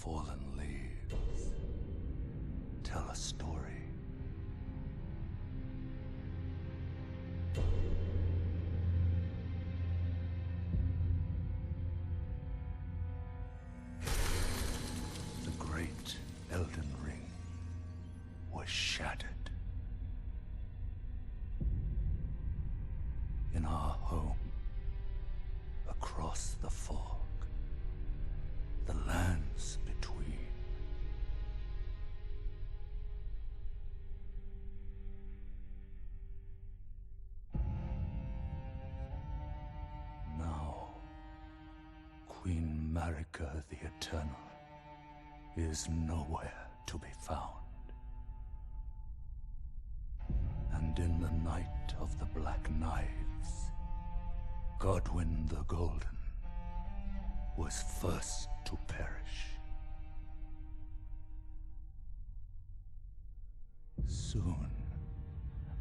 fallen leaves tell a story. The great Elden Ring was shattered. In our home, across the fog, the lands between. Now, Queen Marika the Eternal is nowhere to be found. And in the night of the Black Knives, Godwyn the Golden was first to perish. Soon,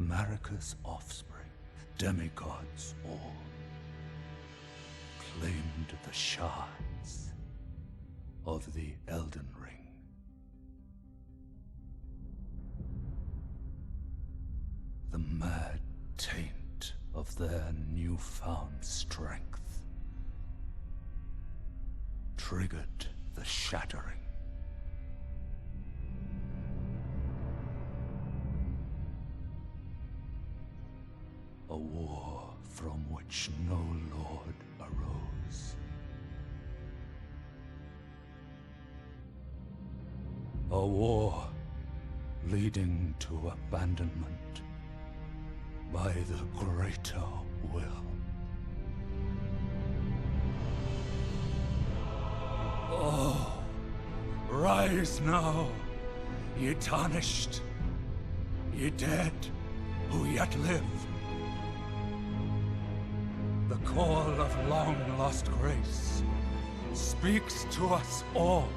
Marika's offspring, demigods all, claimed the shards of the Elden Ring. The mad taint of their newfound strength triggered the shattering. A war from which no lord arose. A war leading to abandonment by the greater will. Oh, rise now, ye tarnished, ye dead who yet live. The call of long-lost grace speaks to us all.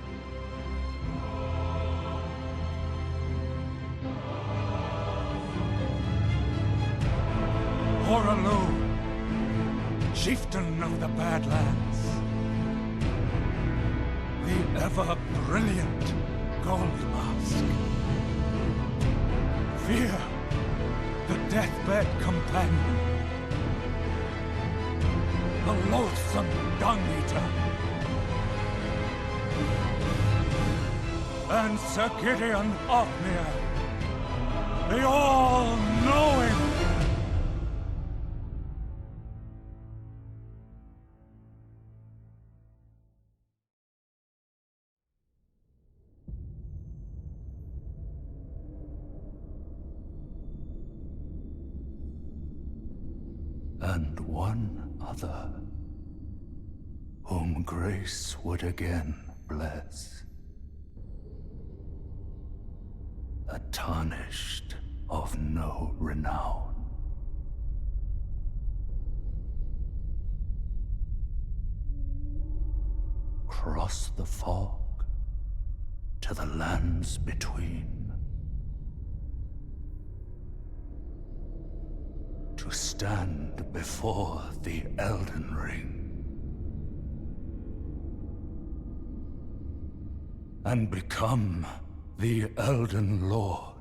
Horalu, chieftain of the Badlands, the ever-brilliant Gold Mask. Fear, the deathbed companion, the loathsome dung-eater, and Sir Gideon Othmere, the all-knowing. And one other, whom grace would again bless. A tarnished of no renown. Cross the fog to the lands between. To stand before the Elden Ring and become the Elden Lord.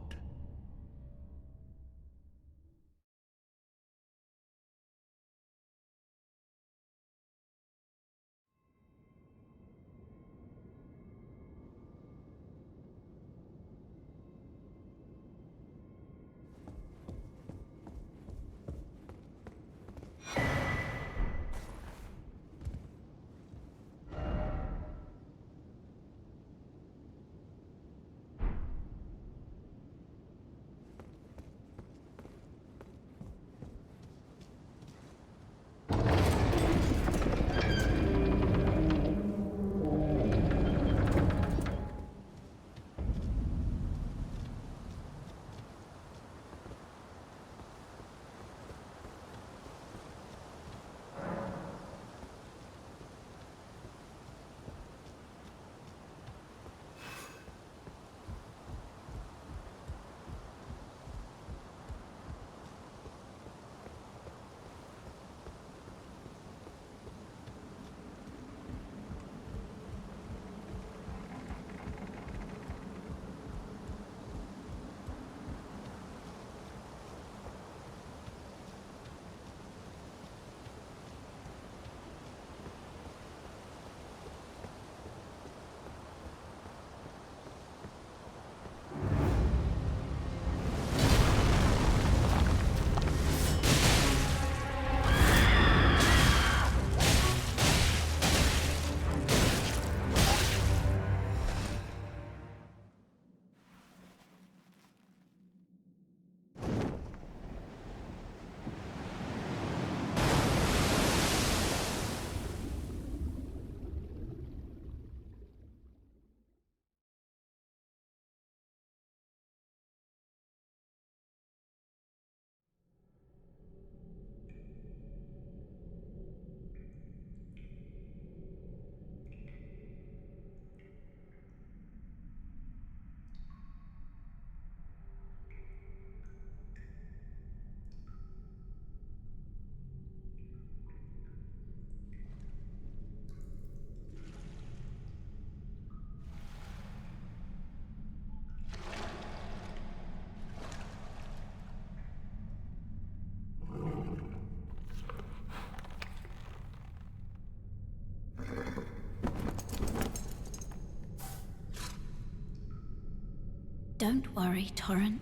Don't worry, Torrent.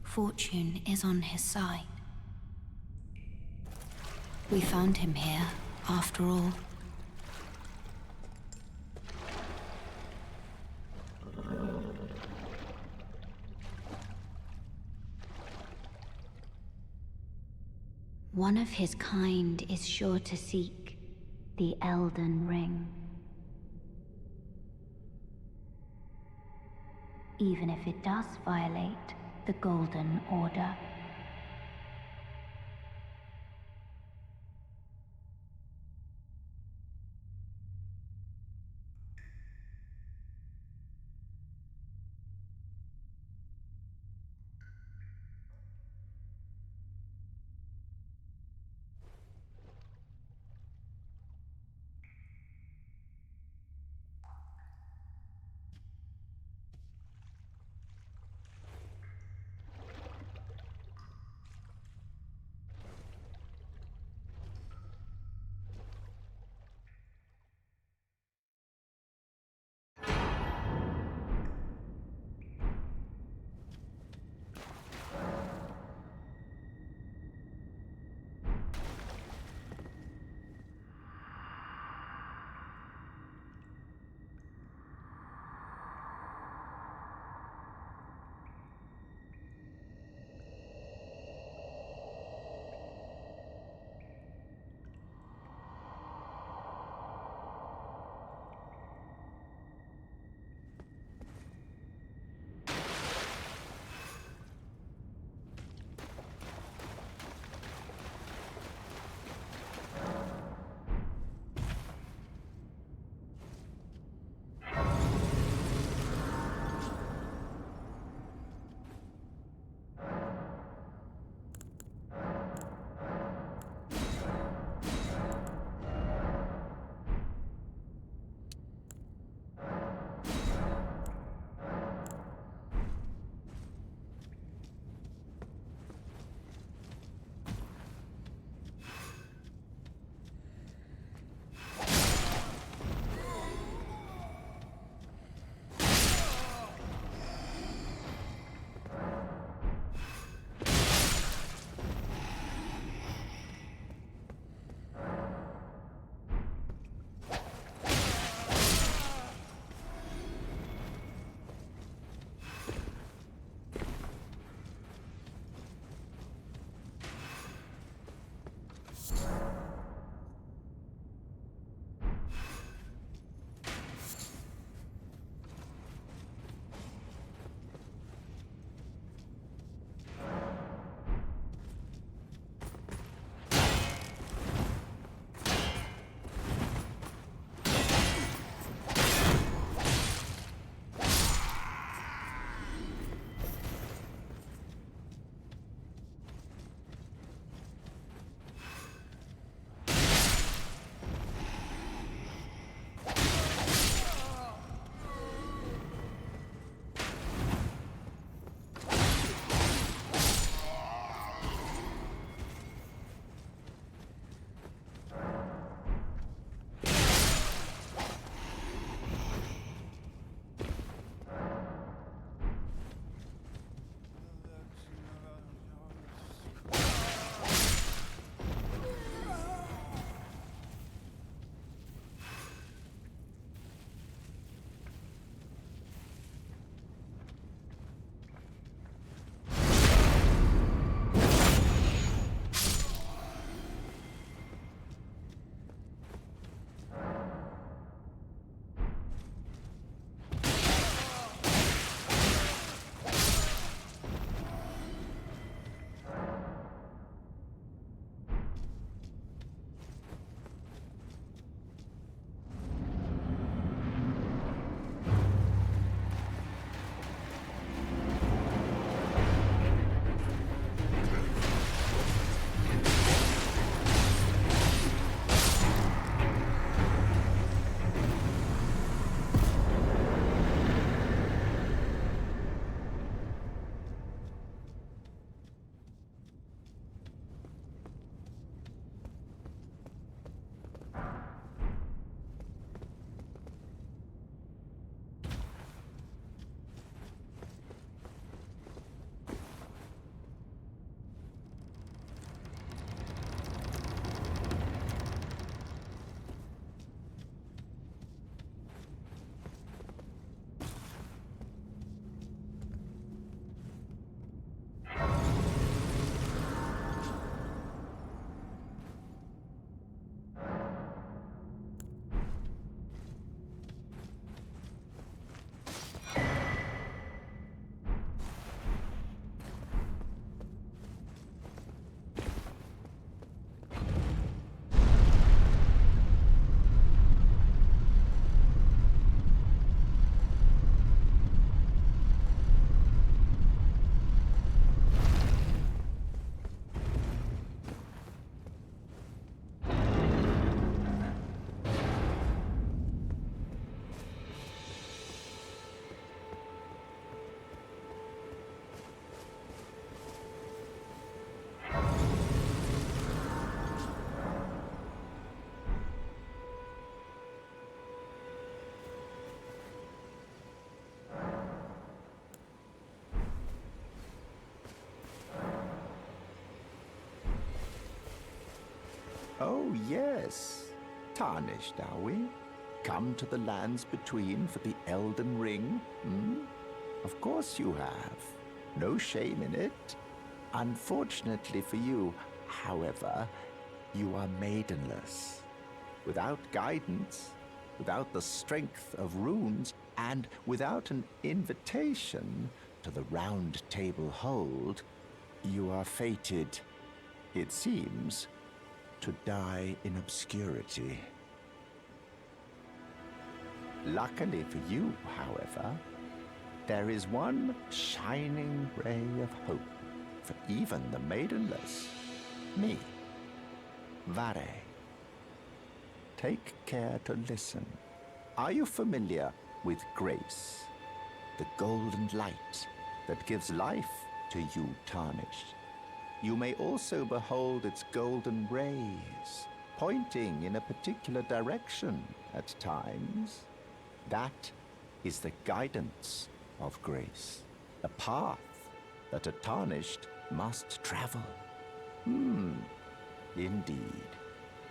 Fortune is on his side. We found him here, after all. One of his kind is sure to seek the Elden Ring. Even if it does violate the Golden Order. Oh, yes. Tarnished, are we? Come to the lands between for the Elden Ring, hmm? Of course you have. No shame in it. Unfortunately for you, however, you are maidenless. Without guidance, without the strength of runes, and without an invitation to the Round Table Hold, you are fated, it seems, to die in obscurity. Luckily for you, however, there is one shining ray of hope for even the maidenless. Me, Vare. Take care to listen. Are you familiar with grace? The golden light that gives life to you tarnished. You may also behold its golden rays, pointing in a particular direction at times. That is the guidance of grace, a path that a tarnished must travel. Indeed.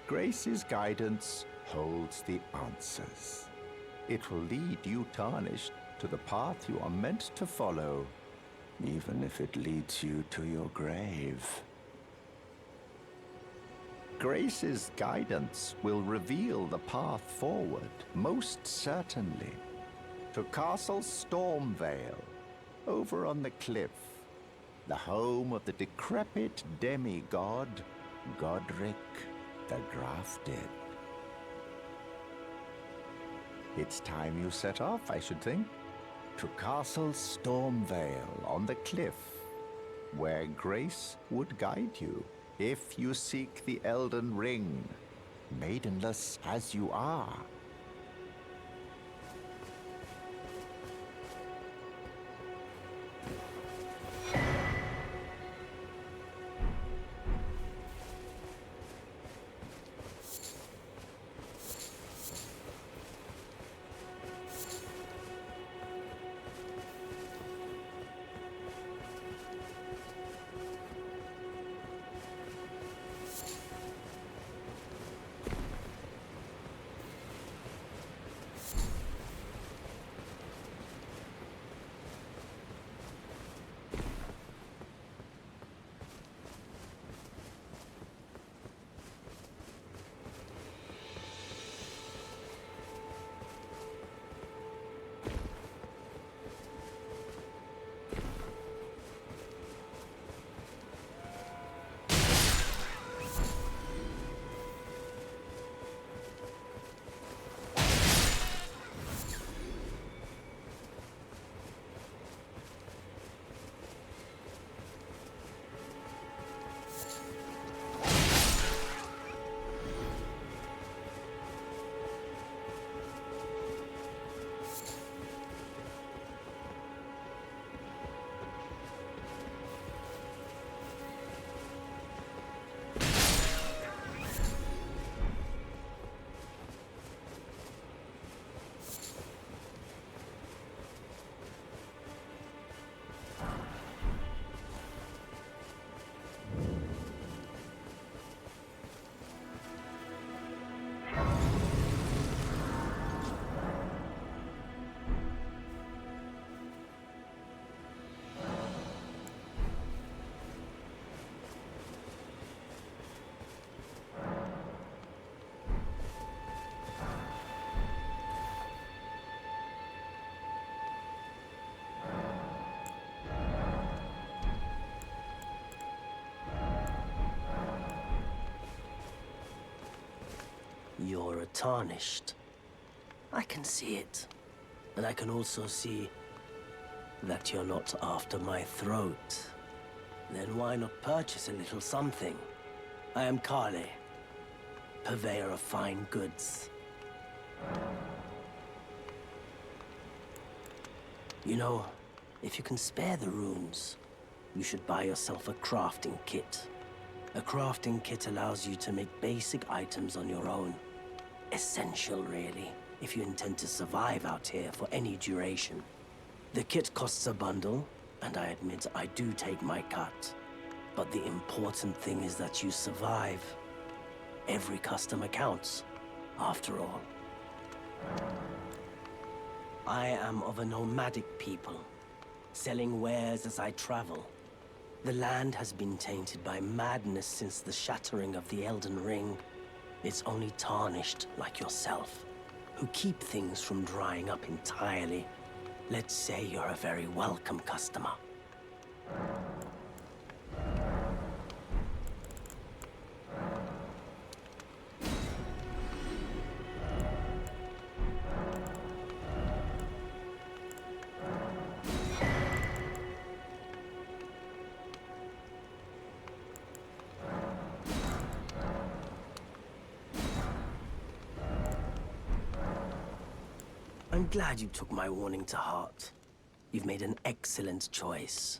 Grace's guidance holds the answers. It will lead you tarnished to the path you are meant to follow, even if it leads you to your grave. Grace's guidance will reveal the path forward, most certainly, to Castle Stormvale, over on the cliff, the home of the decrepit demigod, Godric the Grafted. It's time you set off, I should think, to Castle Stormvale on the cliff, where Grace would guide you if you seek the Elden Ring, maidenless as you are. You're tarnished. I can see it. And I can also see that you're not after my throat. Then why not purchase a little something? I am Kale, purveyor of fine goods. You know, if you can spare the runes, you should buy yourself a crafting kit. A crafting kit allows you to make basic items on your own. Essential, really, if you intend to survive out here for any duration. The kit costs a bundle, and I admit I do take my cut. But the important thing is that you survive. Every customer counts, after all. I am of a nomadic people, selling wares as I travel. The land has been tainted by madness since the shattering of the Elden Ring. It's only tarnished like yourself, who keep things from drying up entirely. Let's say you're a very welcome customer. I'm glad you took my warning to heart. You've made an excellent choice.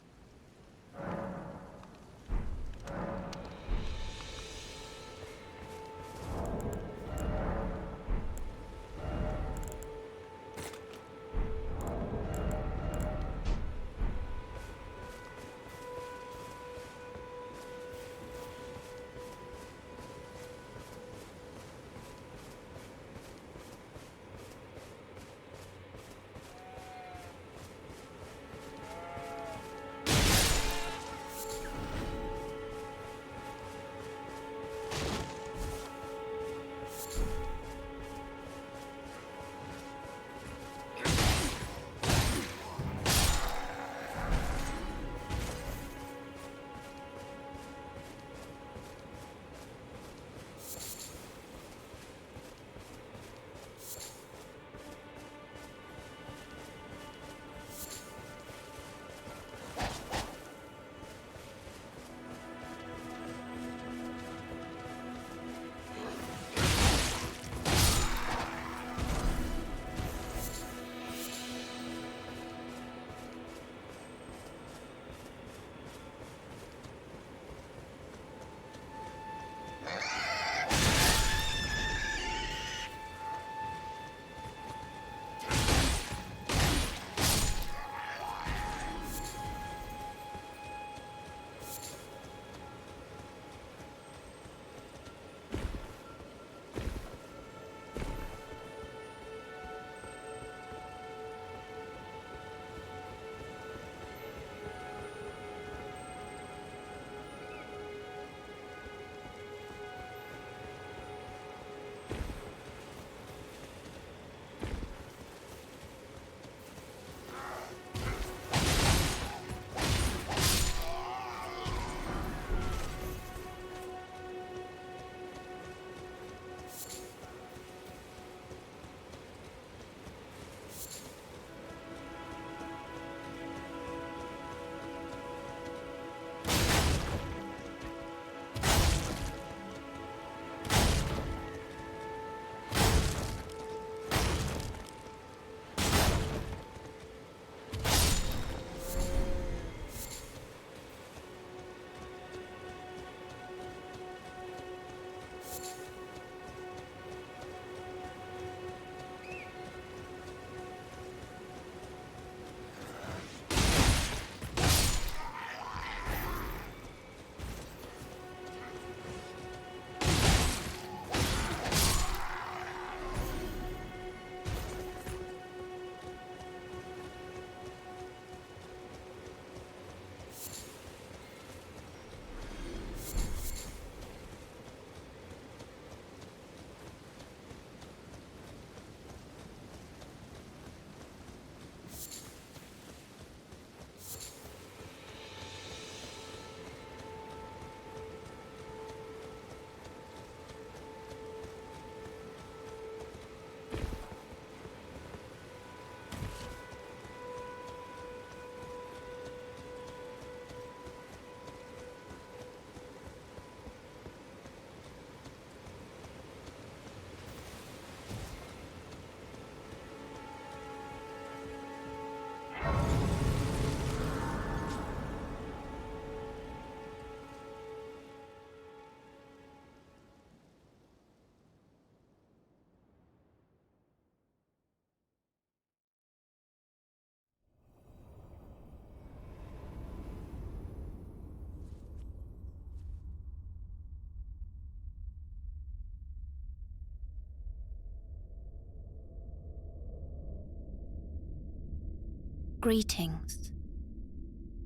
Greetings,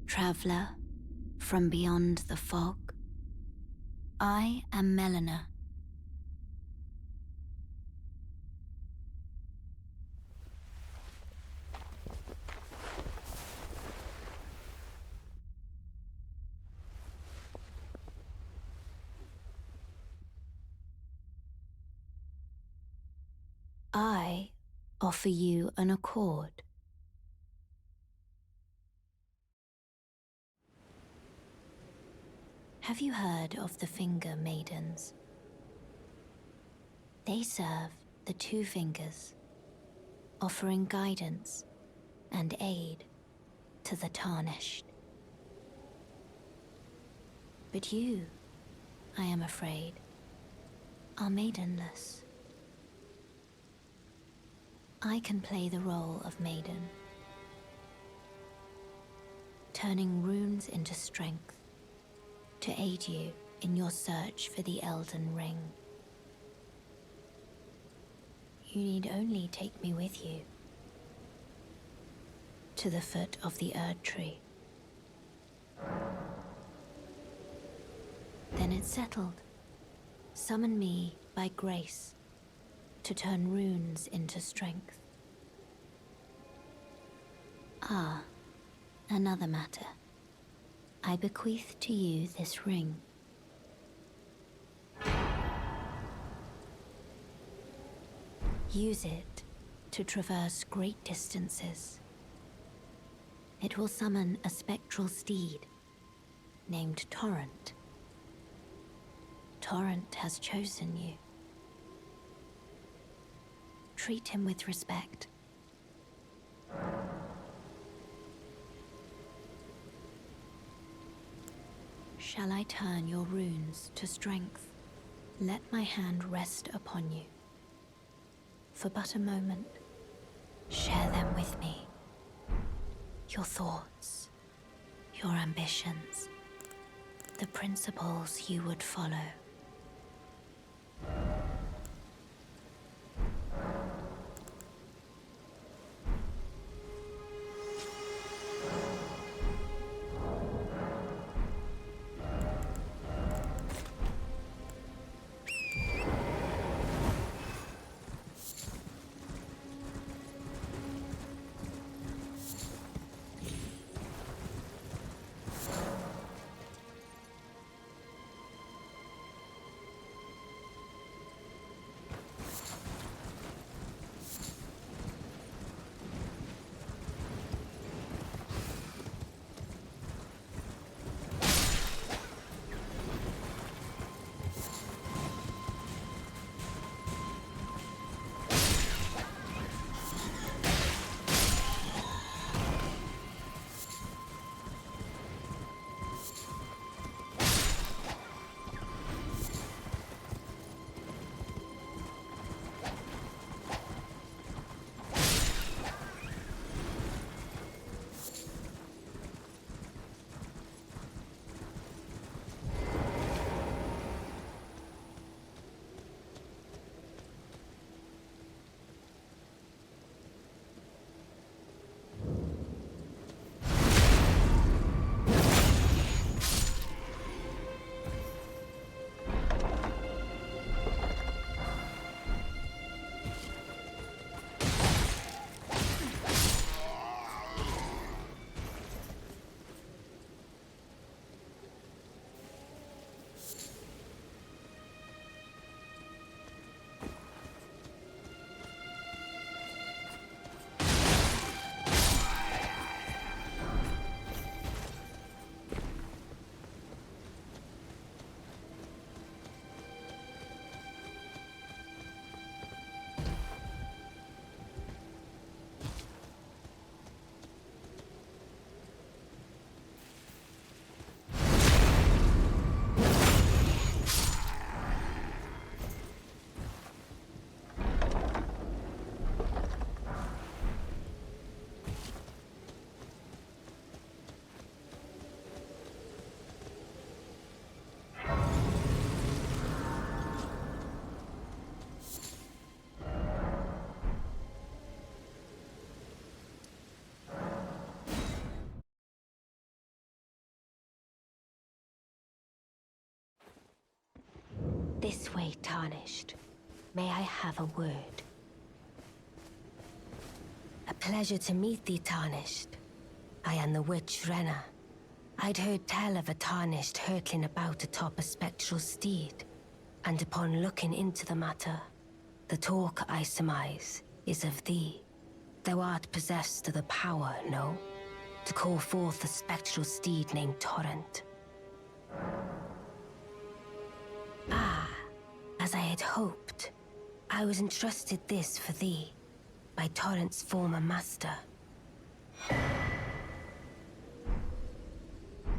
traveler from beyond the fog. I am Melina. I offer you an accord. Have you heard of the Finger Maidens? They serve the Two Fingers, offering guidance and aid to the tarnished. But you, I am afraid, are maidenless. I can play the role of maiden, turning runes into strength to aid you in your search for the Elden Ring. You need only take me with you to the foot of the Erd Tree. Then it's settled. Summon me by grace to turn runes into strength. Ah, another matter. I bequeath to you this ring. Use it to traverse great distances. It will summon a spectral steed named Torrent. Torrent has chosen you. Treat him with respect. Shall I turn your runes to strength? Let my hand rest upon you. For but a moment, share them with me. Your thoughts, your ambitions, the principles you would follow. This way, Tarnished. May I have a word? A pleasure to meet thee, Tarnished. I am the witch Renna. I'd heard tell of a Tarnished hurtling about atop a spectral steed, and upon looking into the matter, the talk, I surmise, is of thee. Thou art possessed of the power, no? To call forth a spectral steed named Torrent. Ah, as I had hoped, I was entrusted this for thee by Torrent's former master.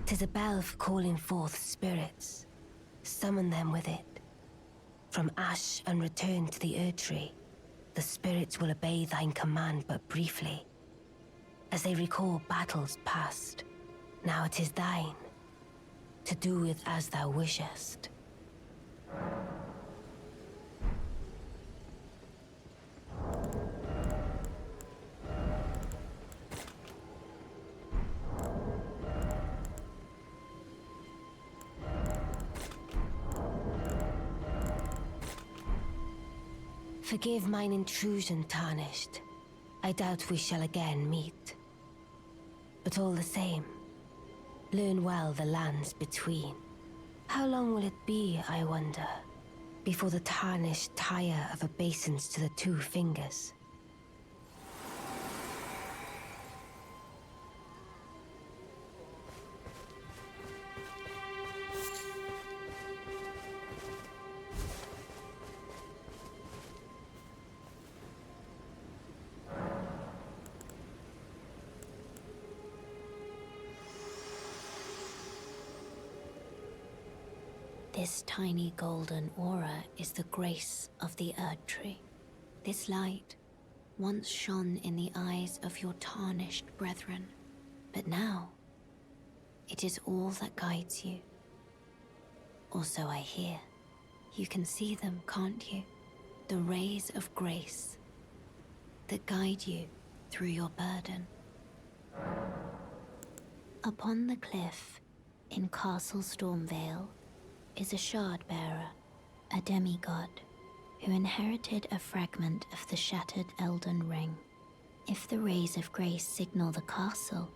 'Tis a bell for calling forth spirits. Summon them with it. From ash and return to the Erdtree, the spirits will obey thine command but briefly. As they recall battles past, now it is thine, to do with as thou wishest. Forgive mine intrusion, Tarnished. I doubt we shall again meet. But all the same, learn well the lands between. How long will it be, I wonder, before the Tarnished tire of obeisance to the two fingers? This tiny golden aura is the grace of the Erdtree. This light once shone in the eyes of your tarnished brethren, but now it is all that guides you. Or so I hear. You can see them, can't you? The rays of grace that guide you through your burden. Upon the cliff in Castle Stormvale is a shard-bearer, a demigod, who inherited a fragment of the shattered Elden Ring. If the rays of grace signal the castle,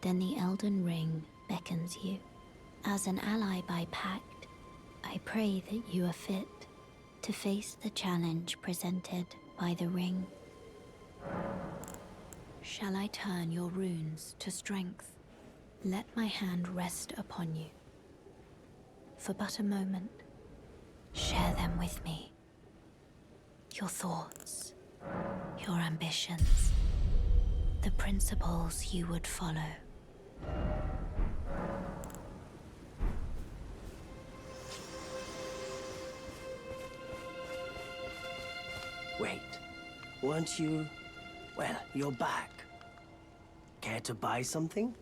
then the Elden Ring beckons you. As an ally by pact, I pray that you are fit to face the challenge presented by the ring. Shall I turn your runes to strength? Let my hand rest upon you. For but a moment, share them with me. Your thoughts, your ambitions, the principles you would follow. Wait, weren't you... Well, you're back. Care to buy something?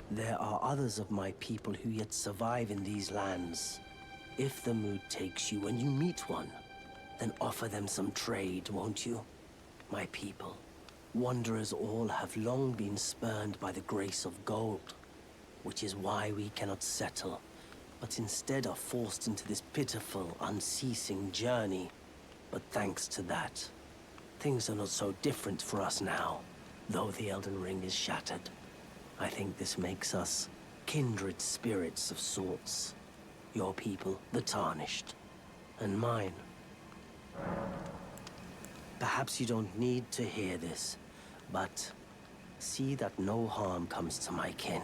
There are others of my people who yet survive in these lands. If the mood takes you when you meet one, then offer them some trade, won't you? My people, wanderers all have long been spurned by the grace of gold, which is why we cannot settle, but instead are forced into this pitiful, unceasing journey. But thanks to that, things are not so different for us now, though the Elden Ring is shattered. I think this makes us kindred spirits of sorts. Your people, the Tarnished, and mine. Perhaps you don't need to hear this, but see that no harm comes to my kin.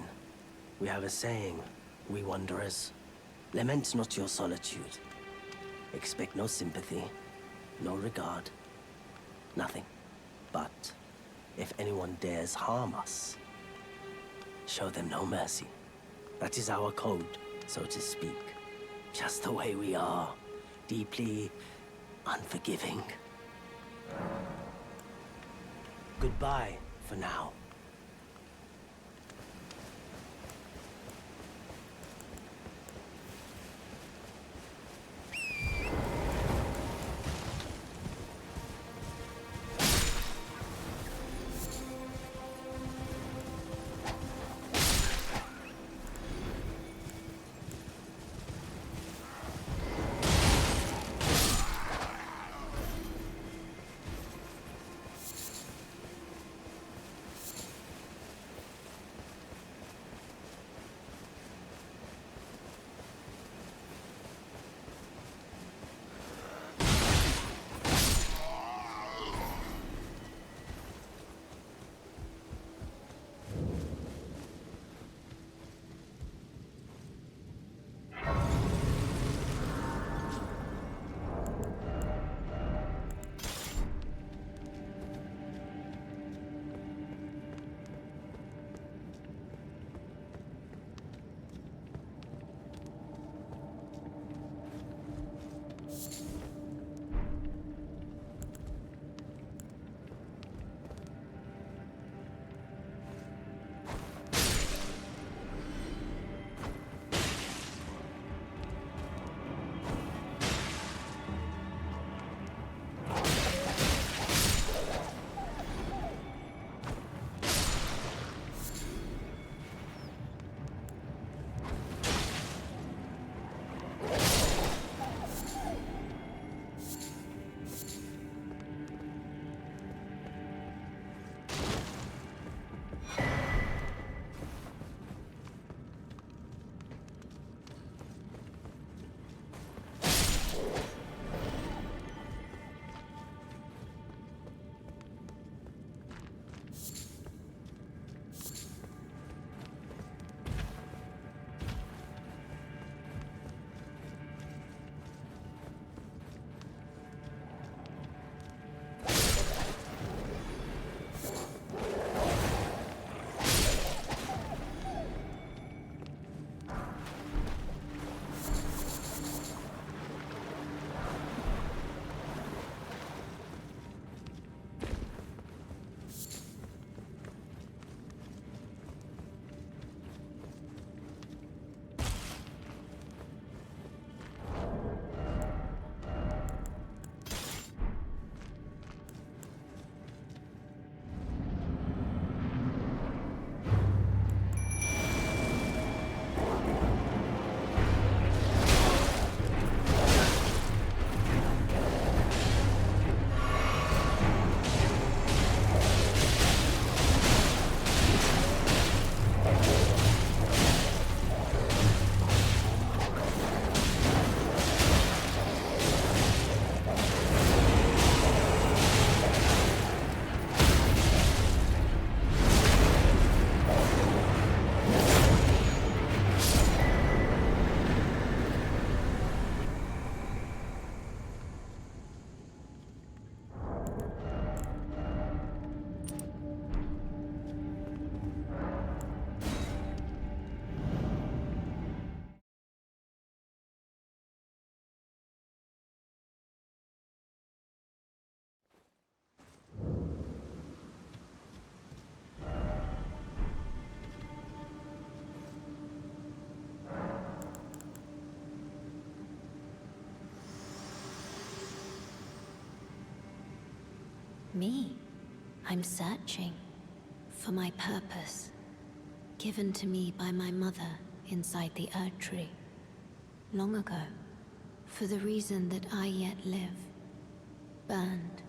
We have a saying, we wanderers. Lament not your solitude. Expect no sympathy, no regard, nothing. But if anyone dares harm us, show them no mercy. That is our code, so to speak. Just the way we are. Deeply unforgiving. Goodbye for now. Me? I'm searching for my purpose, given to me by my mother inside the Erd Tree, long ago, for the reason that I yet live, burned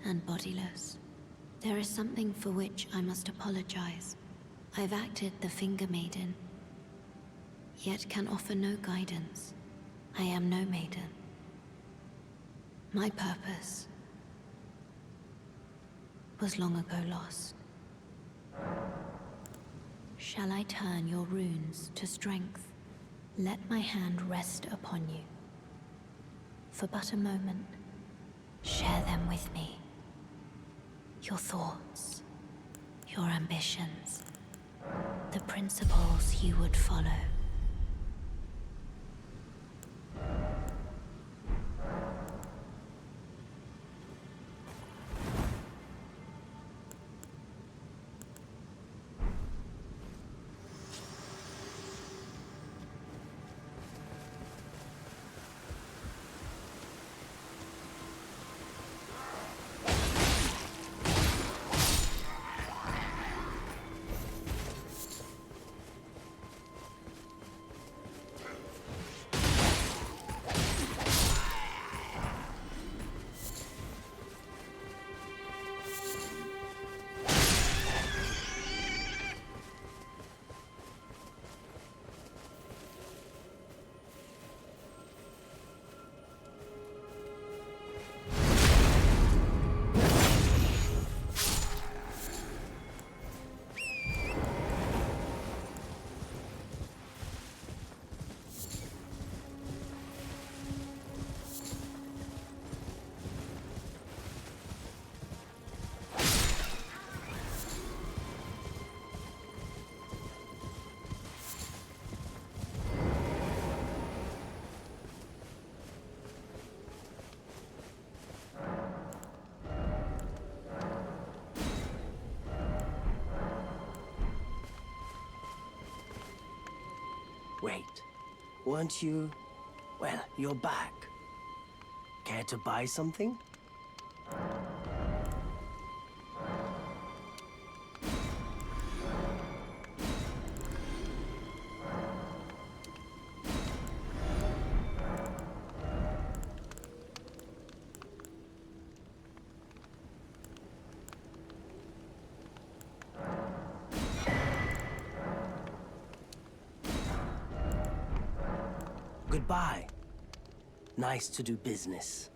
and bodiless. There is something for which I must apologize. I've acted the Finger Maiden, yet can offer no guidance. I am no maiden. My purpose was long ago lost. Shall I turn your runes to strength? Let my hand rest upon you. For but a moment, share them with me. Your thoughts, your ambitions, the principles you would follow. Wait, weren't you... Well, you're back. Care to buy something? Goodbye. Nice to do business.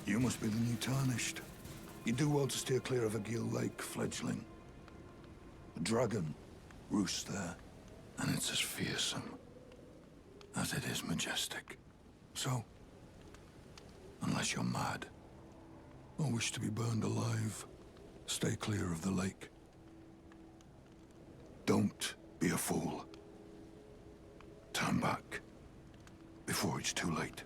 You must be the new Tarnished. You do well to steer clear of a Gill Lake fledgling. A dragon roosts there, and it's as fearsome as it is majestic. So, unless you're mad, or wish to be burned alive, stay clear of the lake. Don't be a fool. Turn back before it's too late.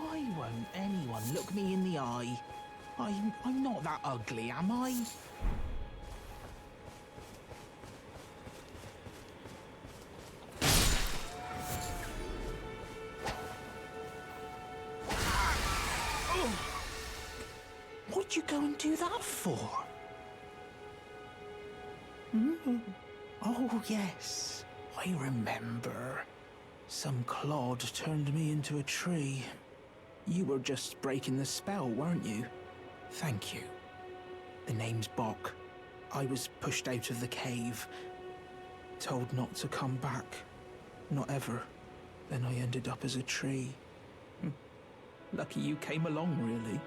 Why won't anyone look me in the eye? I'm not that ugly, am I? What'd you go and do that for? Oh, yes, I remember. Some clod turned me into a tree. You were just breaking the spell, weren't you? Thank you. The name's Bok. I was pushed out of the cave, told not to come back. Not ever. Then I ended up as a tree. Lucky you came along, really.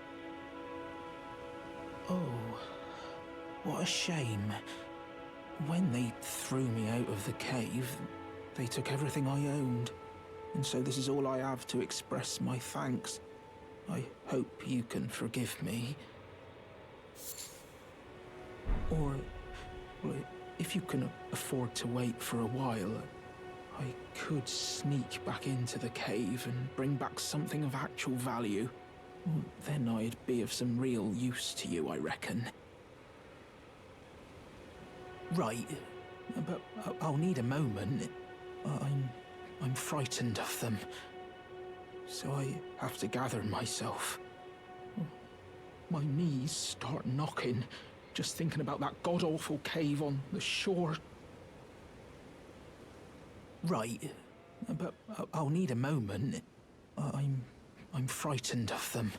Oh, what a shame. When they threw me out of the cave, they took everything I owned. And so this is all I have to express my thanks. I hope you can forgive me. Or, well, if you can afford to wait for a while, I could sneak back into the cave and bring back something of actual value. Then I'd be of some real use to you, I reckon. Right, but I'll need a moment. I'm frightened of them, so I have to gather myself. My knees start knocking, just thinking about that god-awful cave on the shore. Right, but I'll need a moment. I'm frightened of them.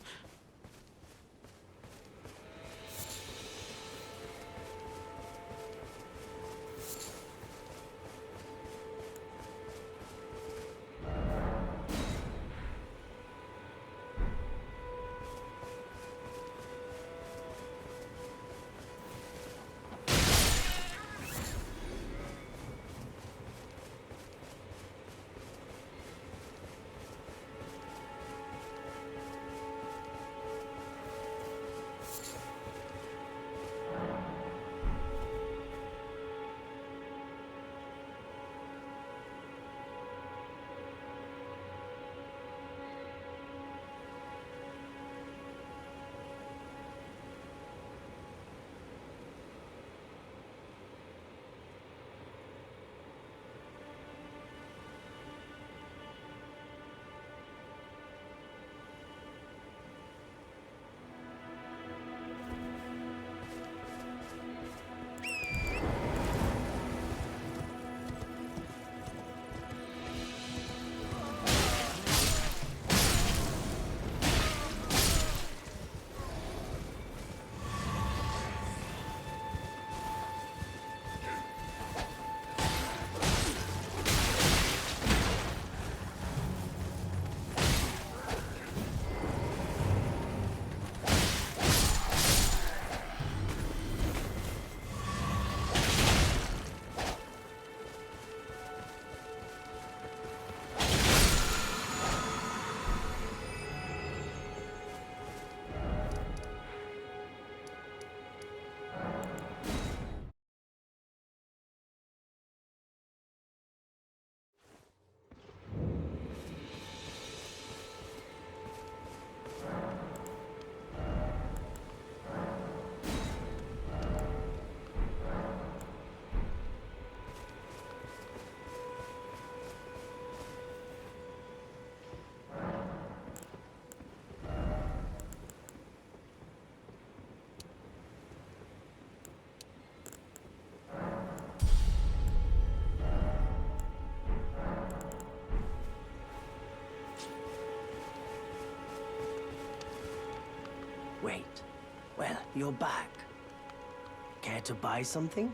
Wait. Well, you're back. Care to buy something?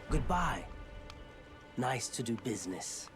Goodbye. Nice to do business.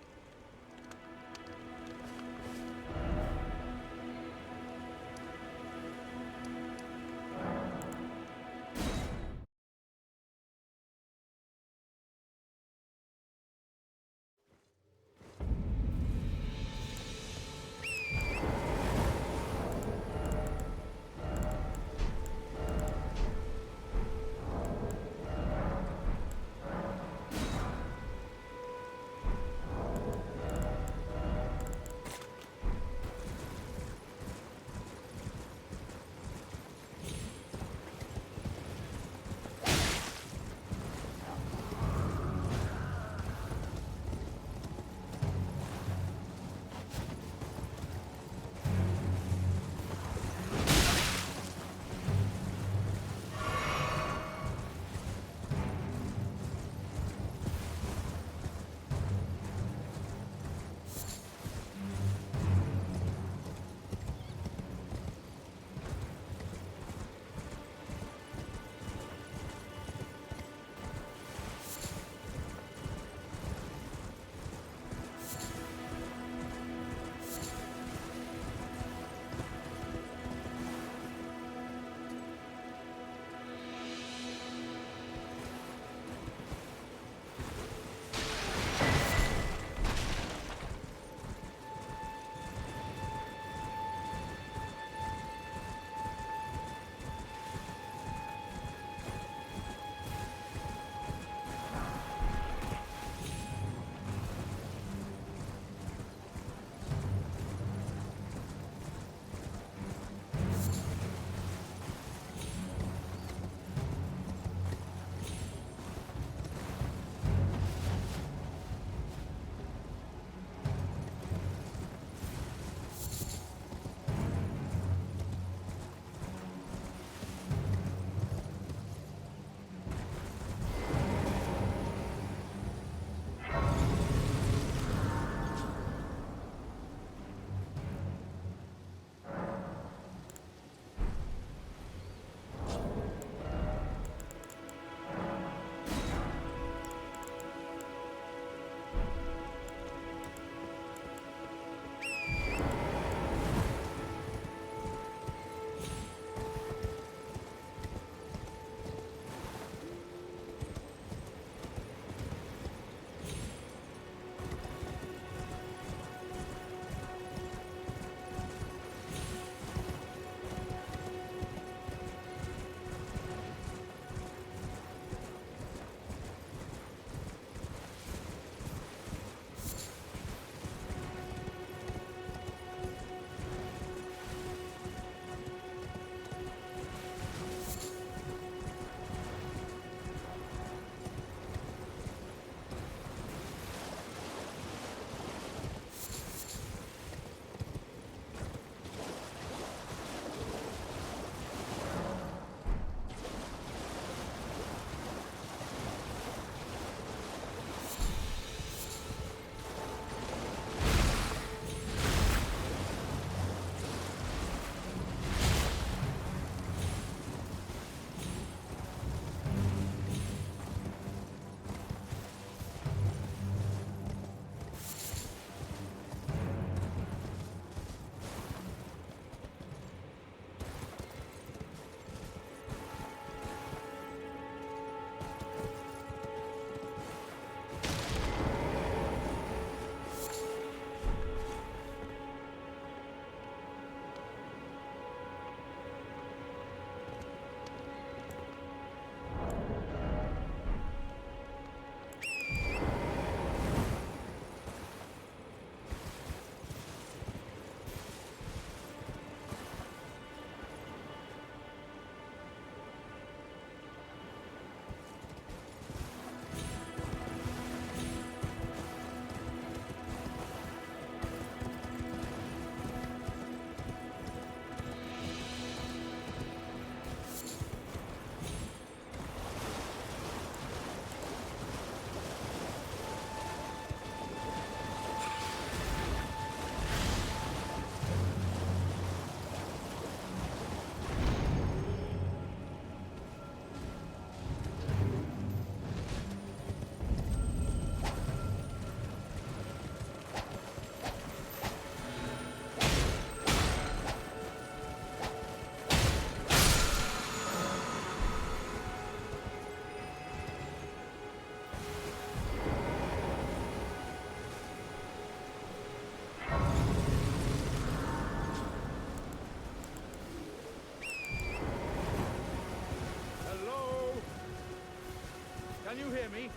me?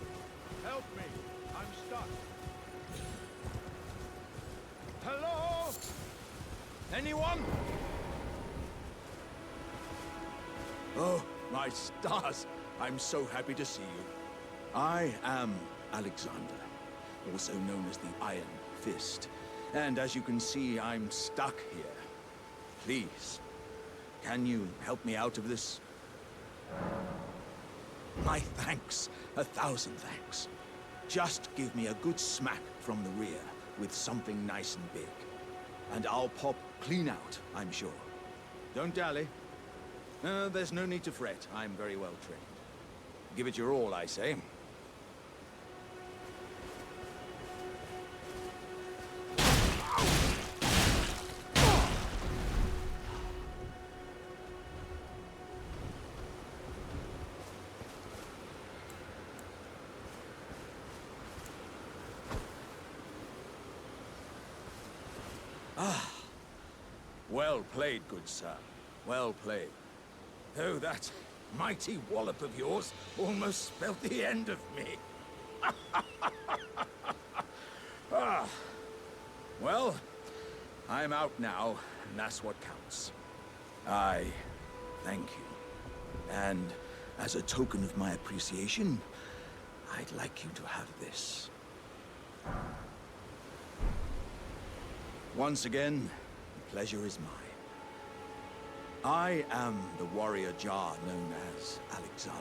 Help me. I'm stuck. Hello? Anyone? Oh, my stars! I'm so happy to see you. I am Alexander, also known as the Iron Fist. And as you can see, I'm stuck here. Please, can you help me out of this? My thanks. 1,000 thanks. Just give me a good smack from the rear with something nice and big. And I'll pop clean out, I'm sure. Don't dally. There's no need to fret. I'm very well trained. Give it your all, I say. Well played, good sir. Well played. Though that mighty wallop of yours almost spelled the end of me. Well, I'm out now, and that's what counts. I thank you. And as a token of my appreciation, I'd like you to have this. Once again, the pleasure is mine. I am the warrior Jar known as Alexander.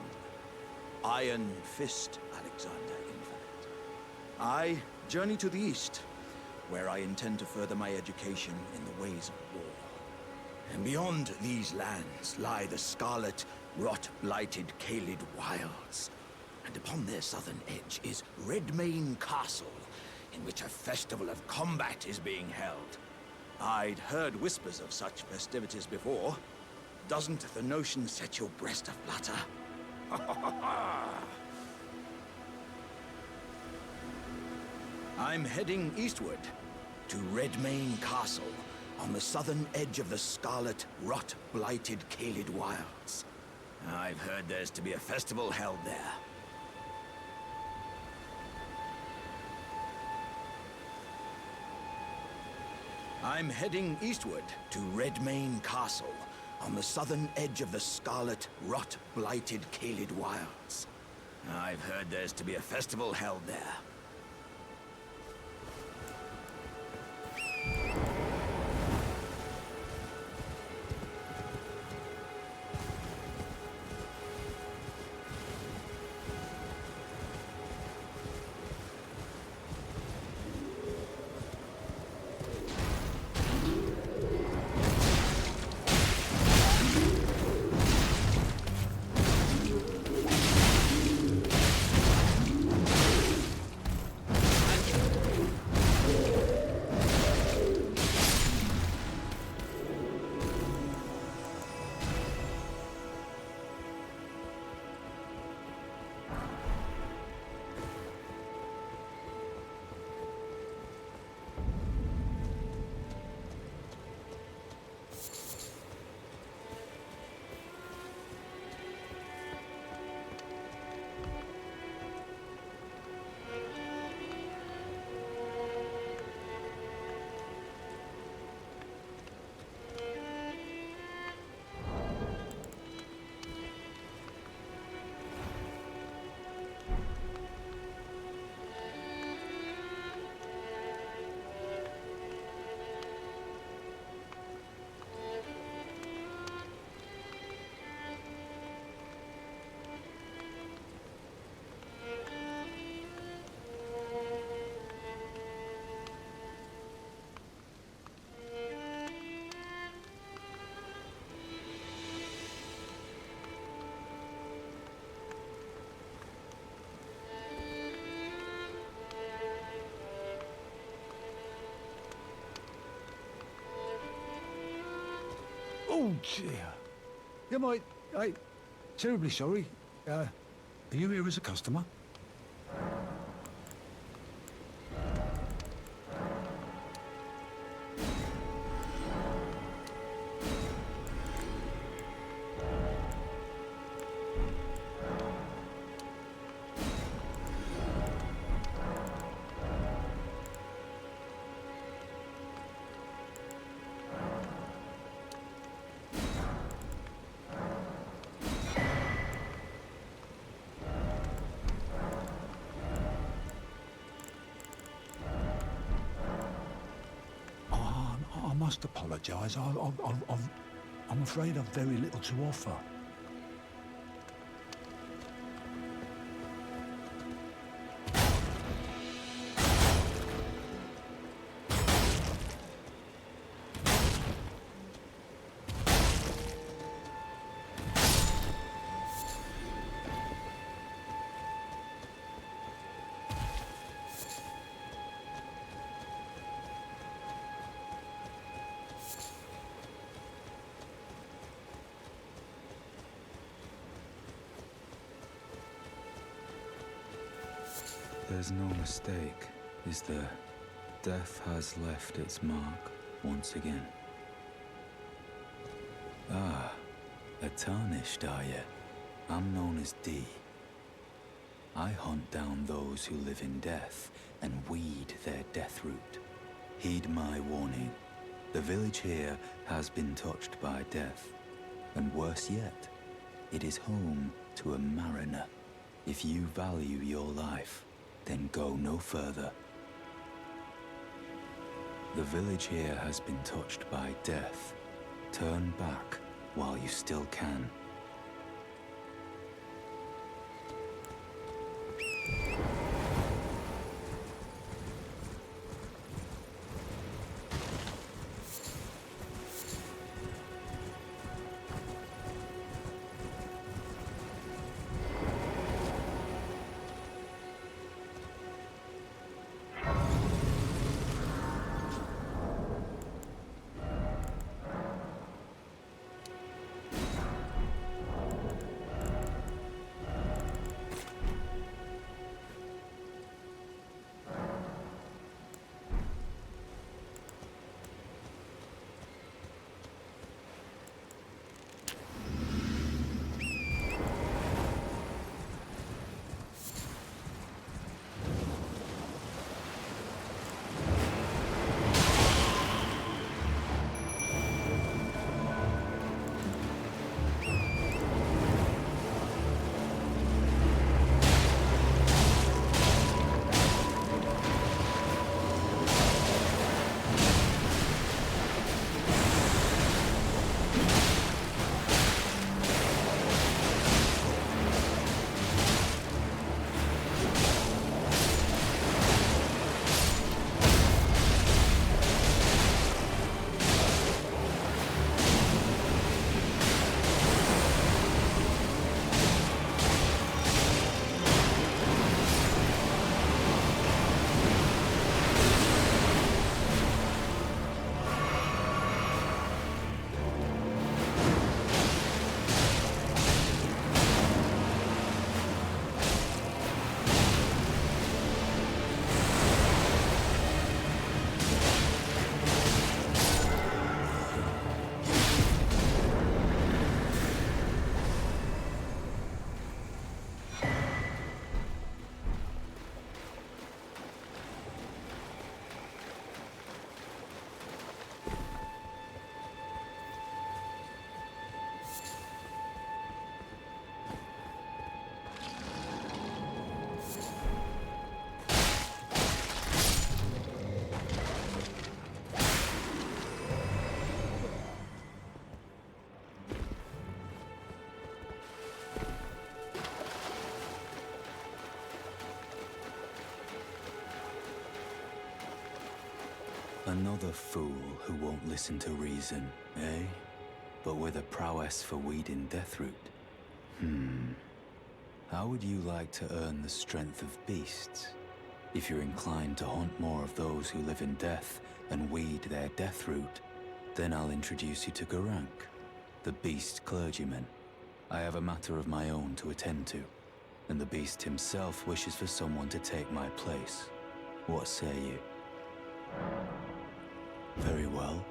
Iron Fist Alexander, in fact. I journey to the east, where I intend to further my education in the ways of war. And beyond these lands lie the scarlet, rot-blighted Caelid wilds. And upon their southern edge is Redmane Castle, in which a festival of combat is being held. I'd heard whispers of such festivities before. Doesn't the notion set your breast aflutter? I'm heading eastward to Redmane Castle on the southern edge of the scarlet, rot-blighted Caelid wilds. I've heard there's to be a festival held there. I'm heading eastward to Redmane Castle on the southern edge of the scarlet, rot-blighted Caelid wilds. I've heard there's to be a festival held there. Oh, dear. Yeah, I'm terribly sorry. Are you here as a customer? must apologize. I'm afraid I've very little to offer. There's no mistake, is there? Death has left its mark once again. Ah, a tarnished, are you? I'm known as D. I hunt down those who live in death and weed their death root. Heed my warning. The village here has been touched by death. And worse yet, it is home to a mariner. If you value your life, then go no further. The village here has been touched by death. Turn back while you still can. Another fool who won't listen to reason, eh? But with a prowess for weeding deathroot. How would you like to earn the strength of beasts? If you're inclined to hunt more of those who live in death and weed their deathroot, then I'll introduce you to Garank, the beast clergyman. I have a matter of my own to attend to, and the beast himself wishes for someone to take my place. What say you? Very well.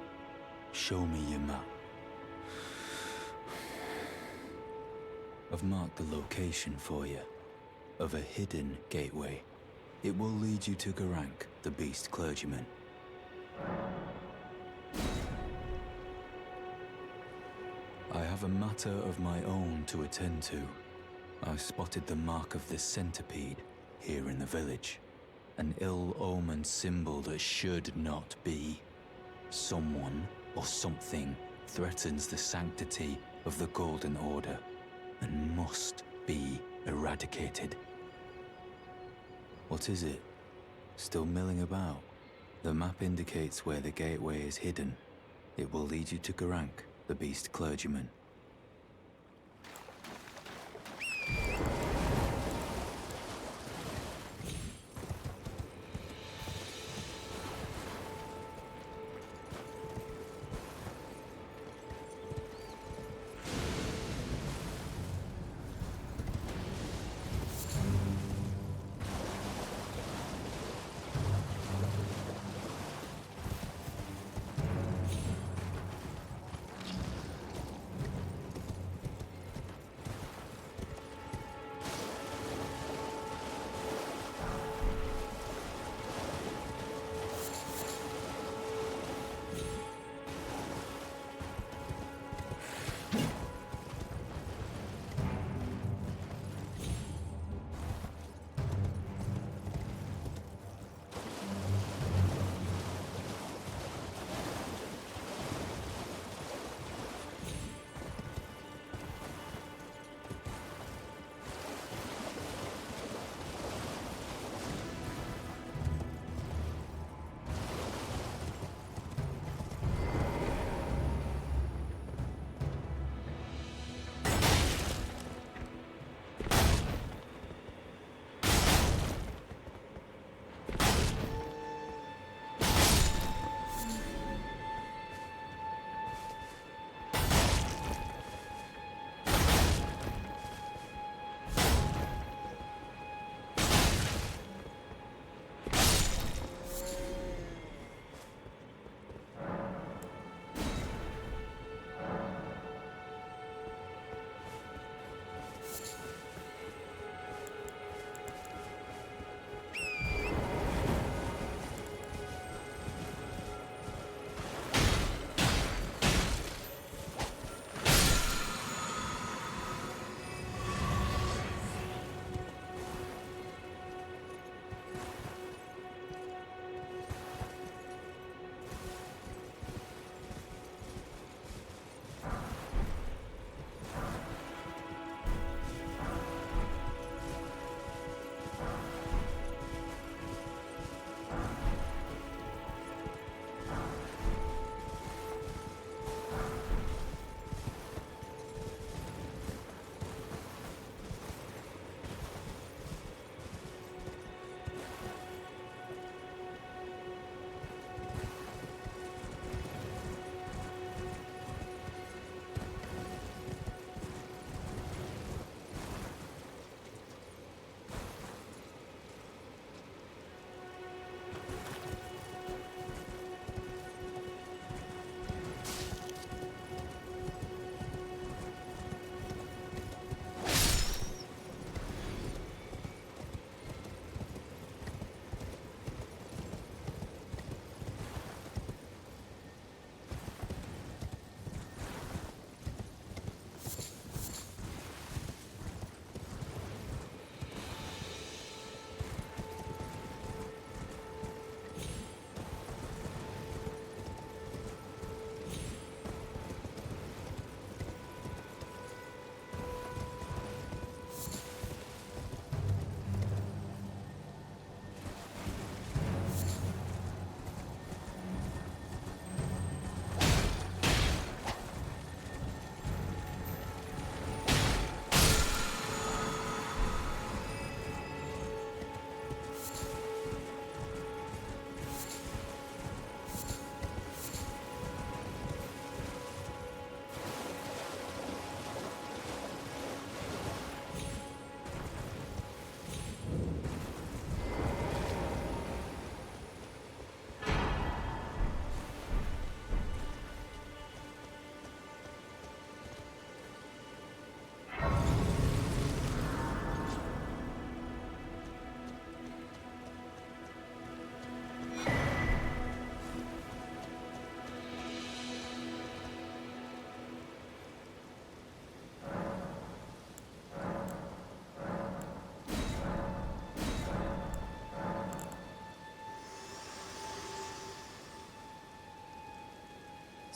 Show me your map. I've marked the location for you, of a hidden gateway. It will lead you to Garank, the beast clergyman. I have a matter of my own to attend to. I spotted the mark of the centipede here in the village. An ill-omened symbol that should not be. Someone or something threatens the sanctity of the Golden Order and must be eradicated. What is it? Still milling about? The map indicates where the gateway is hidden. It will lead you to Garank, the beast clergyman.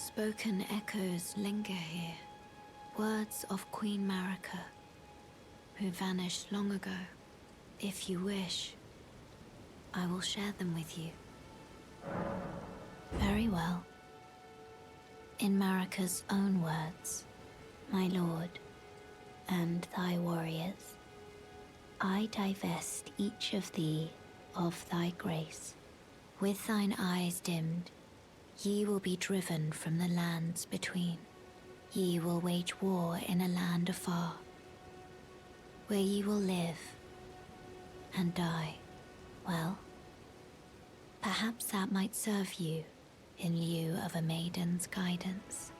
Unspoken echoes linger here. Words of Queen Marika, who vanished long ago. If you wish, I will share them with you. Very well. In Marika's own words, my lord, and thy warriors, I divest each of thee of thy grace. With thine eyes dimmed, ye will be driven from the lands between. Ye will wage war in a land afar, where ye will live and die. Well, perhaps that might serve you in lieu of a maiden's guidance.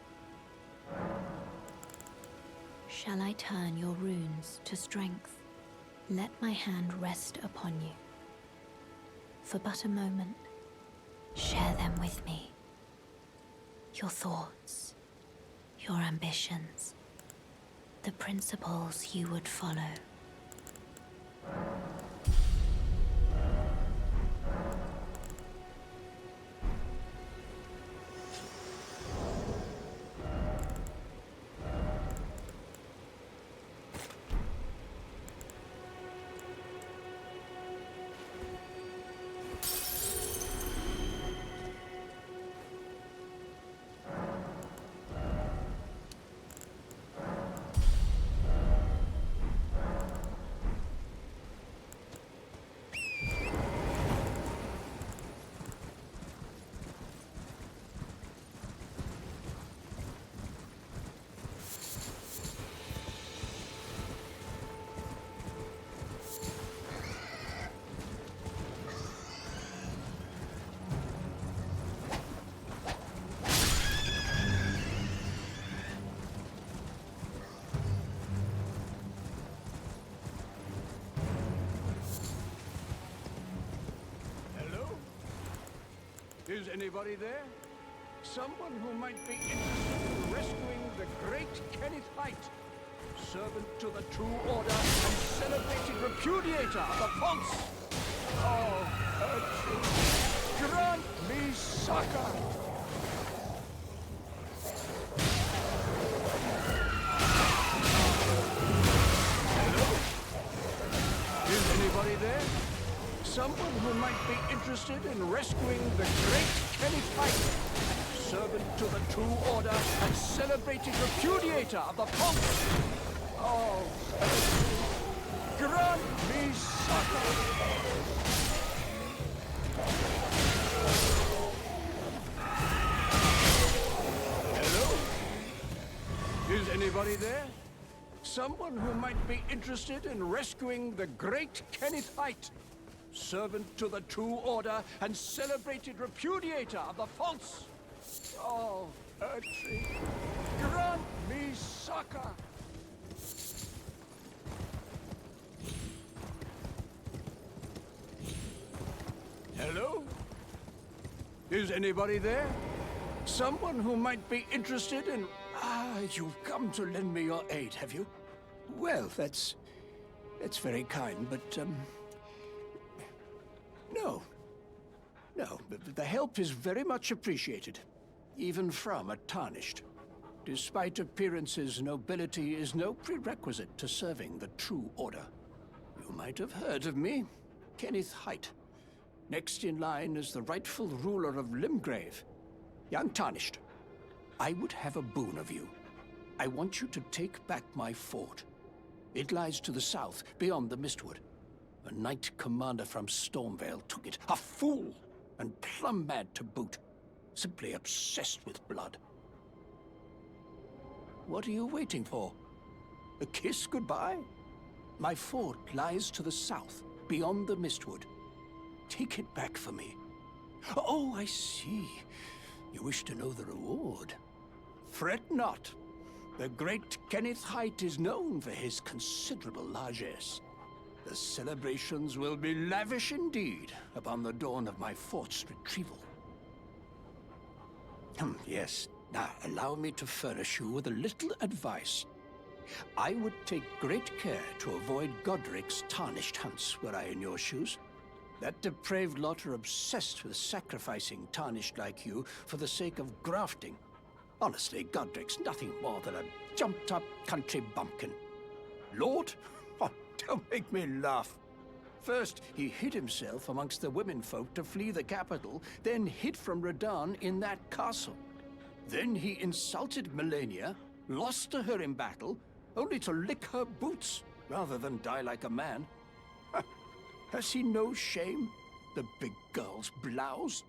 Shall I turn your runes to strength? Let my hand rest upon you. For but a moment, share them with me. Your thoughts, your ambitions, the principles you would follow. Is anybody there? Someone who might be interested in rescuing the great Kenneth Height, servant to the True Order and celebrated repudiator of the Ponce. Oh, Urchin, grant me succor! Hello? Is anybody there? Someone who might be interested in rescuing the great Kenneth Height, servant to the True Order and celebrated repudiator of the Ponce. Oh, grant me succor! Hello? Is anybody there? Someone who might be interested in rescuing the great Kenneth Height, servant to the True Order and celebrated repudiator of the Ponce. Oh, Urchin, grant me succor! Hello? Is anybody there? Someone who might be interested in... Ah, you've come to lend me your aid, have you? Well, that's very kind, but, No. No, the help is very much appreciated, even from a Tarnished. Despite appearances, nobility is no prerequisite to serving the True Order. You might have heard of me, Kenneth Height. Next in line is the rightful ruler of Limgrave, young Tarnished. I would have a boon of you. I want you to take back my fort. It lies to the south, beyond the Mistwood. A knight commander from Stormvale took it. A fool! And plumb mad to boot. Simply obsessed with blood. What are you waiting for? A kiss goodbye? My fort lies to the south, beyond the Mistwood. Take it back for me. Oh, I see. You wish to know the reward. Fret not. The great Kenneth Height is known for his considerable largesse. The celebrations will be lavish indeed upon the dawn of my fort's retrieval. Yes, now allow me to furnish you with a little advice. I would take great care to avoid Godric's Tarnished hunts were I in your shoes. That depraved lot are obsessed with sacrificing Tarnished like you for the sake of grafting. Honestly, Godric's nothing more than a jumped-up country bumpkin. Lord? Oh, don't make me laugh. First, he hid himself amongst the womenfolk to flee the capital, then hid from Radahn in that castle. Then he insulted Melania, lost to her in battle, only to lick her boots rather than die like a man. Has he no shame, the big girl's blouse?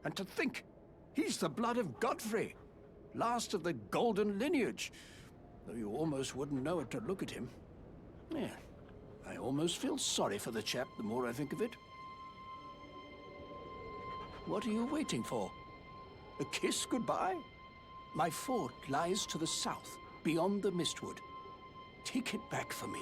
And to think, he's the blood of Godfrey, last of the golden lineage, though you almost wouldn't know it to look at him. Yeah, I almost feel sorry for the chap the more I think of it. What are you waiting for? A kiss goodbye? My fort lies to the south, beyond the Mistwood. Take it back for me.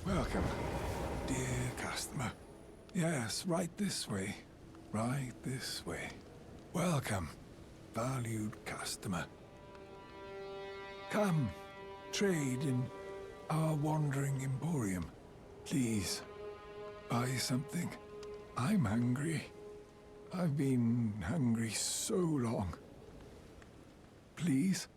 Welcome, dear customer. Yes, right this way. Right this way. Welcome, valued customer. Come, trade in our wandering emporium. Please, buy something. I'm hungry. I've been hungry so long. Please?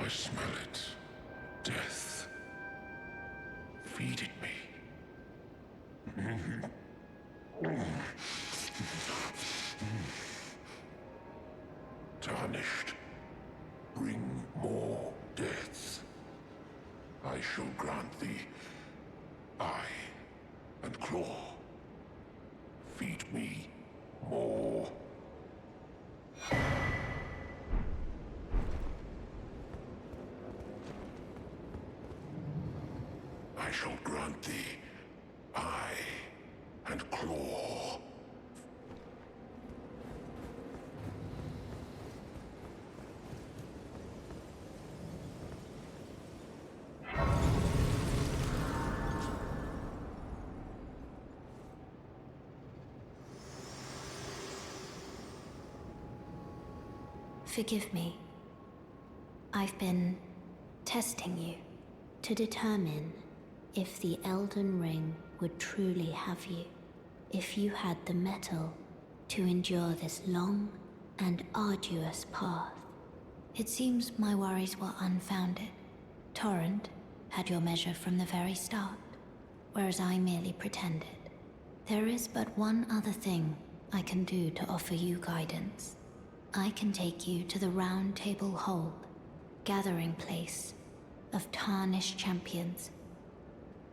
smell it. Death. Feed it me. Tarnished. Bring more deaths. I shall grant thee eye and claw. Feed me more. I shall grant thee eye and claw. Forgive me. I've been testing you to determine if the Elden Ring would truly have you, if you had the mettle to endure this long and arduous path. It seems my worries were unfounded. Torrent had your measure from the very start, whereas I merely pretended. There is but one other thing I can do to offer you guidance. I can take you to the Round Table Hold, gathering place of tarnished champions,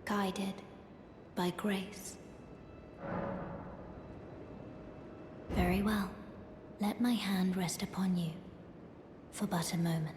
guided by grace. Very well. Let my hand rest upon you for but a moment.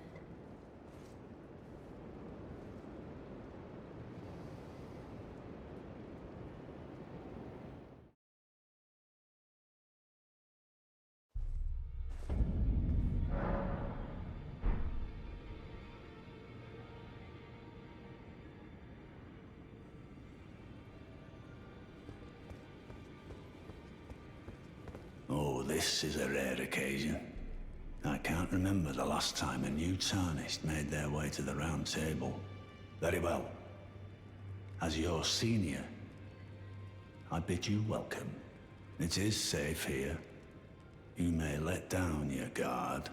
Oh, this is a rare occasion. I can't remember the last time a new Tarnished made their way to the Round Table. Very well. As your senior, I bid you welcome. It is safe here. You may let down your guard.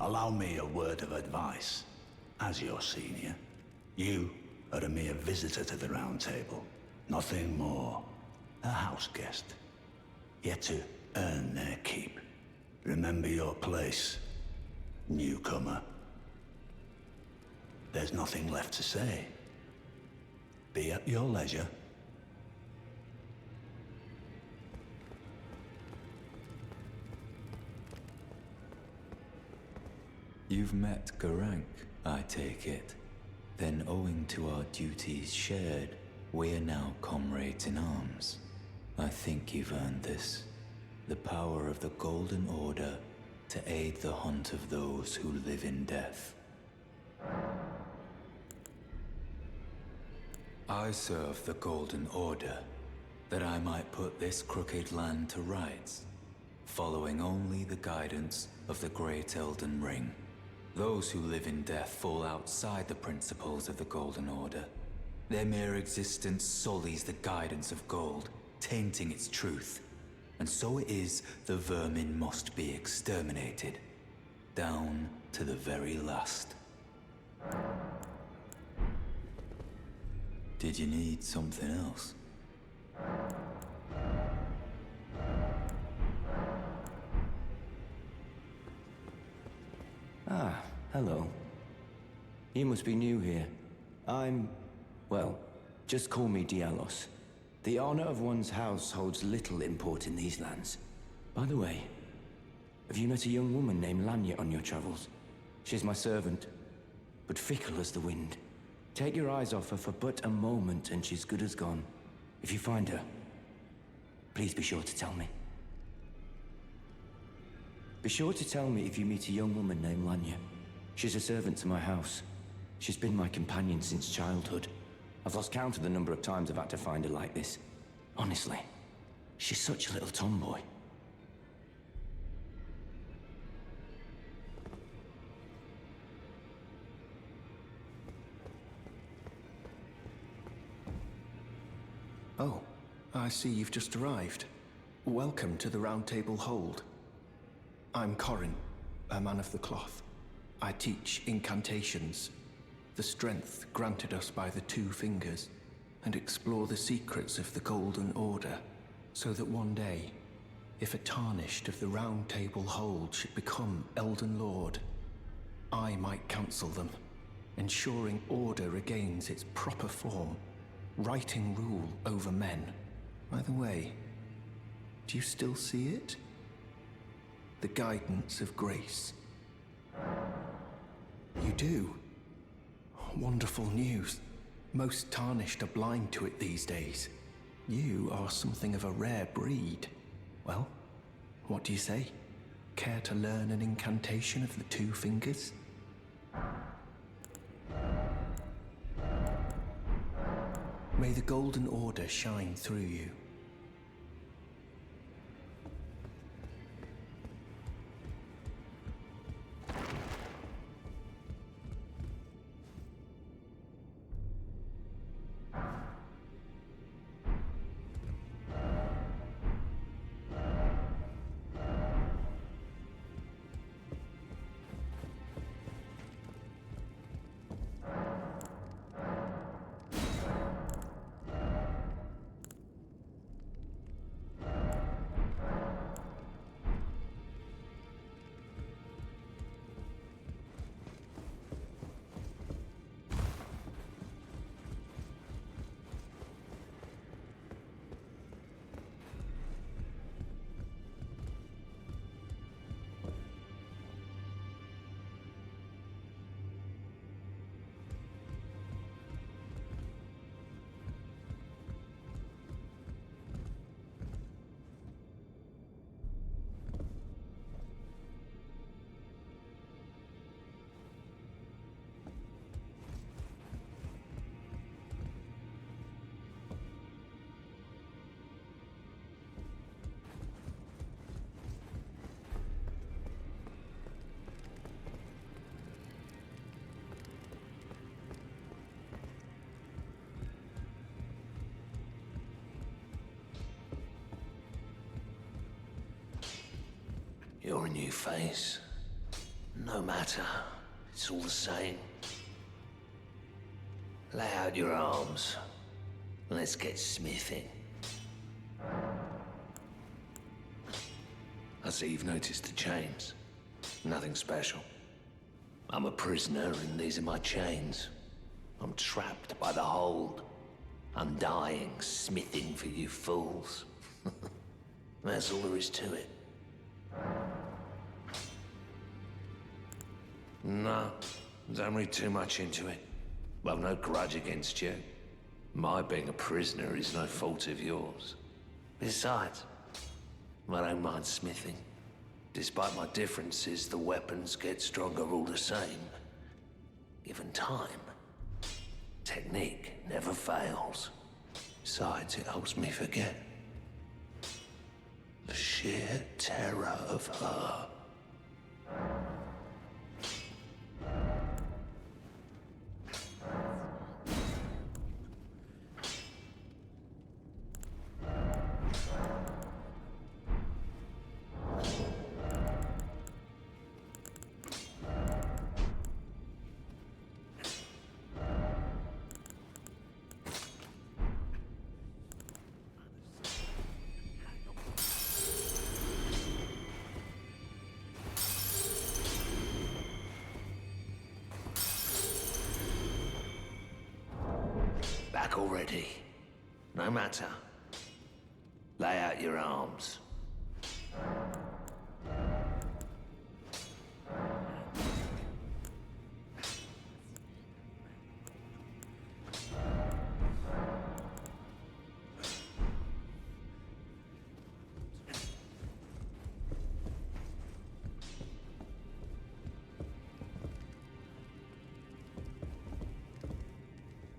Allow me a word of advice. As your senior, you are a mere visitor to the Round Table. Nothing more. A house guest. Yet to earn their keep. Remember your place, newcomer. There's nothing left to say. Be at your leisure. You've met Garank, I take it. Then owing to our duties shared, we're now comrades in arms. I think you've earned this. The power of the Golden Order to aid the hunt of those who live in death. I serve the Golden Order, that I might put this crooked land to rights, following only the guidance of the Great Elden Ring. Those who live in death fall outside the principles of the Golden Order. Their mere existence sullies the guidance of gold, tainting its truth. And so it is the vermin must be exterminated, down to the very last. Did you need something else? Ah, hello. You must be new here. Well, just call me Dialos. The honor of one's house holds little import in these lands. By the way, have you met a young woman named Lanya on your travels? She's my servant, but fickle as the wind. Take your eyes off her for but a moment and she's good as gone. If you find her, please be sure to tell me. Be sure to tell me if you meet a young woman named Lanya. She's a servant to my house. She's been my companion since childhood. I've lost count of the number of times I've had to find her like this. Honestly, she's such a little tomboy. Oh, I see you've just arrived. Welcome to the Round Table Hold. I'm Corin. a man of the cloth. I teach incantations, the strength granted us by the Two Fingers, and explore the secrets of the Golden Order, so that one day, if a Tarnished of the Round Table Hold should become Elden Lord, I might counsel them, ensuring order regains its proper form, righting rule over men. By the way, do you still see it? The guidance of grace. You do? Wonderful news. Most Tarnished are blind to it these days. You are something of a rare breed. Well, what do you say? Care to learn an incantation of the Two Fingers? May the Golden Order shine through you. You're a new face. No matter, it's all the same. Lay out your arms. Let's get smithing. I see you've noticed the chains. Nothing special. I'm a prisoner and these are my chains. I'm trapped by the hold. I'm dying, smithing for you fools. That's all there is to it. No, don't read too much into it. I've no grudge against you. My being a prisoner is no fault of yours. Besides, I don't mind smithing. Despite my differences, the weapons get stronger all the same. Given time, technique never fails. Besides, it helps me forget the sheer terror of her. Back already. No matter. Lay out your arms.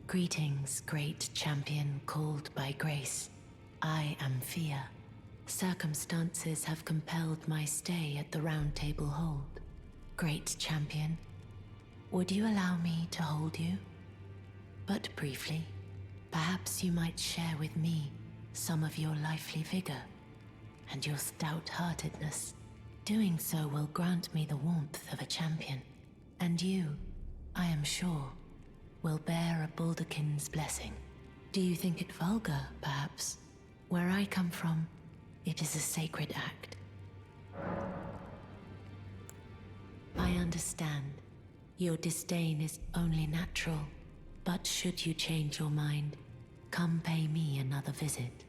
Greetings, great champion called by grace. I am Fia. Circumstances have compelled my stay at the Round Table Hold. Great champion, would you allow me to hold you? But briefly, perhaps you might share with me some of your lively vigor and your stout-heartedness. Doing so will grant me the warmth of a champion. And you, I am sure, will bear a Baldakin's blessing. Do you think it vulgar, perhaps? Where I come from, it is a sacred act. I understand. Your disdain is only natural. But should you change your mind, come pay me another visit.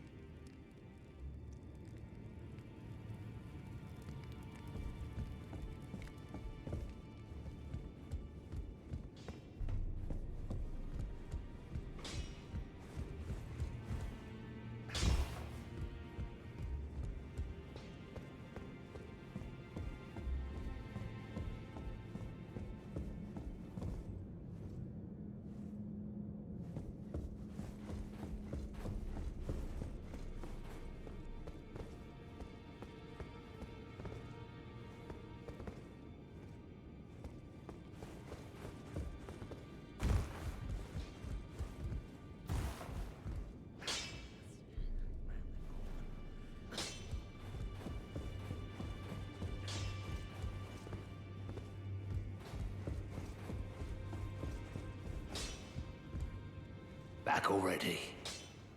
Back already.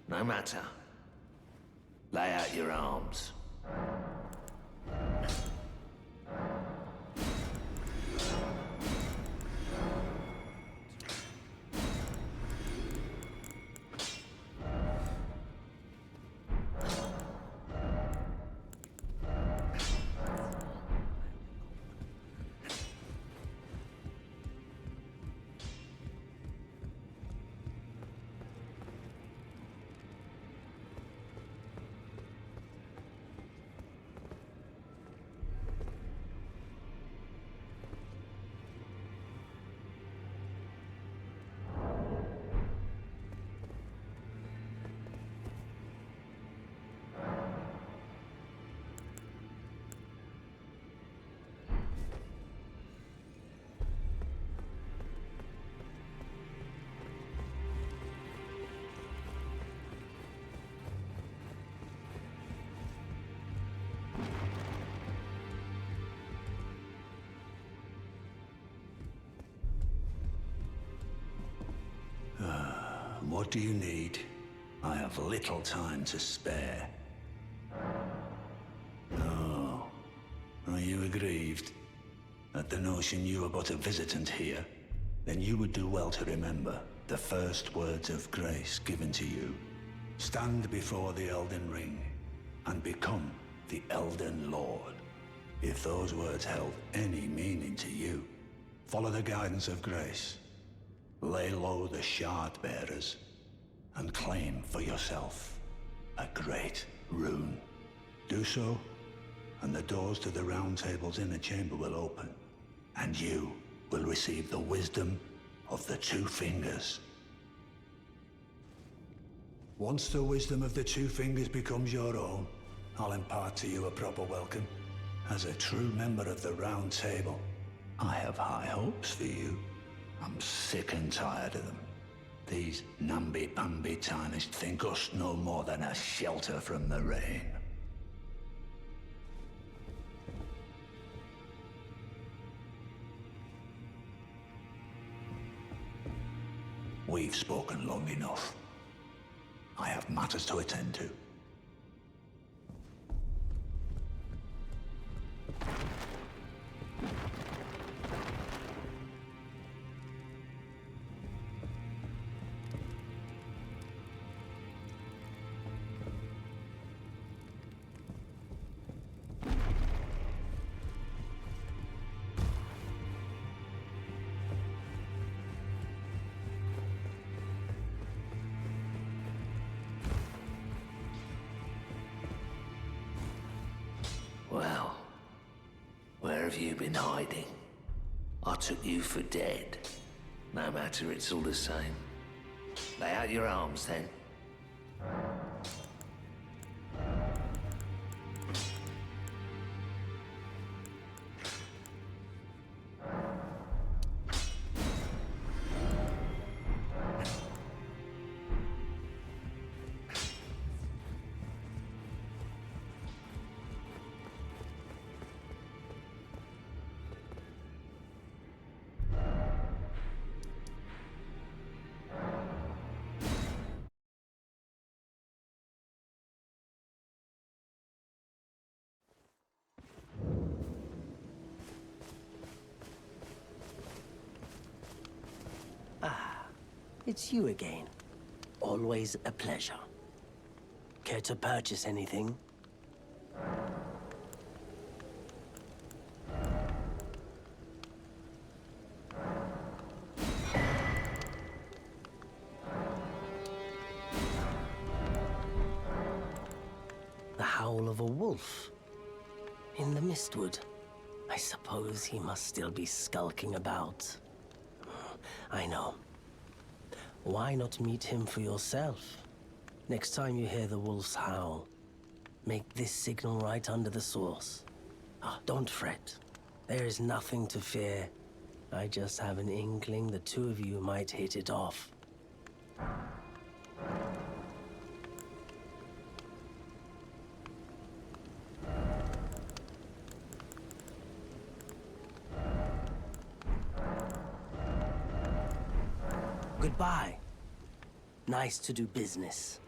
No matter. Lay out your arms. What do you need? I have little time to spare. Oh, are you aggrieved at the notion you are but a visitant here? Then you would do well to remember the first words of grace given to you. Stand before the Elden Ring and become the Elden Lord. If those words held any meaning to you, follow the guidance of grace. Lay low the shard bearers and claim for yourself a great rune. Do so, and the doors to the Round Table's inner chamber will open, and you will receive the wisdom of the Two Fingers. Once the wisdom of the Two Fingers becomes your own, I'll impart to you a proper welcome. As a true member of the Round Table, I have high hopes for you. I'm sick and tired of them. These namby-pamby tarnished think us no more than a shelter from the rain. We've spoken long enough. I have matters to attend to. Well, where have you been hiding? I took you for dead. No matter, it's all the same. Lay out your arms, then. it's you again. Always a pleasure. Care to purchase anything? The howl of a wolf in the mistwood. I suppose he must still be skulking about. I know. Why not meet him for yourself? Next time you hear the wolf's howl, make this signal right under the source. Don't fret. There is nothing to fear. I just have an inkling the two of you might hit it off. Goodbye. Nice to do business.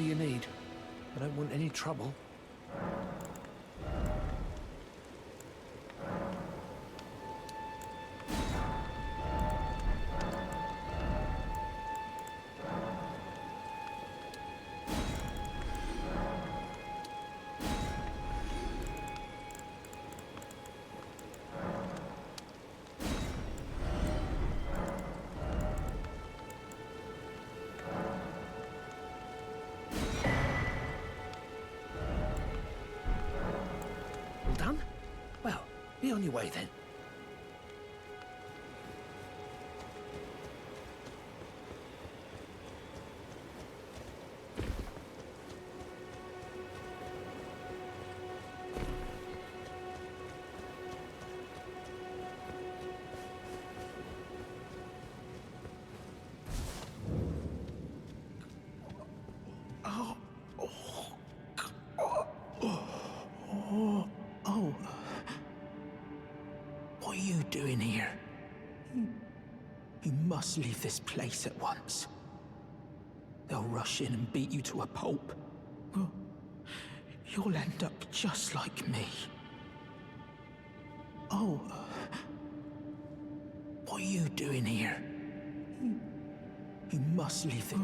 Whatever you need. I don't want any trouble. All done? Well, be on your way then. Oh. What are you doing here? You must leave this place at once. They'll rush in and beat you to a pulp. You'll end up just like me. Oh. What are you doing here? You must leave the...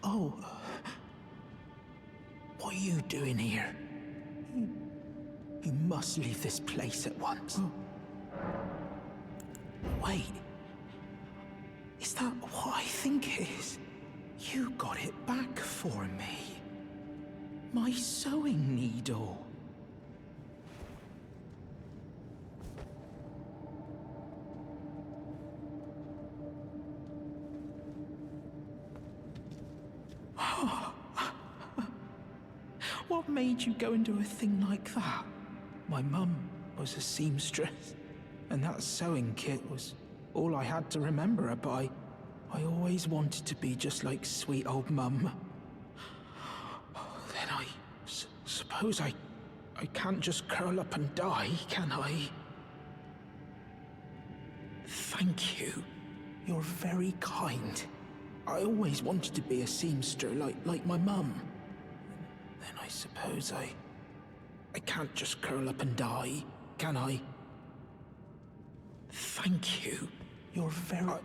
Oh. What are you doing here? You must leave this place at once. Wait. Is that what I think it is? You got it back for me. My sewing needle. What made you go and do a thing like that? My mum was a seamstress, and that sewing kit was all I had to remember her by. I always wanted to be just like sweet old mum. Then I suppose I can't just curl up and die, can I? Thank you. You're very kind. I always wanted to be a seamster like my mum. Then I suppose I can't just curl up and die, can I? Thank you. You're very...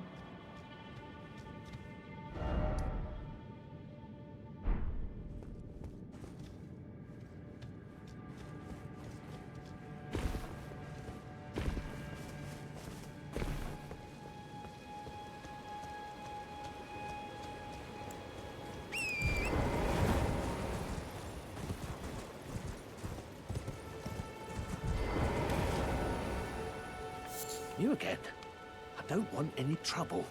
You again? I don't want any trouble.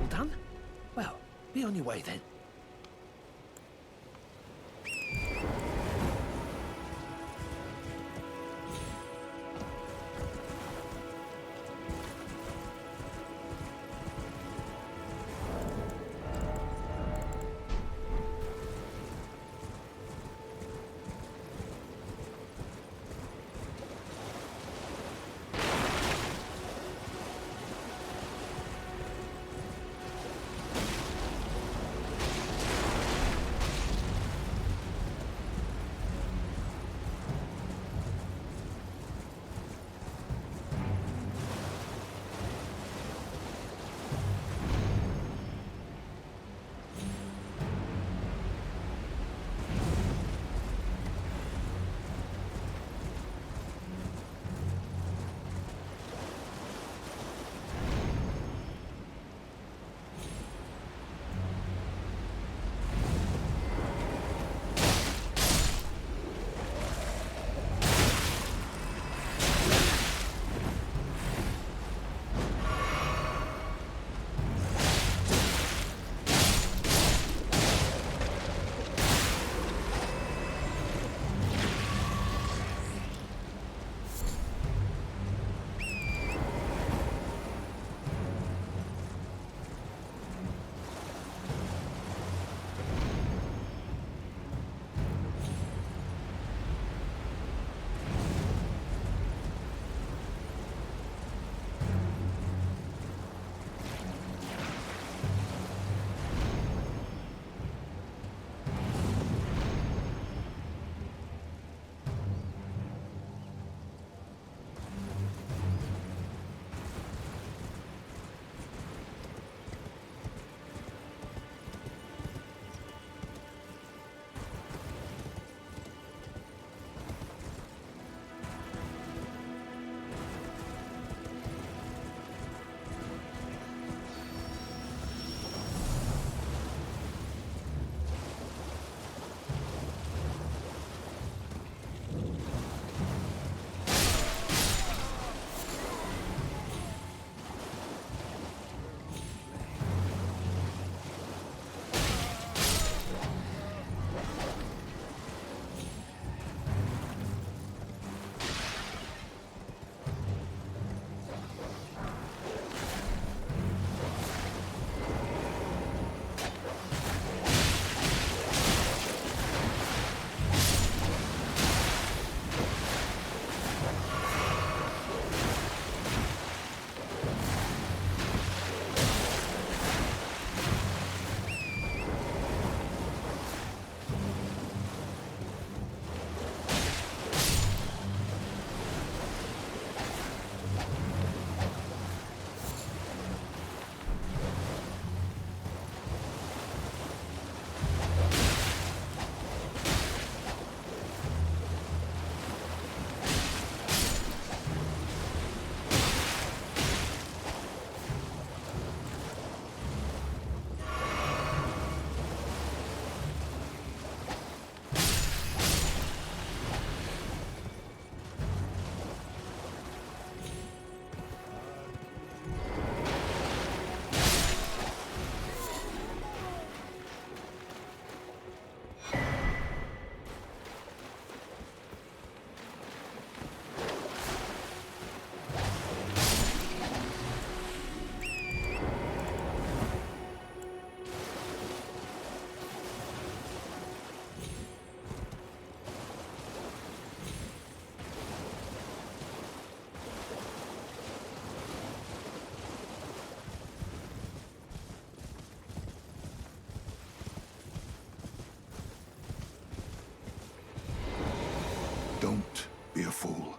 All done? Well, be on your way then. Don't be a fool.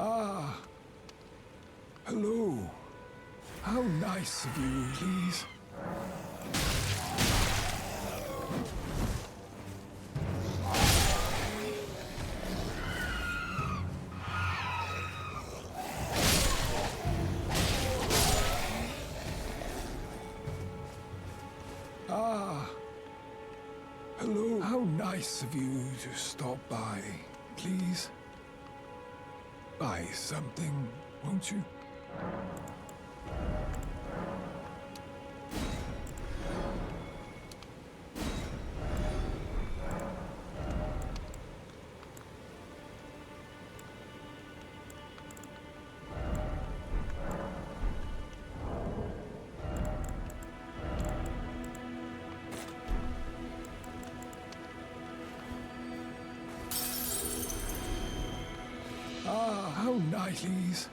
Ah. Hello. How nice of you, please. Ah. Hello. How nice of you to stop by, please. Buy something, won't you? Ah, how nice, please.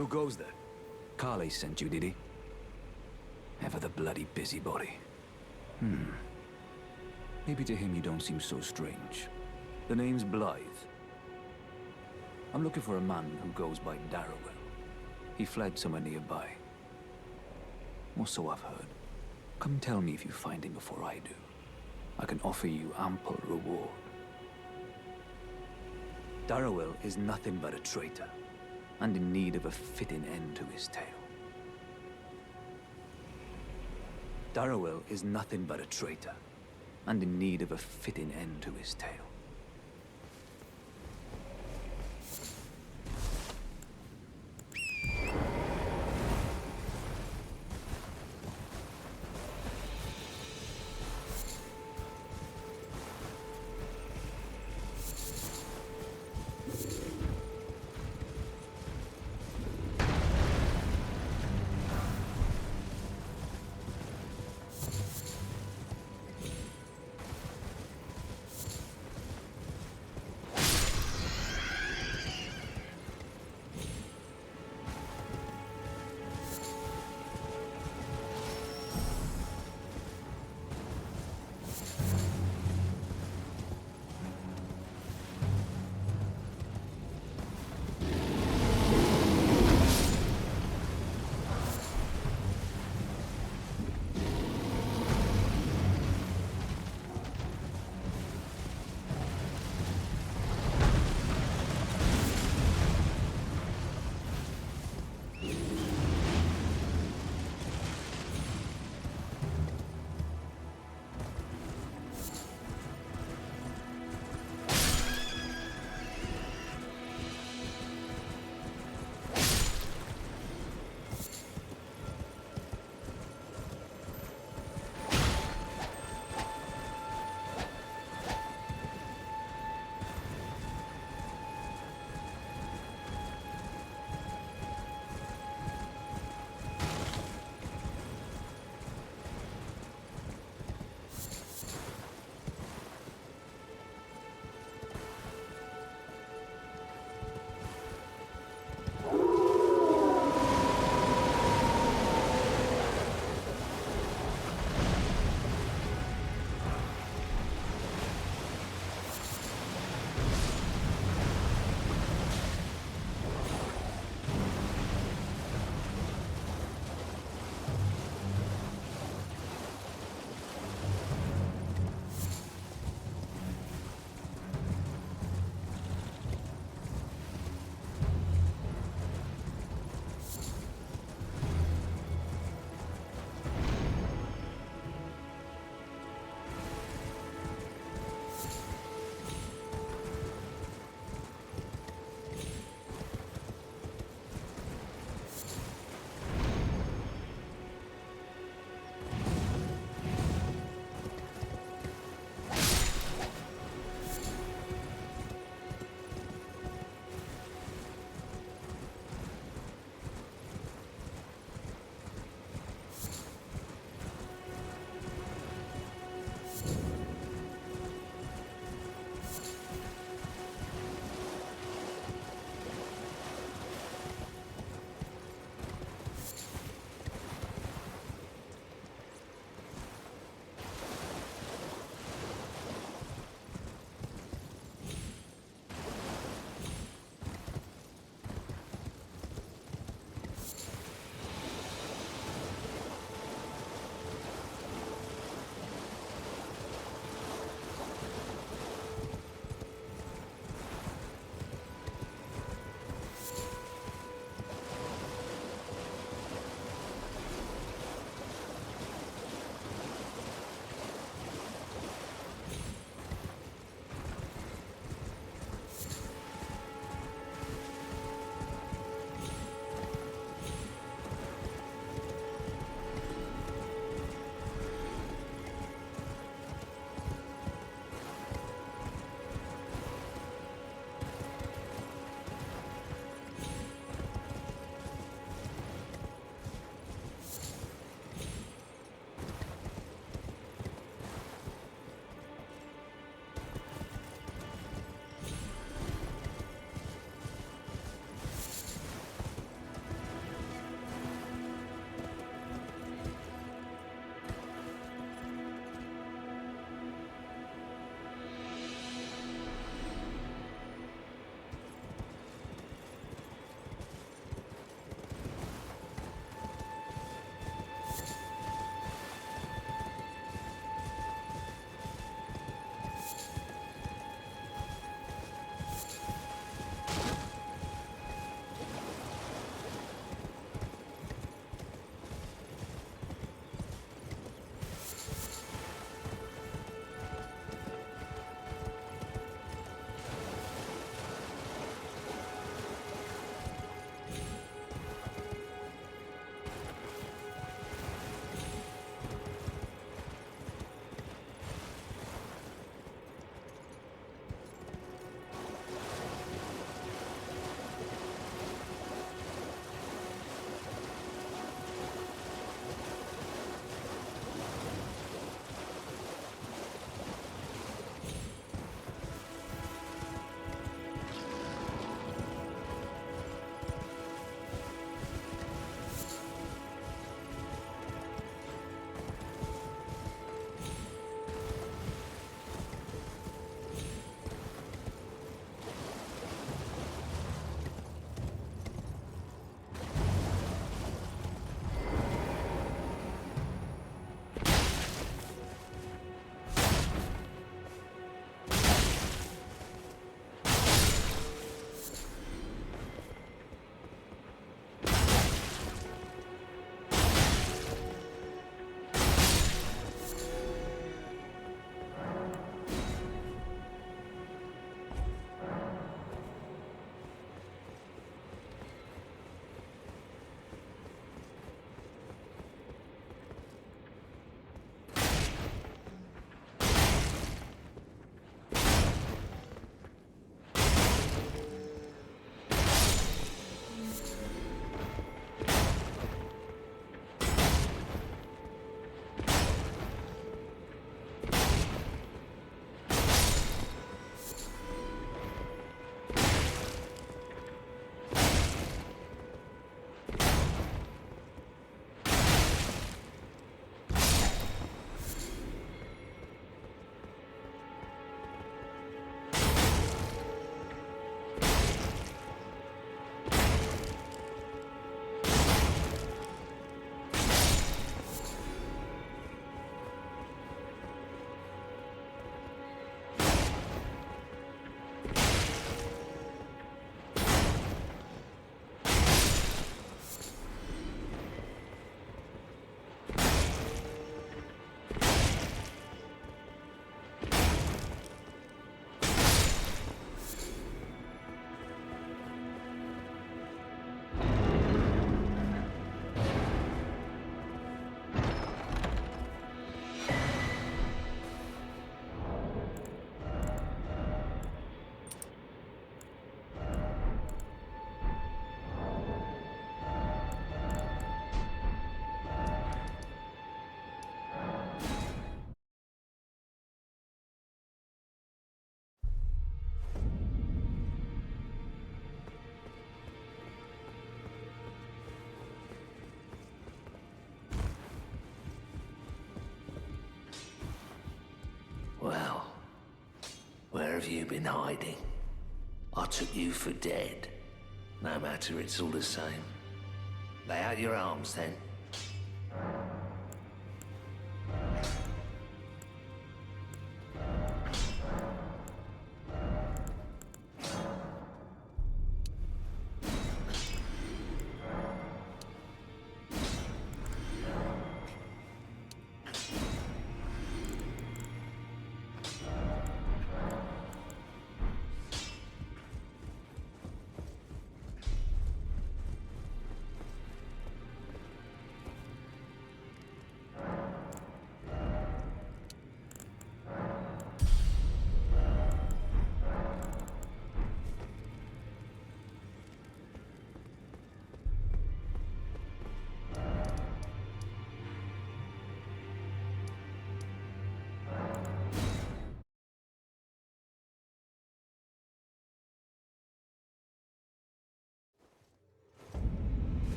Who goes there? Carley sent you, did he? Ever the bloody busybody. Maybe to him you don't seem so strange. The name's Blythe. I'm looking for a man who goes by Darrowell. He fled somewhere nearby. Or so I've heard. Come tell me if you find him before I do. I can offer you ample reward. Darrowell is nothing but a traitor, and in need of a fitting end to his tale. Darrowell is nothing but a traitor, and in need of a fitting end to his tale. have you been hiding? I took you for dead. No matter, it's all the same. Lay out your arms, then.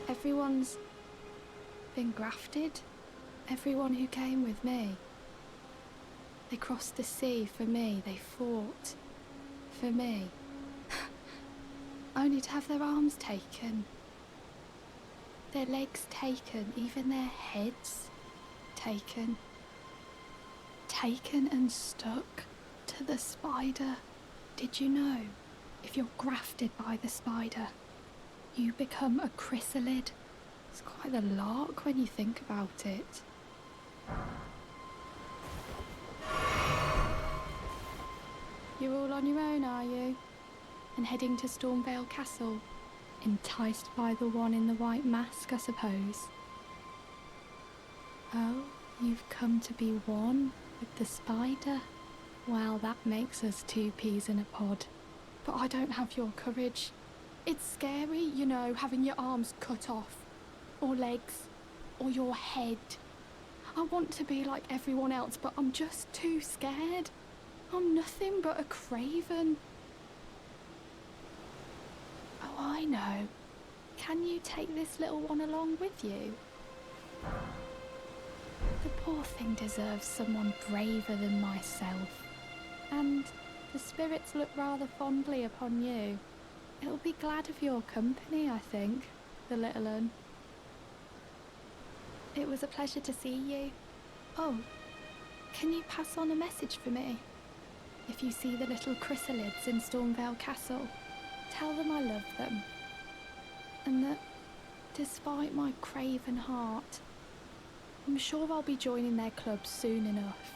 Everyone's been grafted. Everyone who came with me. They crossed the sea for me. They fought for me. Only to have their arms taken. Their legs taken. Even their heads taken. Taken and stuck to the spider. Did you know? If you're grafted by the spider, you become a chrysalid. It's quite a lark when you think about it. You're all on your own, are you? And heading to Stormvale Castle? Enticed by the one in the white mask, I suppose. Oh, you've come to be one with the spider? Well, that makes us two peas in a pod. But I don't have your courage. It's scary, you know, having your arms cut off. Or legs. Or your head. I want to be like everyone else, but I'm just too scared. I'm nothing but a craven. Oh, I know. Can you take this little one along with you? The poor thing deserves someone braver than myself. And the spirits look rather fondly upon you. It'll be glad of your company, I think, the little un. It was a pleasure to see you. Oh, can you pass on a message for me? If you see the little chrysalids in Stormvale Castle, tell them I love them. And that, despite my craven heart, I'm sure I'll be joining their club soon enough.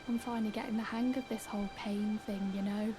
I'm finally getting the hang of this whole pain thing, you know.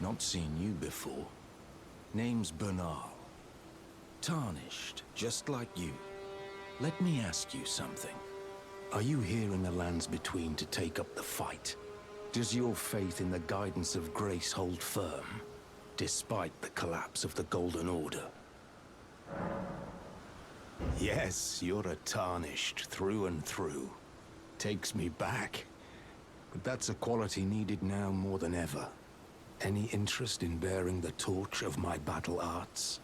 Not seen you before. Name's Bernal. Tarnished, just like you. Let me ask you something. Are you here in the lands between to take up the fight? Does your faith in the guidance of grace hold firm, despite the collapse of the Golden Order? Yes, you're a Tarnished through and through. Takes me back. But that's a quality needed now more than ever. Any interest in bearing the torch of my battle arts?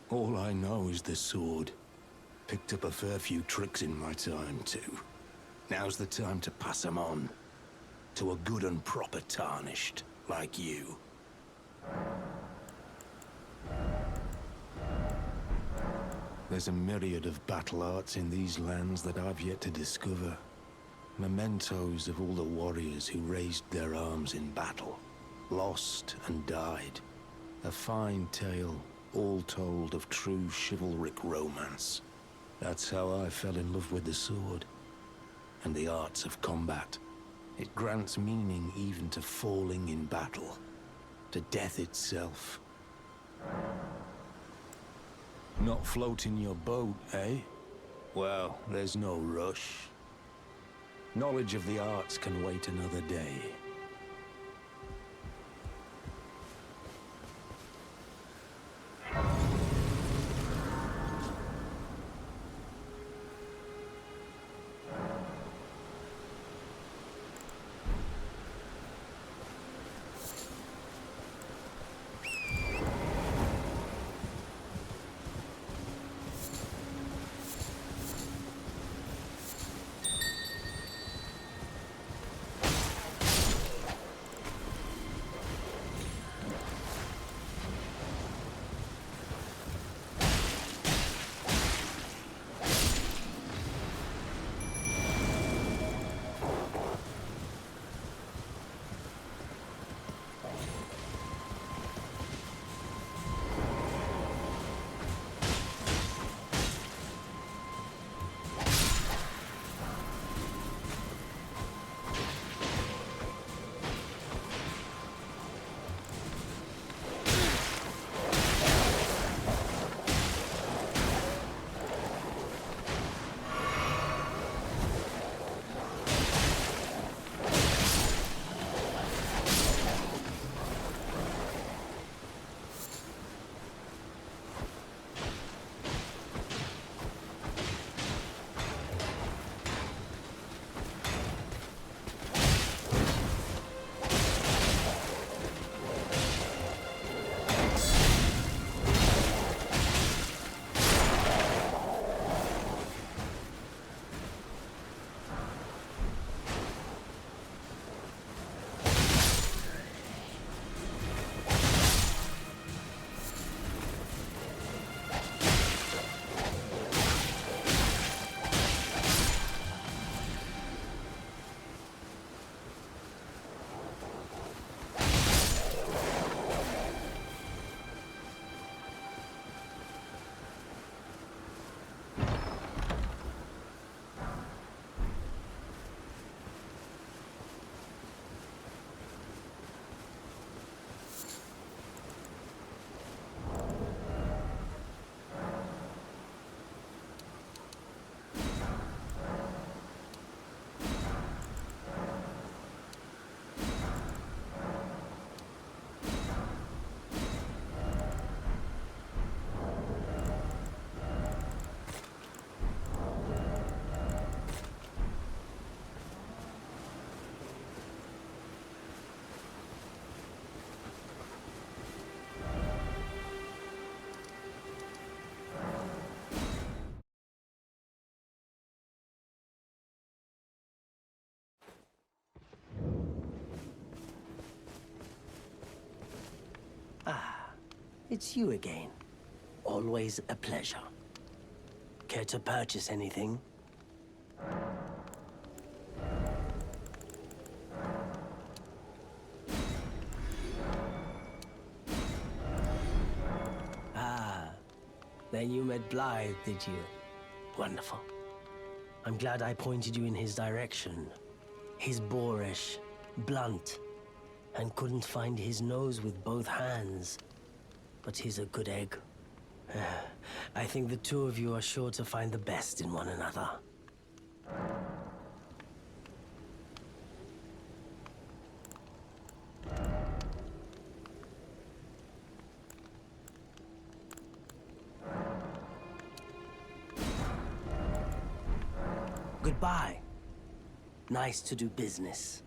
All I know is the sword. Picked up a fair few tricks in my time, too. Now's the time to pass them on. To a good and proper Tarnished, like you. There's a myriad of battle arts in these lands that I've yet to discover. Mementos of all the warriors who raised their arms in battle. Lost and died. A fine tale, all told of true chivalric romance. That's how I fell in love with the sword. And the arts of combat. It grants meaning even to falling in battle. To death itself. Not floating your boat, eh? Well, there's no rush. Knowledge of the arts can wait another day. it's you again. Always a pleasure. Care to purchase anything? Ah, then you met Blythe, did you? Wonderful. I'm glad I pointed you in his direction. He's boorish, blunt, and couldn't find his nose with both hands. But he's a good egg. I think the two of you are sure to find the best in one another. Goodbye. Nice to do business.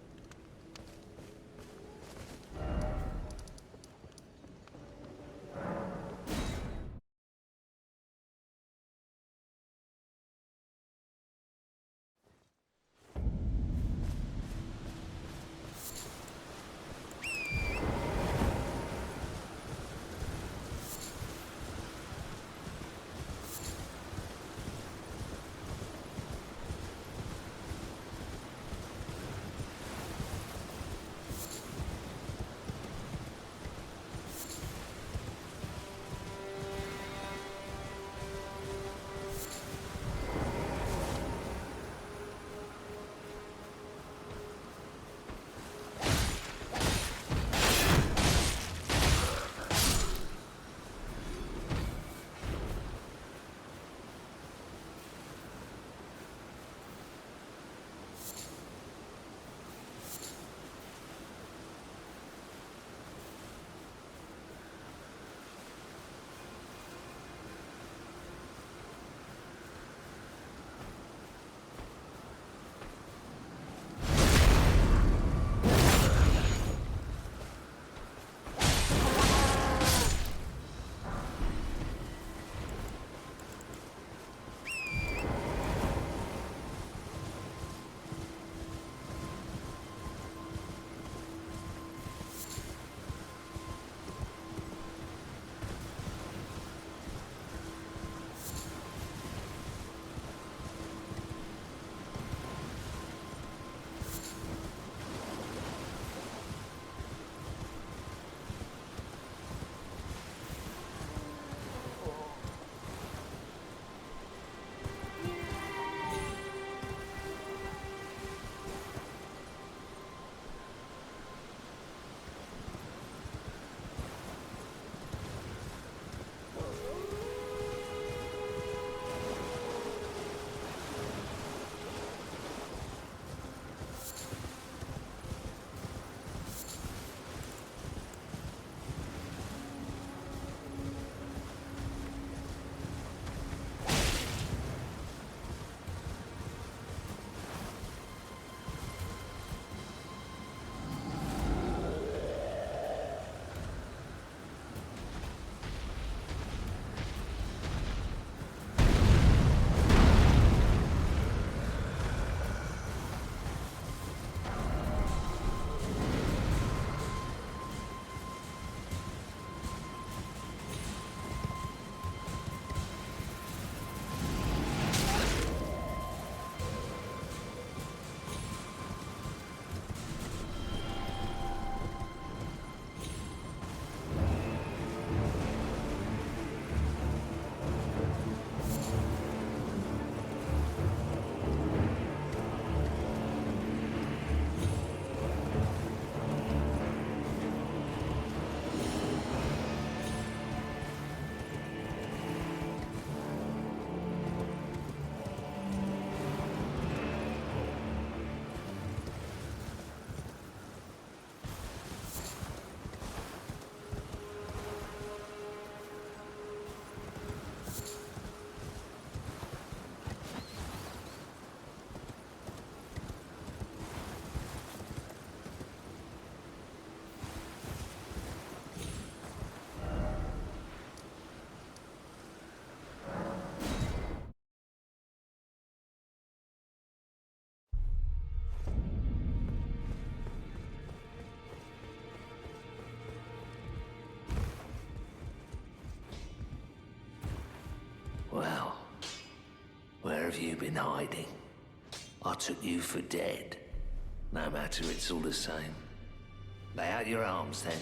have you been hiding? I took you for dead. No matter, it's all the same. Lay out your arms, then.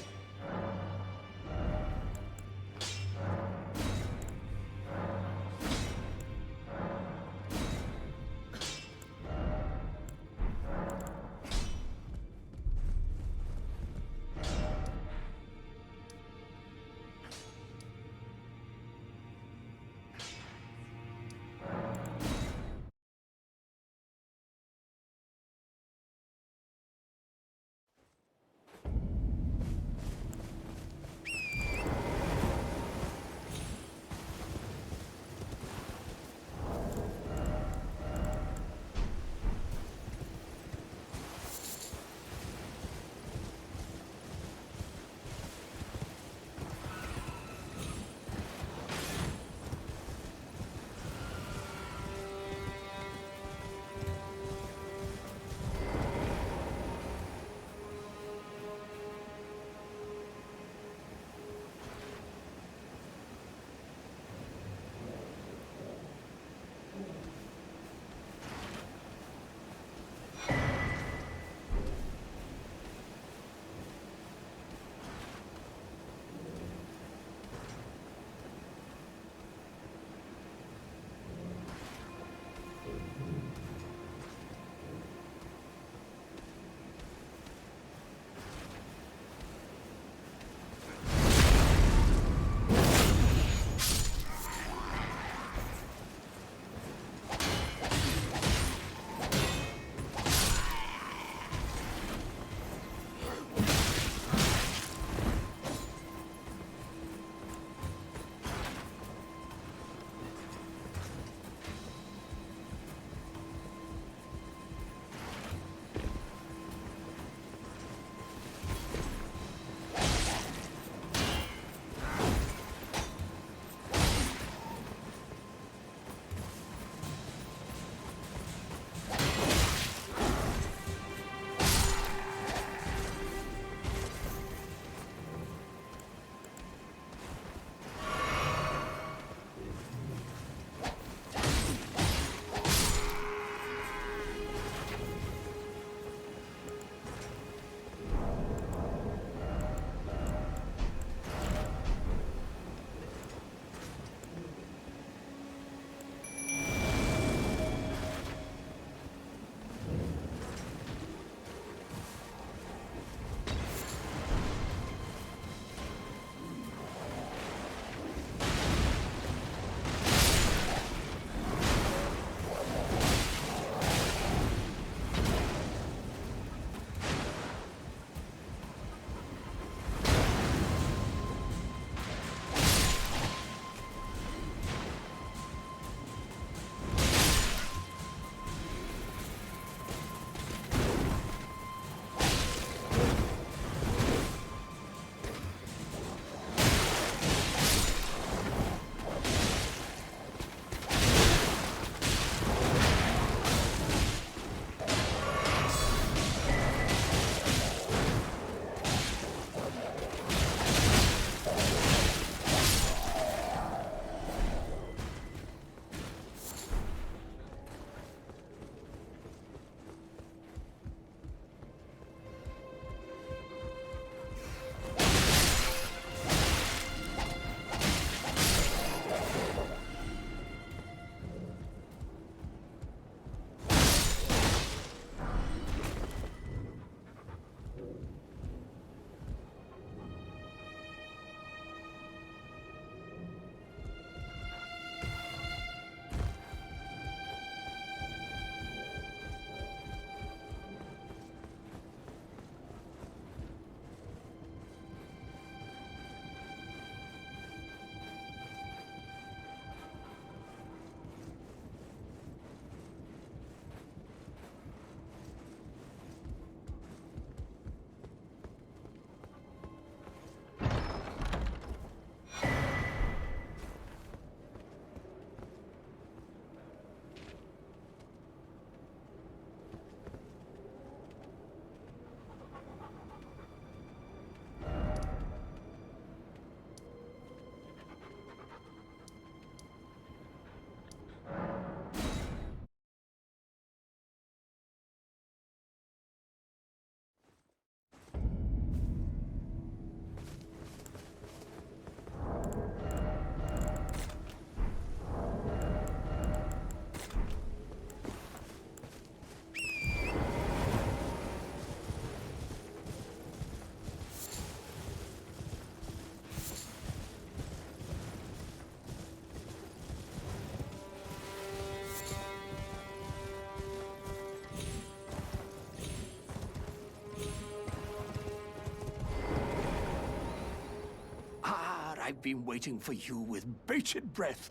I've been waiting for you with bated breath.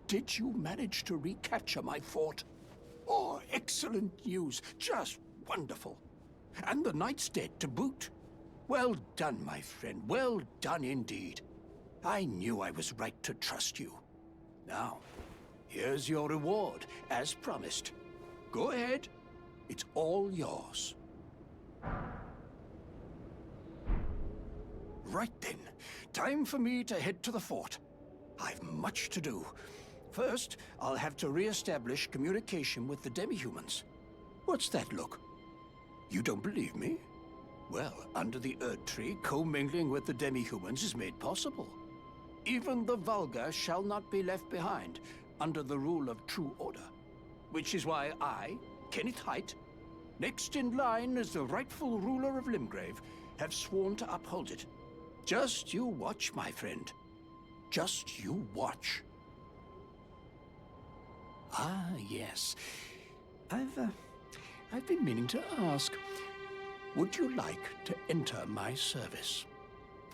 Did you manage to recapture my fort? Oh, excellent news. Just wonderful. And the knight's dead to boot. Well done, my friend. Well done indeed. I knew I was right to trust you. Now, here's your reward, as promised. Go ahead. It's all yours. Right then. Time for me to head to the fort. I've much to do. First, I'll have to re-establish communication with the demi-humans. What's that look? You don't believe me? Well, under the Erd Tree, commingling with the demi-humans is made possible. Even the vulgar shall not be left behind, under the rule of true order. Which is why I, Kenneth Height, next in line as the rightful ruler of Limgrave, have sworn to uphold it. Just you watch, my friend. Just you watch. Ah, yes. I've been meaning to ask, would you like to enter my service?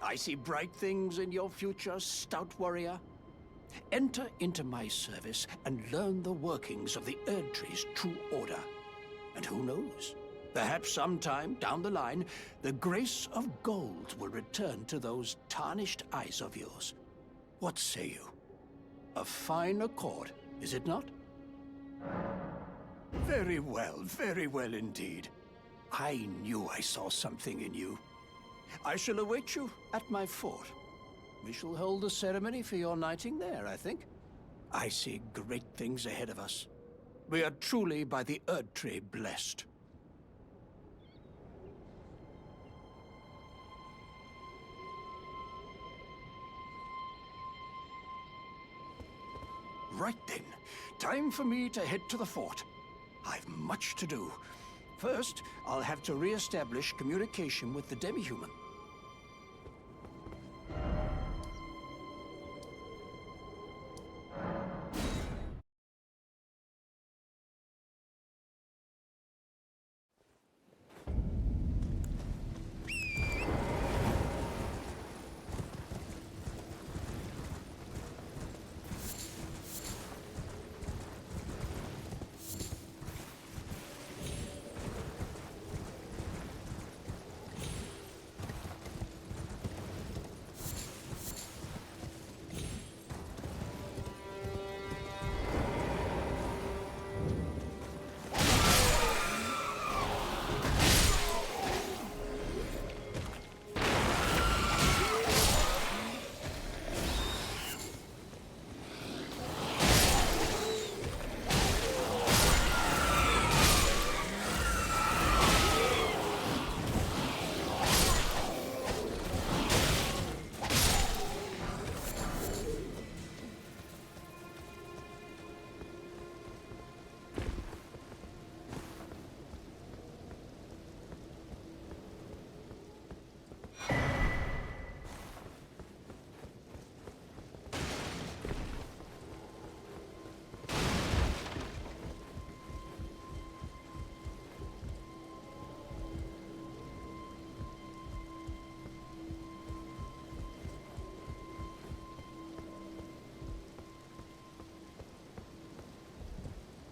I see bright things in your future, stout warrior. Enter into my service and learn the workings of the Erd Tree's true order. And who knows? Perhaps sometime down the line, the grace of gold will return to those tarnished eyes of yours. What say you? A fine accord, is it not? Very well indeed. I knew I saw something in you. I shall await you at my fort. We shall hold a ceremony for your knighting there, I think. I see great things ahead of us. We are truly by the Erd Tree blessed. Right then. Time for me to head to the fort. I've much to do. First, I'll have to re-establish communication with the demi-human.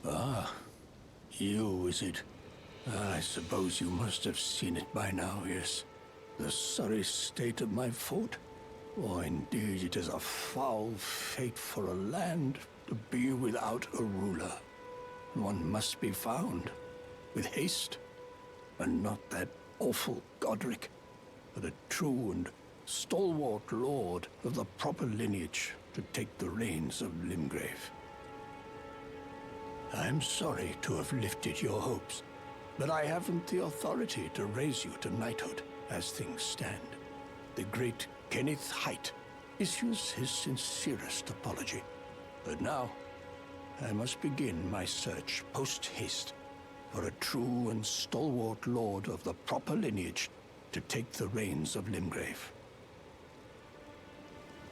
Ah, you, is it? I suppose you must have seen it by now, yes. The sorry state of my fort. Oh, indeed, it is a foul fate for a land to be without a ruler. One must be found, with haste, and not that awful Godric, but a true and stalwart lord of the proper lineage to take the reins of Limgrave. I'm sorry to have lifted your hopes, but I haven't the authority to raise you to knighthood as things stand. The great Kenneth Height issues his sincerest apology. But now, I must begin my search post-haste for a true and stalwart lord of the proper lineage to take the reins of Limgrave.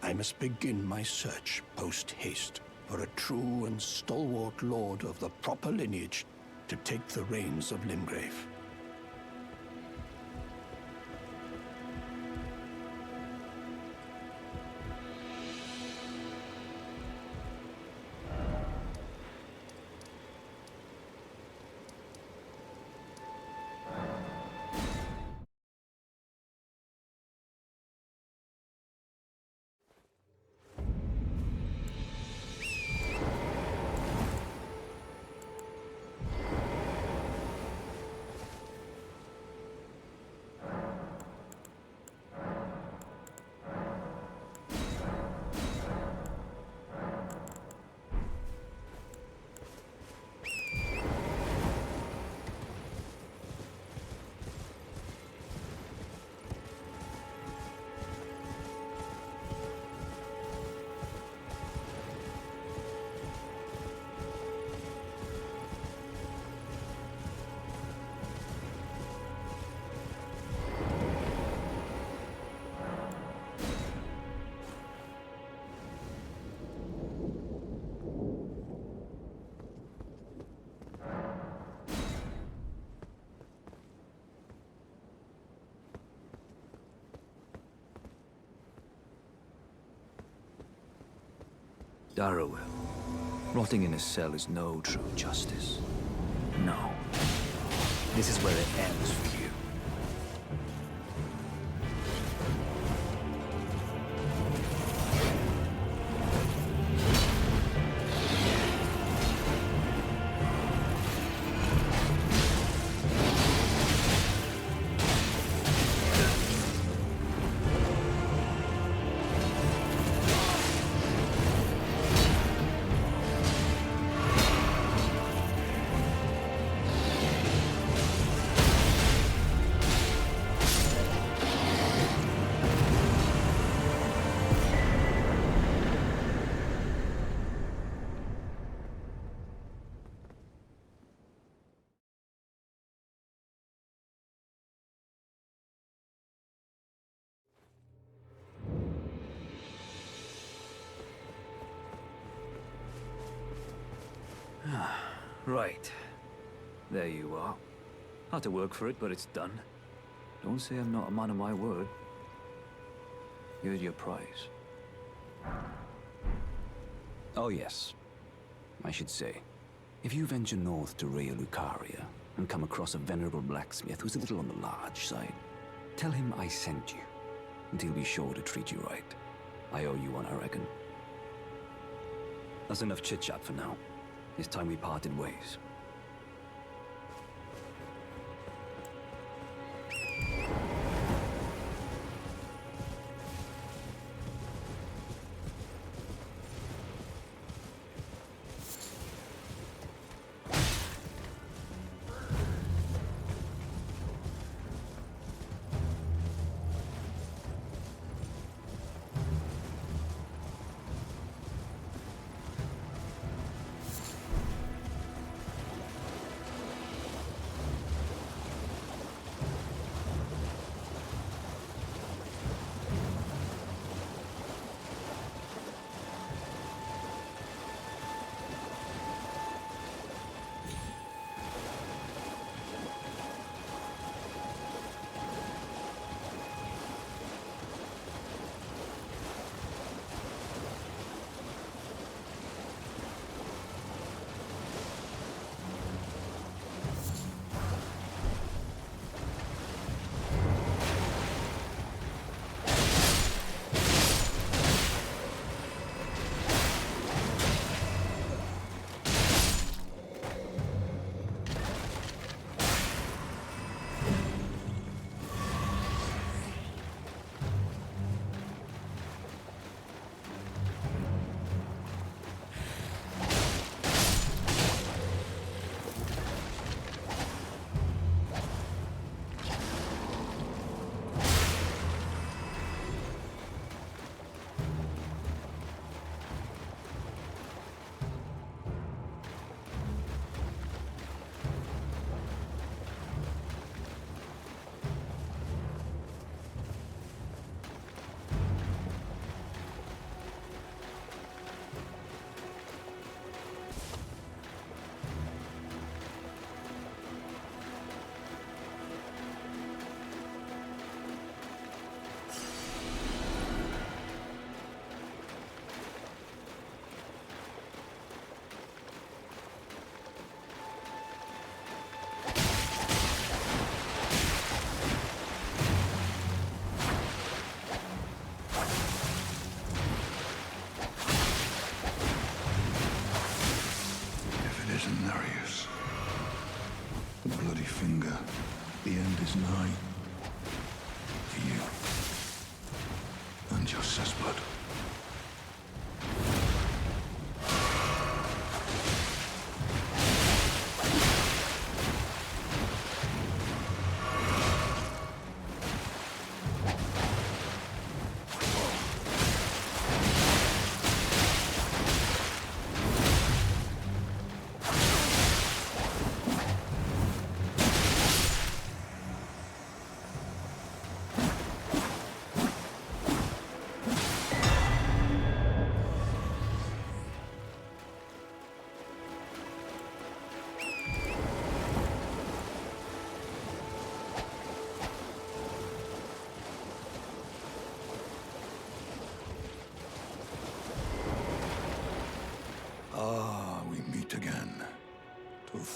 I must begin my search post-haste for a true and stalwart lord of the proper lineage to take the reins of Limgrave. Darrowell. Rotting in a cell is no true justice. No. This is where it ends for you. Right. There you are. Had to work for it, but it's done. Don't say I'm not a man of my word. Here's your prize. Oh yes. I should say, if you venture north to Raya Lucaria and come across a venerable blacksmith who's a little on the large side, tell him I sent you, and he'll be sure to treat you right. I owe you one, I reckon. That's enough chit-chat for now. It's time we parted ways. The end is nigh. For you. And your blood.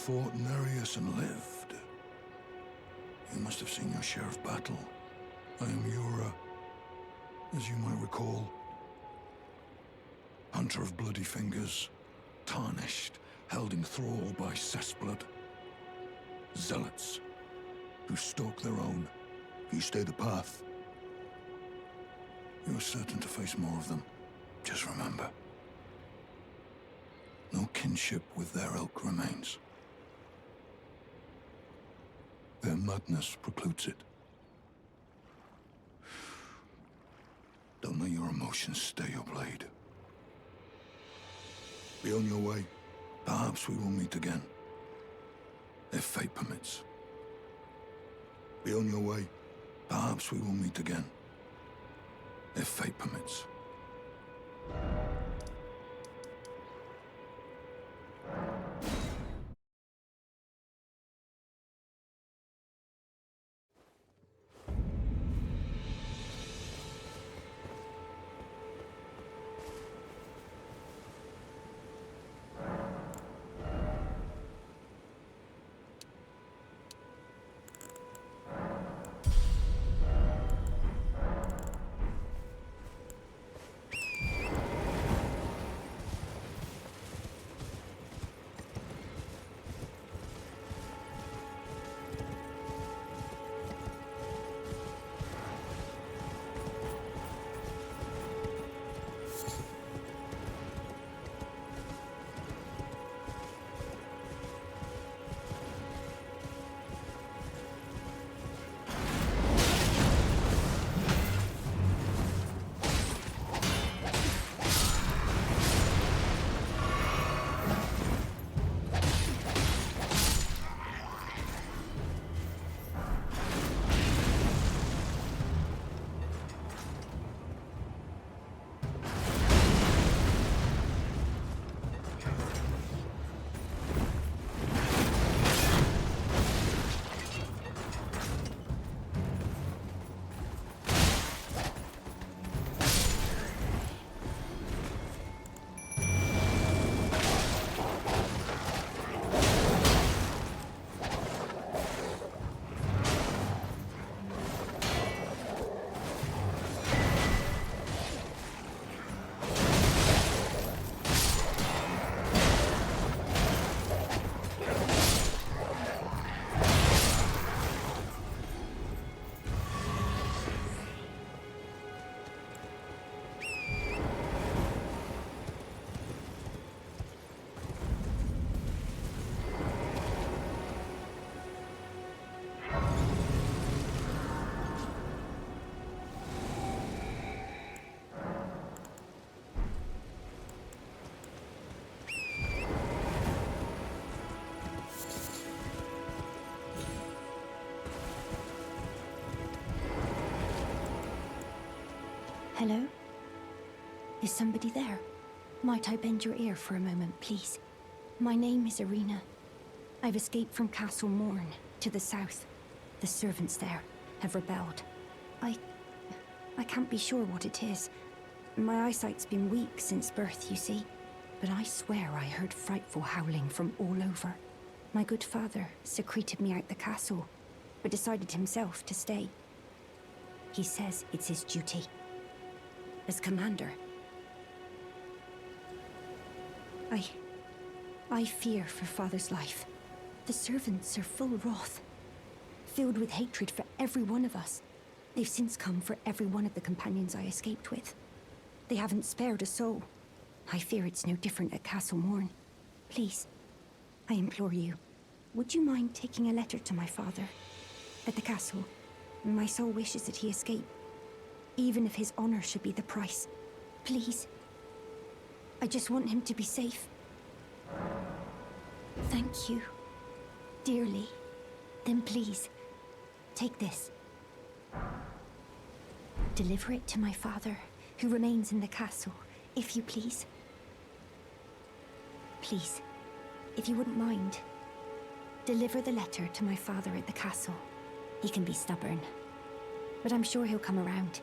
fought Nereus and lived. You must have seen your share of battle. I am Yura, as you might recall. Hunter of bloody fingers, tarnished, held in thrall by cessblood. Zealots, who stalk their own. You stay the path. You're certain to face more of them. Just remember, no kinship with their ilk remains. Their madness precludes it. Don't let your emotions stay your blade. Be on your way. Perhaps we will meet again. If fate permits. Be on your way. Perhaps we will meet again. If fate permits. Hello? Is somebody there? Might I bend your ear for a moment, please? My name is Irina. I've escaped from Castle Morn, to the south. The servants there have rebelled. I can't be sure what it is. My eyesight's been weak since birth, you see. But I swear I heard frightful howling from all over. My good father secreted me out the castle, but decided himself to stay. He says it's his duty. As commander. I fear for father's life. The servants are full wrath, filled with hatred for every one of us. They've since come for every one of the companions I escaped with. They haven't spared a soul. I fear it's no different at Castle Morn. Please, I implore you, would you mind taking a letter to my father? At the castle, my soul wishes that he escape. Even if his honor should be the price. Please. I just want him to be safe. Thank you. Dearly. Then please, take this. Deliver it to my father, who remains in the castle, if you please. Please, if you wouldn't mind, deliver the letter to my father at the castle. He can be stubborn, but I'm sure he'll come around.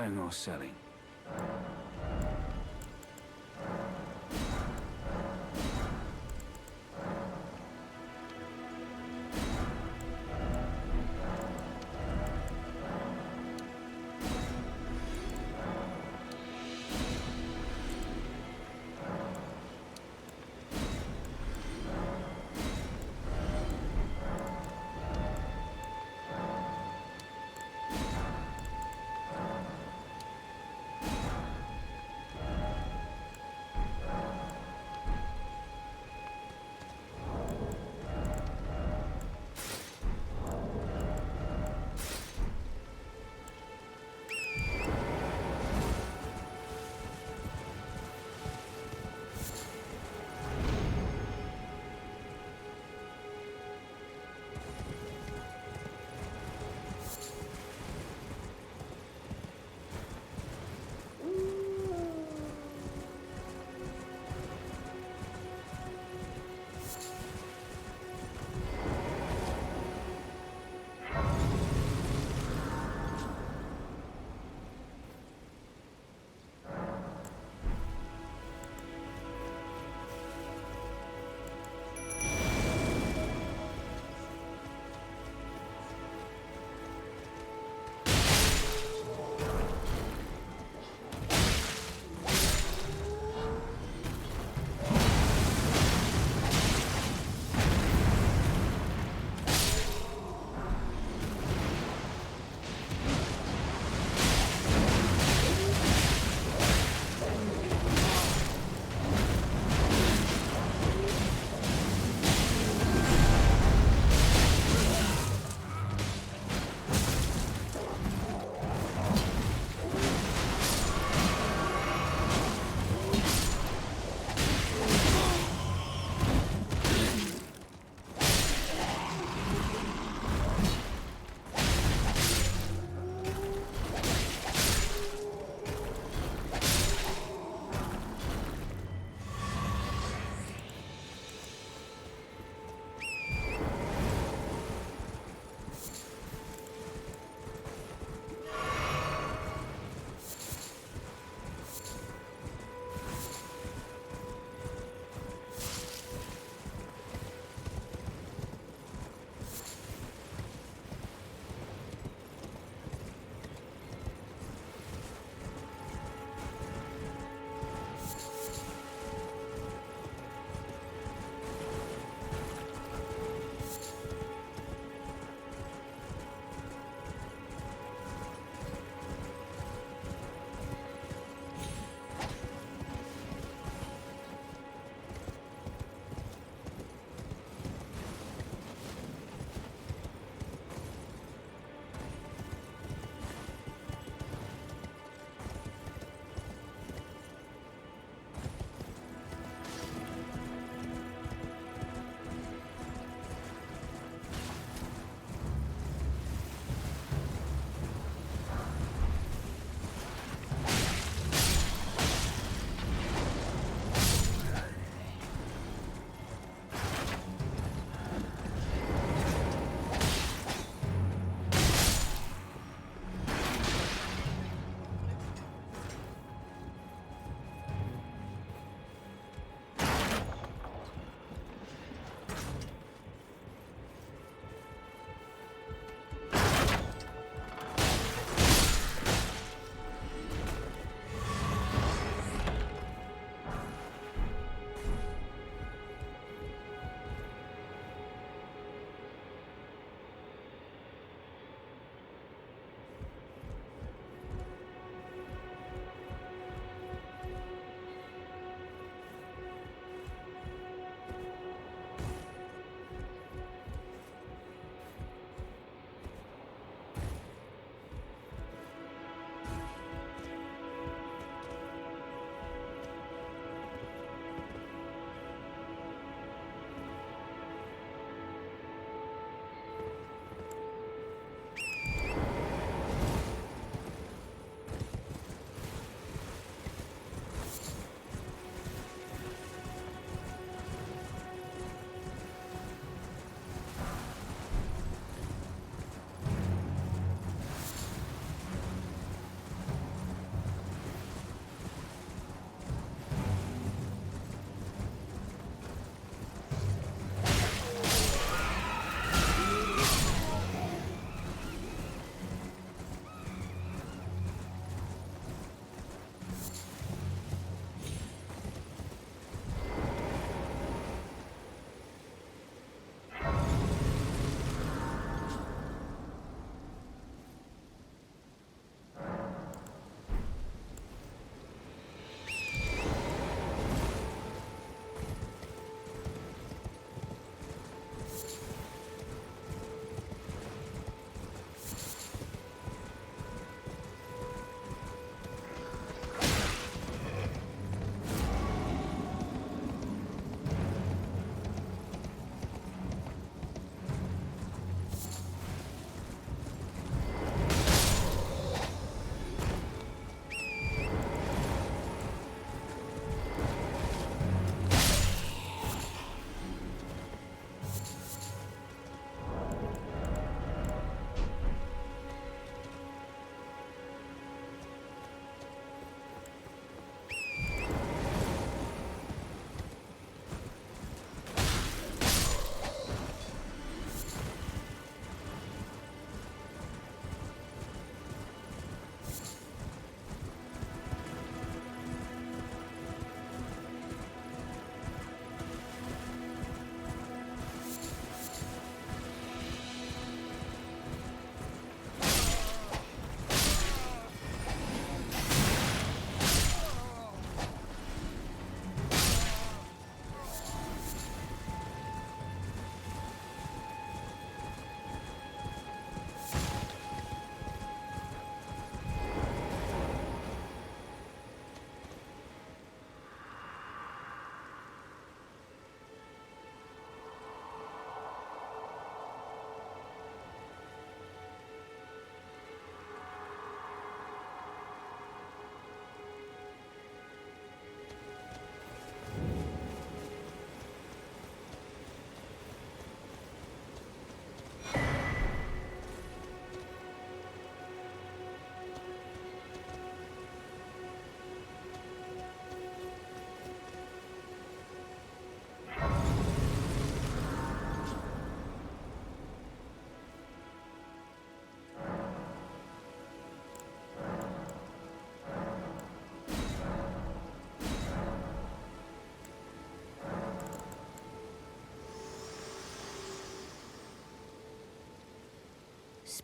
buying or selling?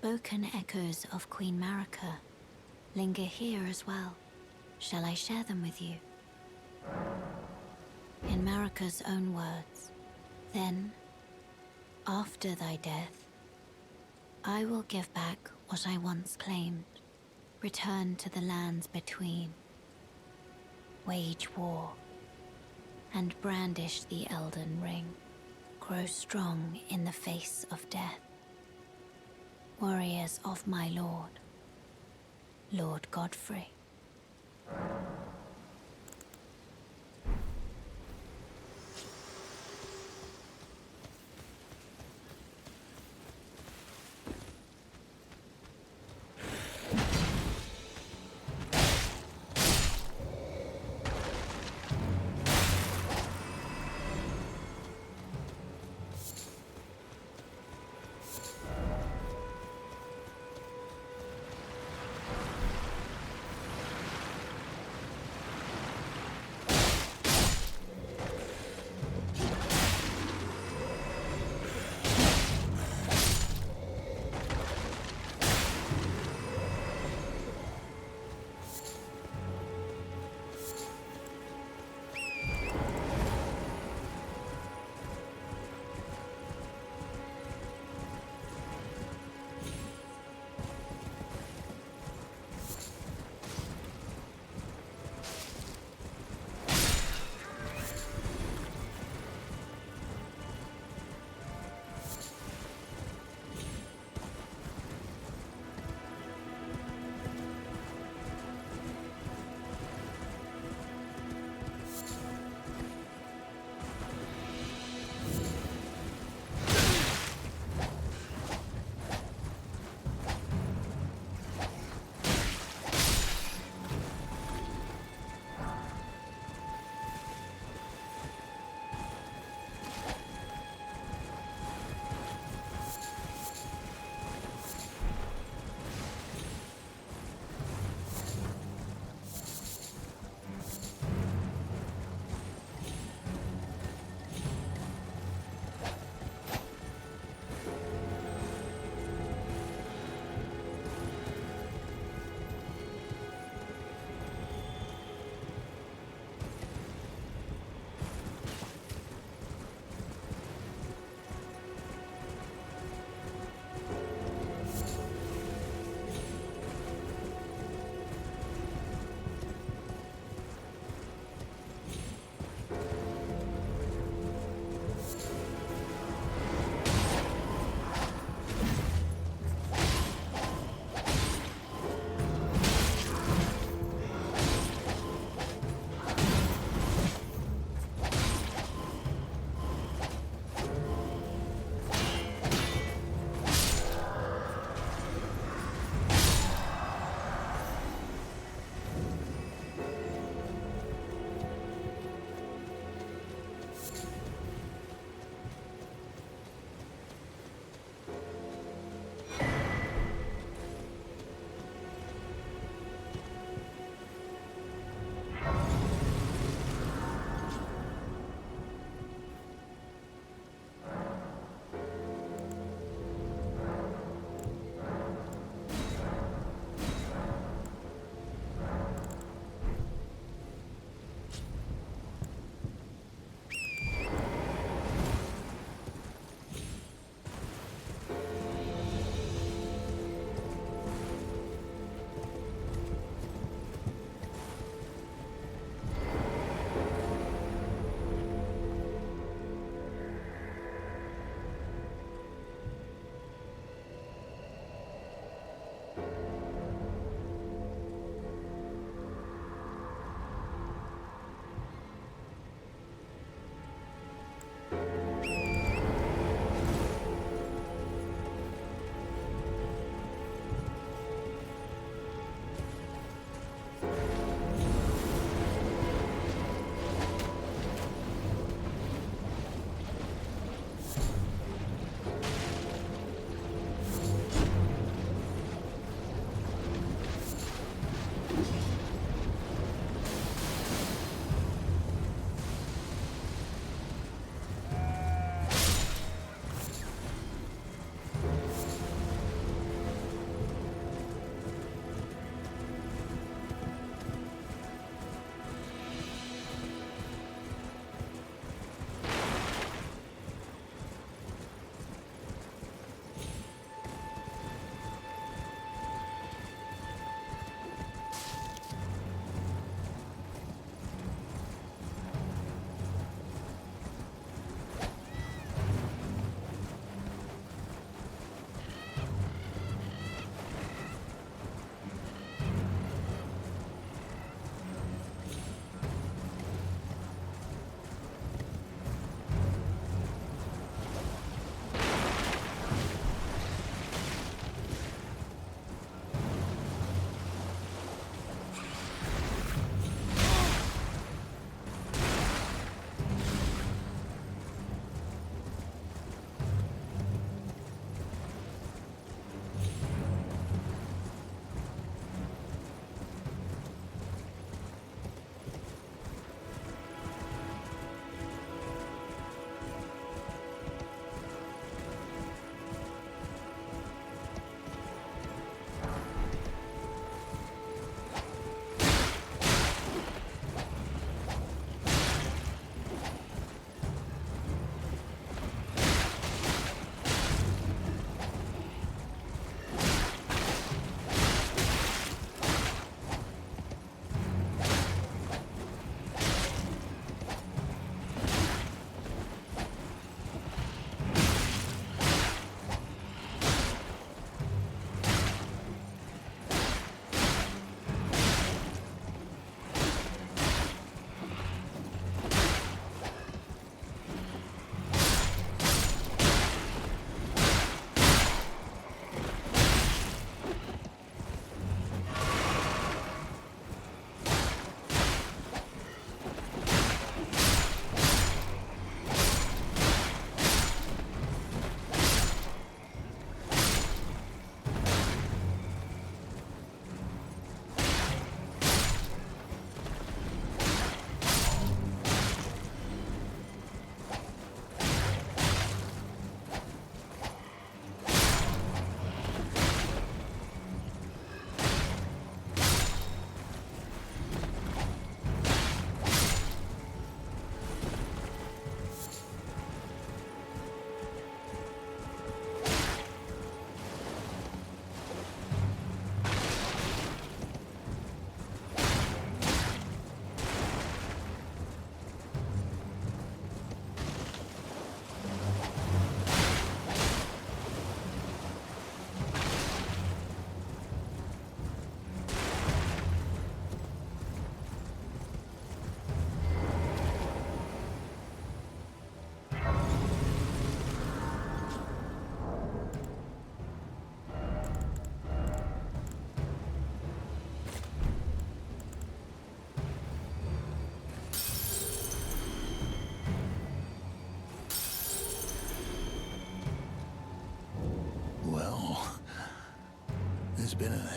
unspoken echoes of Queen Marika linger here as well. Shall I share them with you? In Marika's own words, then, after thy death, I will give back what I once claimed, return to the lands between, wage war, and brandish the Elden ring, grow strong in the face of death. Warriors of my lord, Lord Godfrey.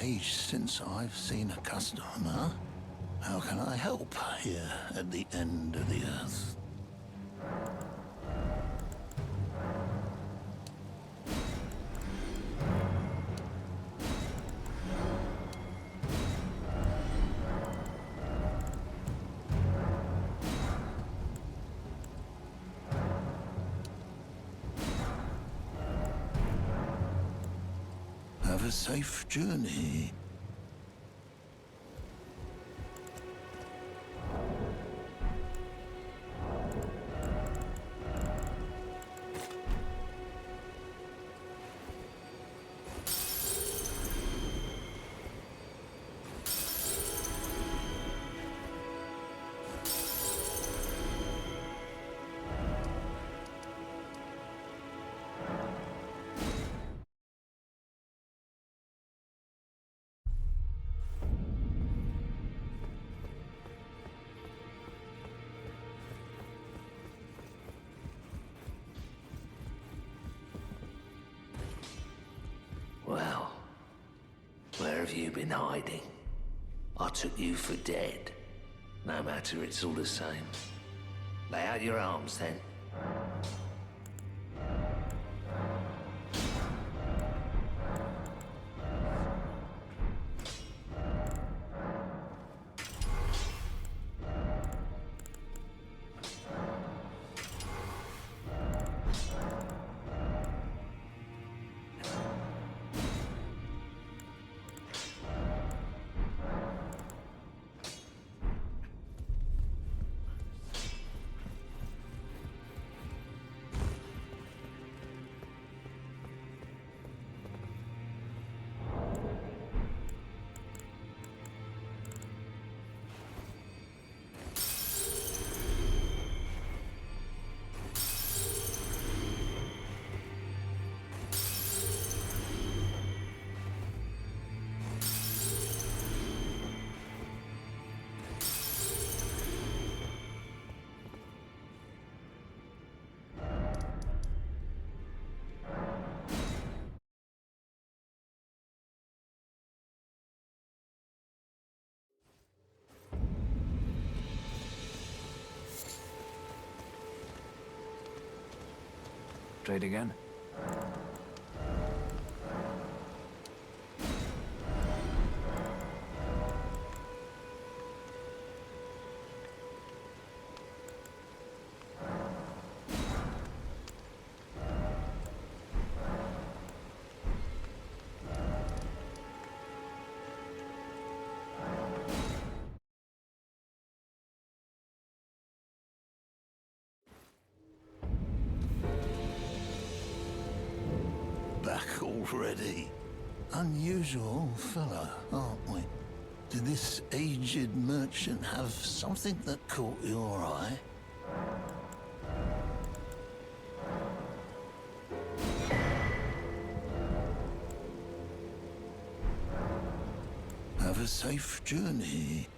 age since I've seen a customer. How can I help here at the end of the earth? Have a safe journey. Well, where have you been hiding? I took you for dead. No matter, it's all the same. Lay out your arms, then. Trade again? Back already? Unusual fella, aren't we? Did this aged merchant have something that caught your eye? Have a safe journey.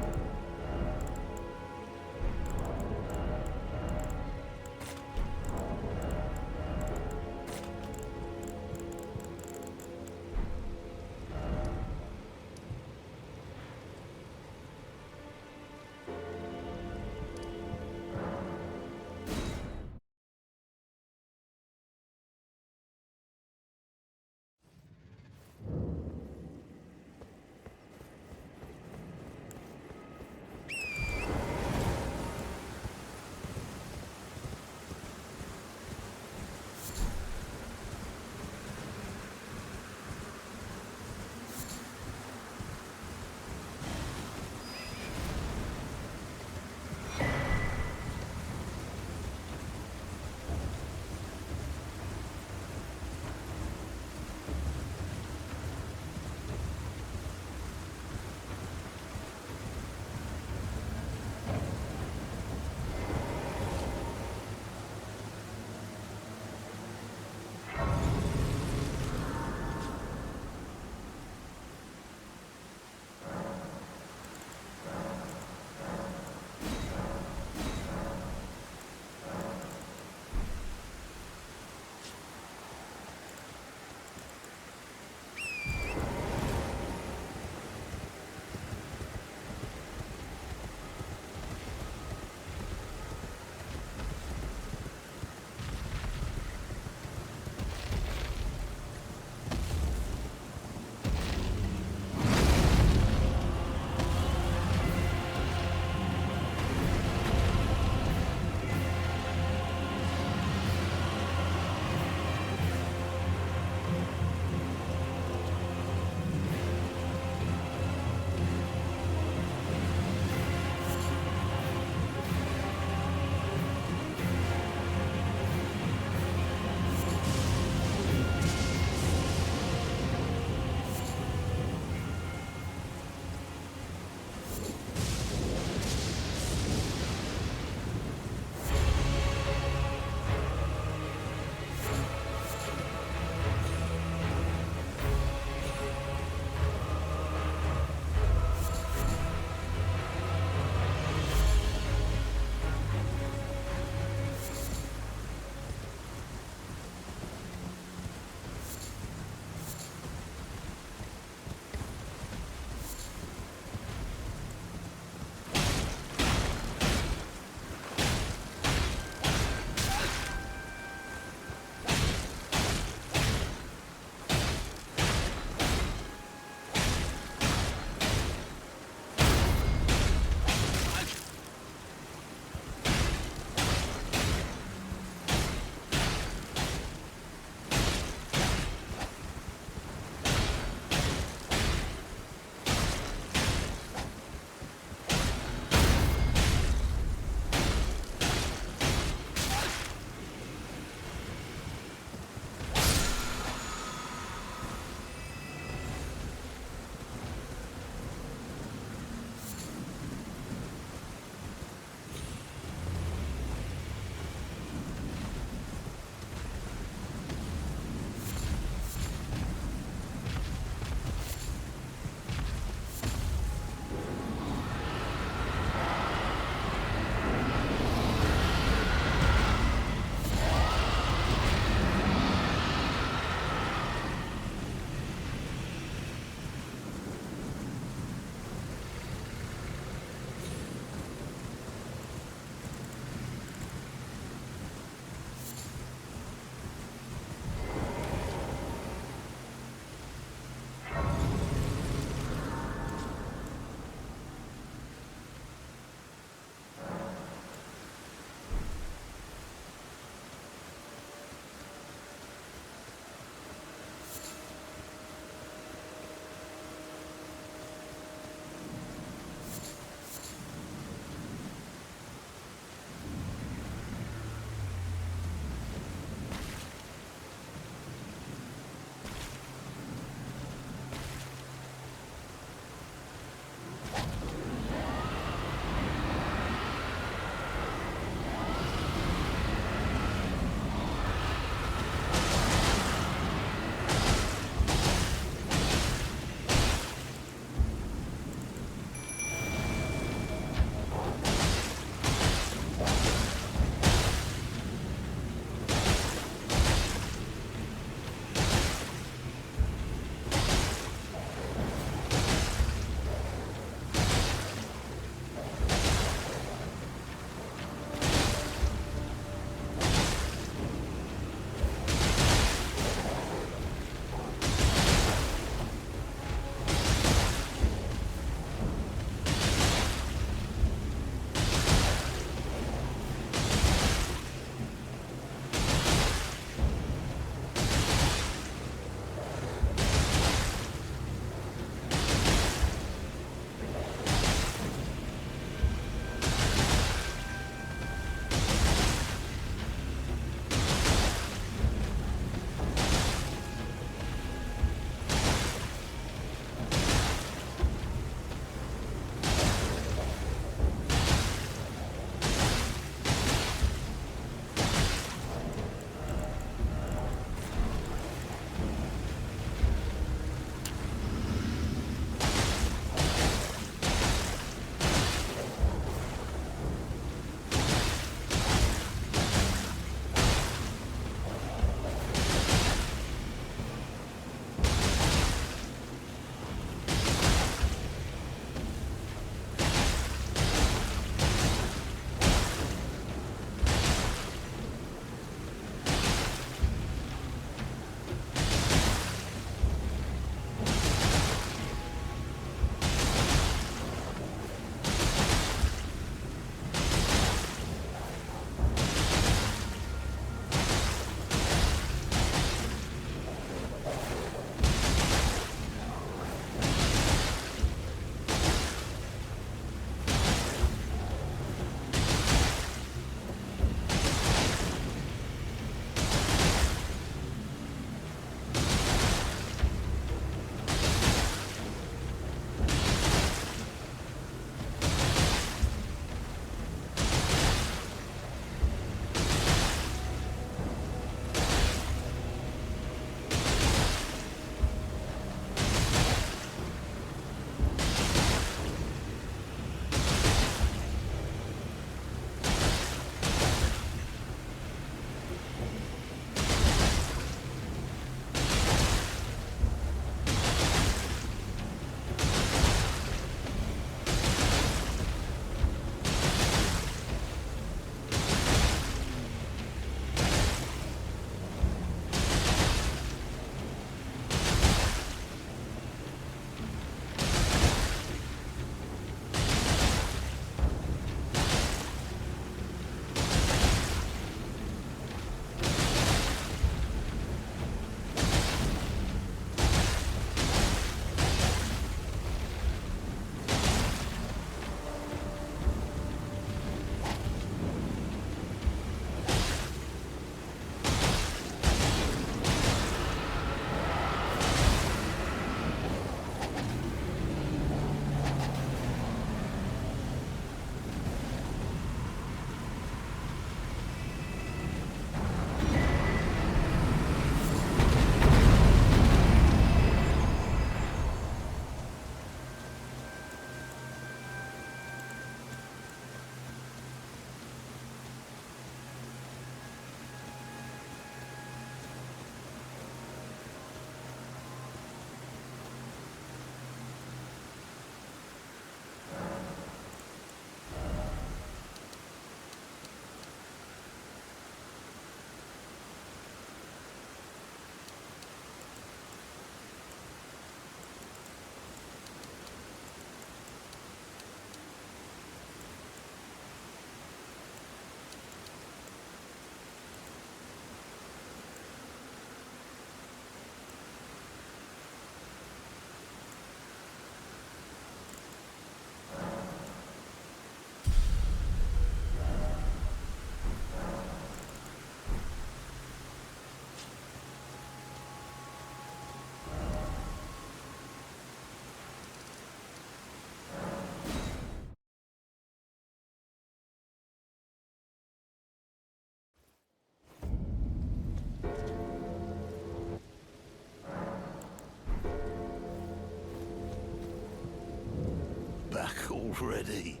already.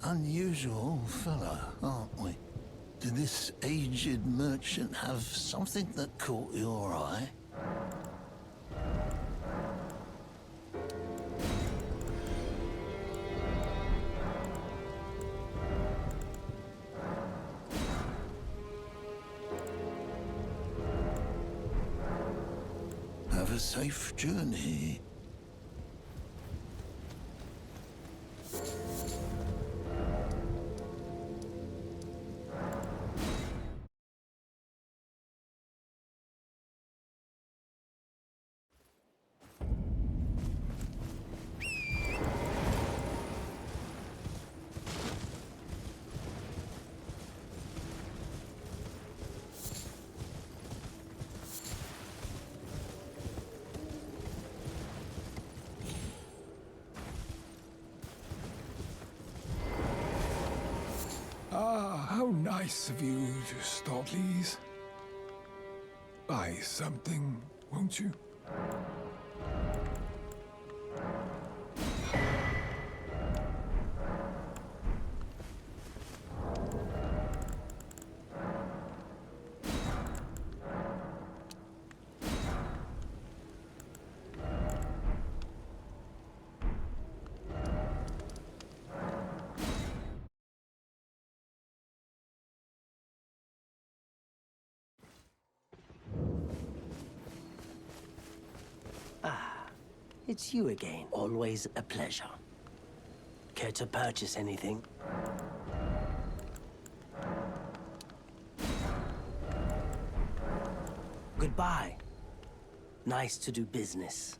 Unusual fella, aren't we? Did this aged merchant have something that caught your eye? Have a safe journey. Ah, how nice of you to stop, please. Buy something, won't you? It's you again. Always a pleasure. Care to purchase anything? Goodbye. Nice to do business.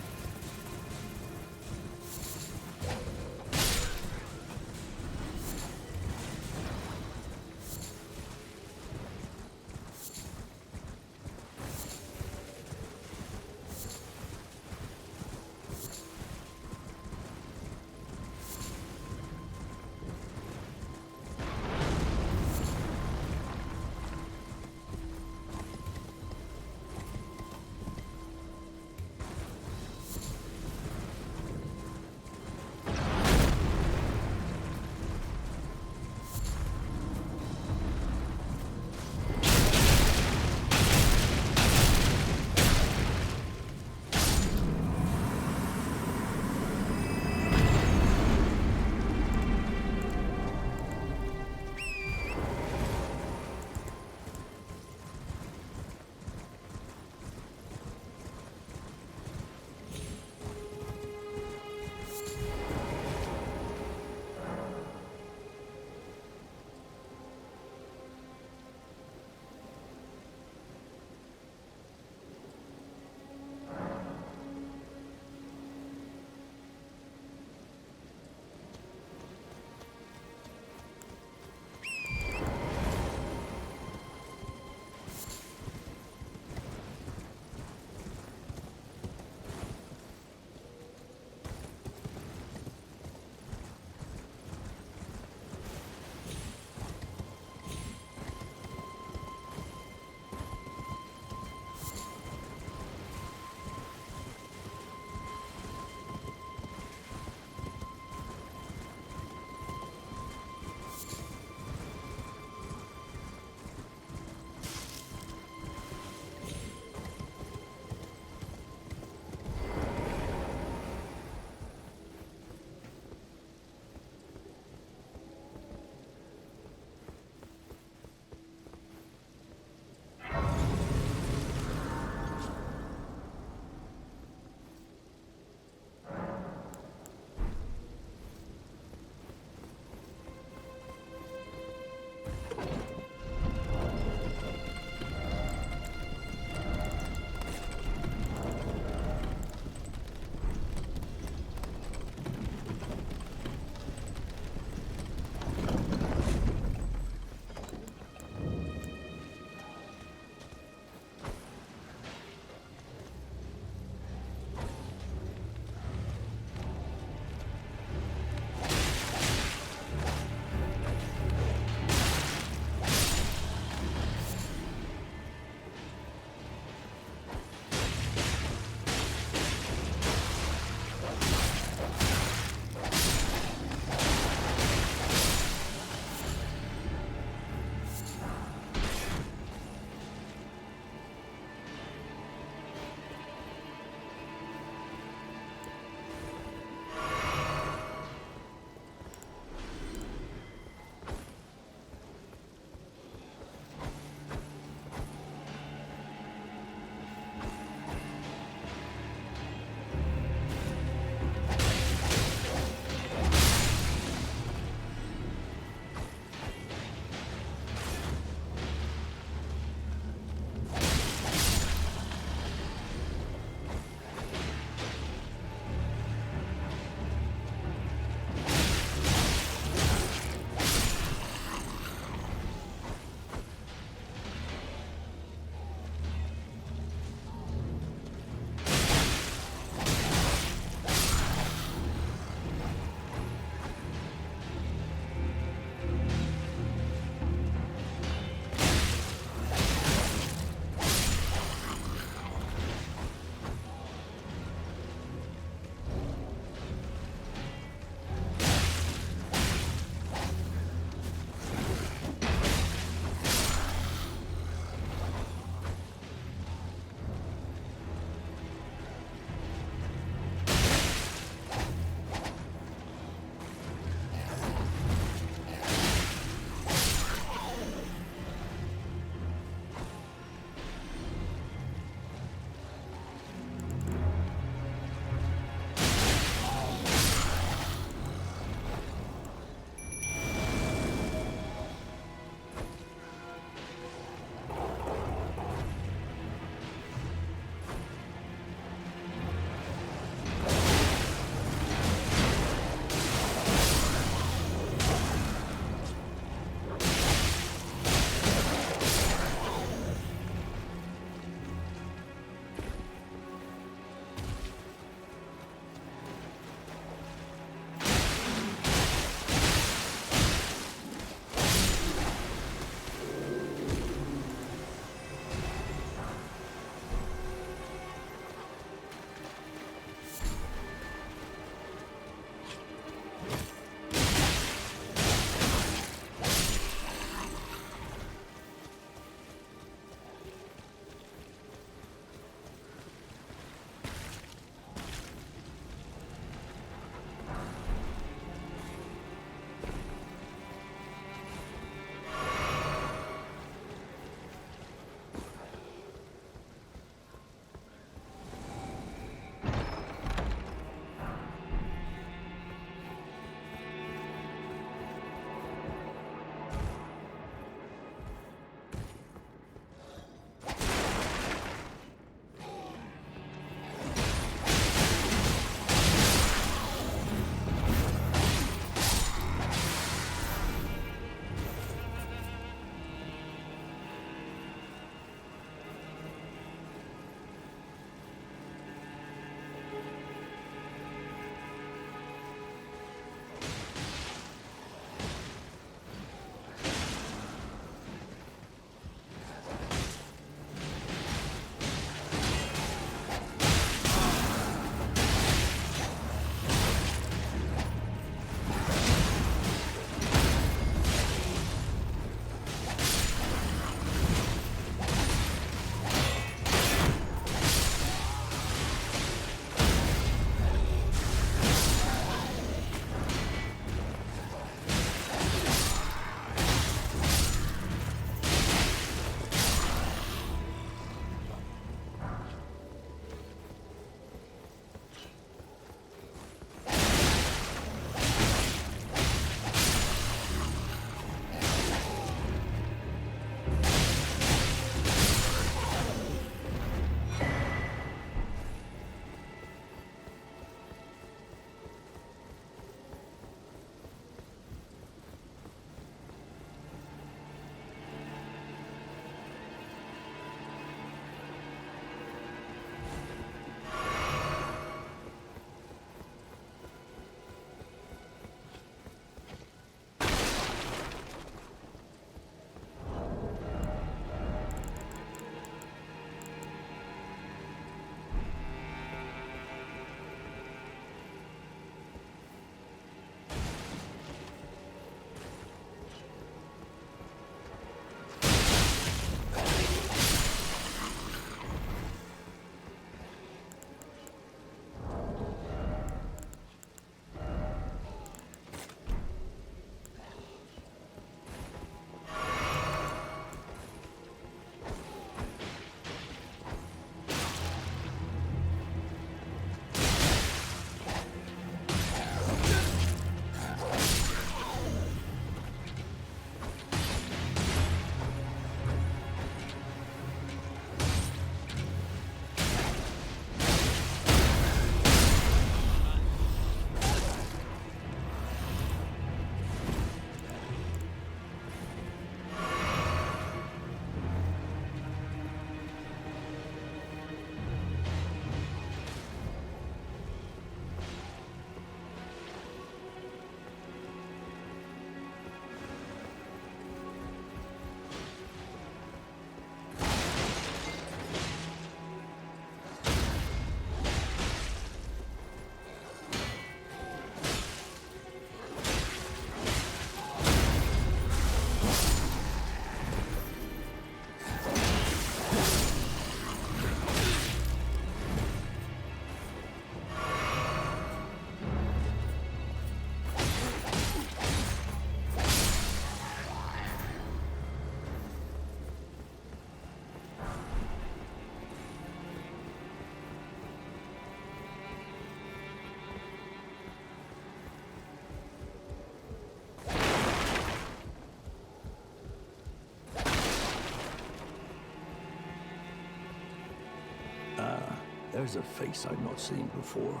There's a face I've not seen before.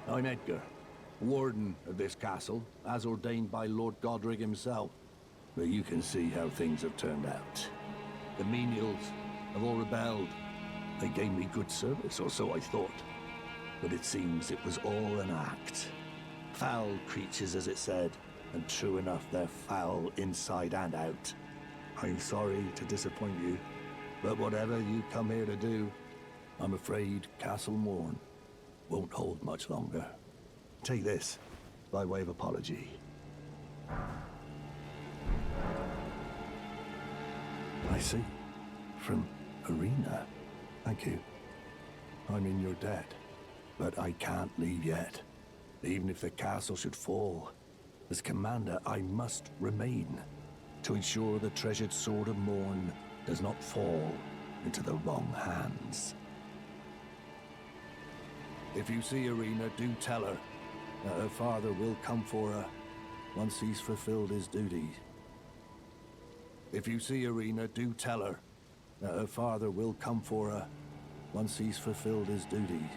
I'm Edgar, warden of this castle, as ordained by Lord Godric himself. But you can see how things have turned out. The menials have all rebelled. They gave me good service, or so I thought. But it seems it was all an act. Foul creatures, as it said, and true enough, they're foul inside and out. I'm sorry to disappoint you, but whatever you come here to do, I'm afraid Castle Morn won't hold much longer. Take this, by way of apology. I see. From Arena. Thank you. I'm in your debt, but I can't leave yet. Even if the castle should fall, as commander, I must remain to ensure the treasured Sword of Morn does not fall into the wrong hands. If you see Arena, do tell her that her father will come for her once he's fulfilled his duties. If you see Arena, do tell her that her father will come for her once he's fulfilled his duties.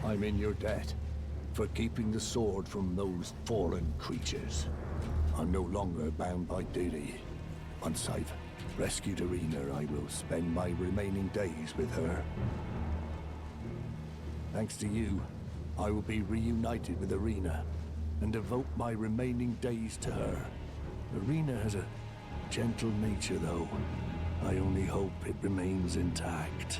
I'm in your debt for keeping the sword from those fallen creatures. I'm no longer bound by duty. Once I've rescued Irina, I will spend my remaining days with her. Thanks to you, I will be reunited with Irina and devote my remaining days to her. Irina has a gentle nature, though. I only hope it remains intact.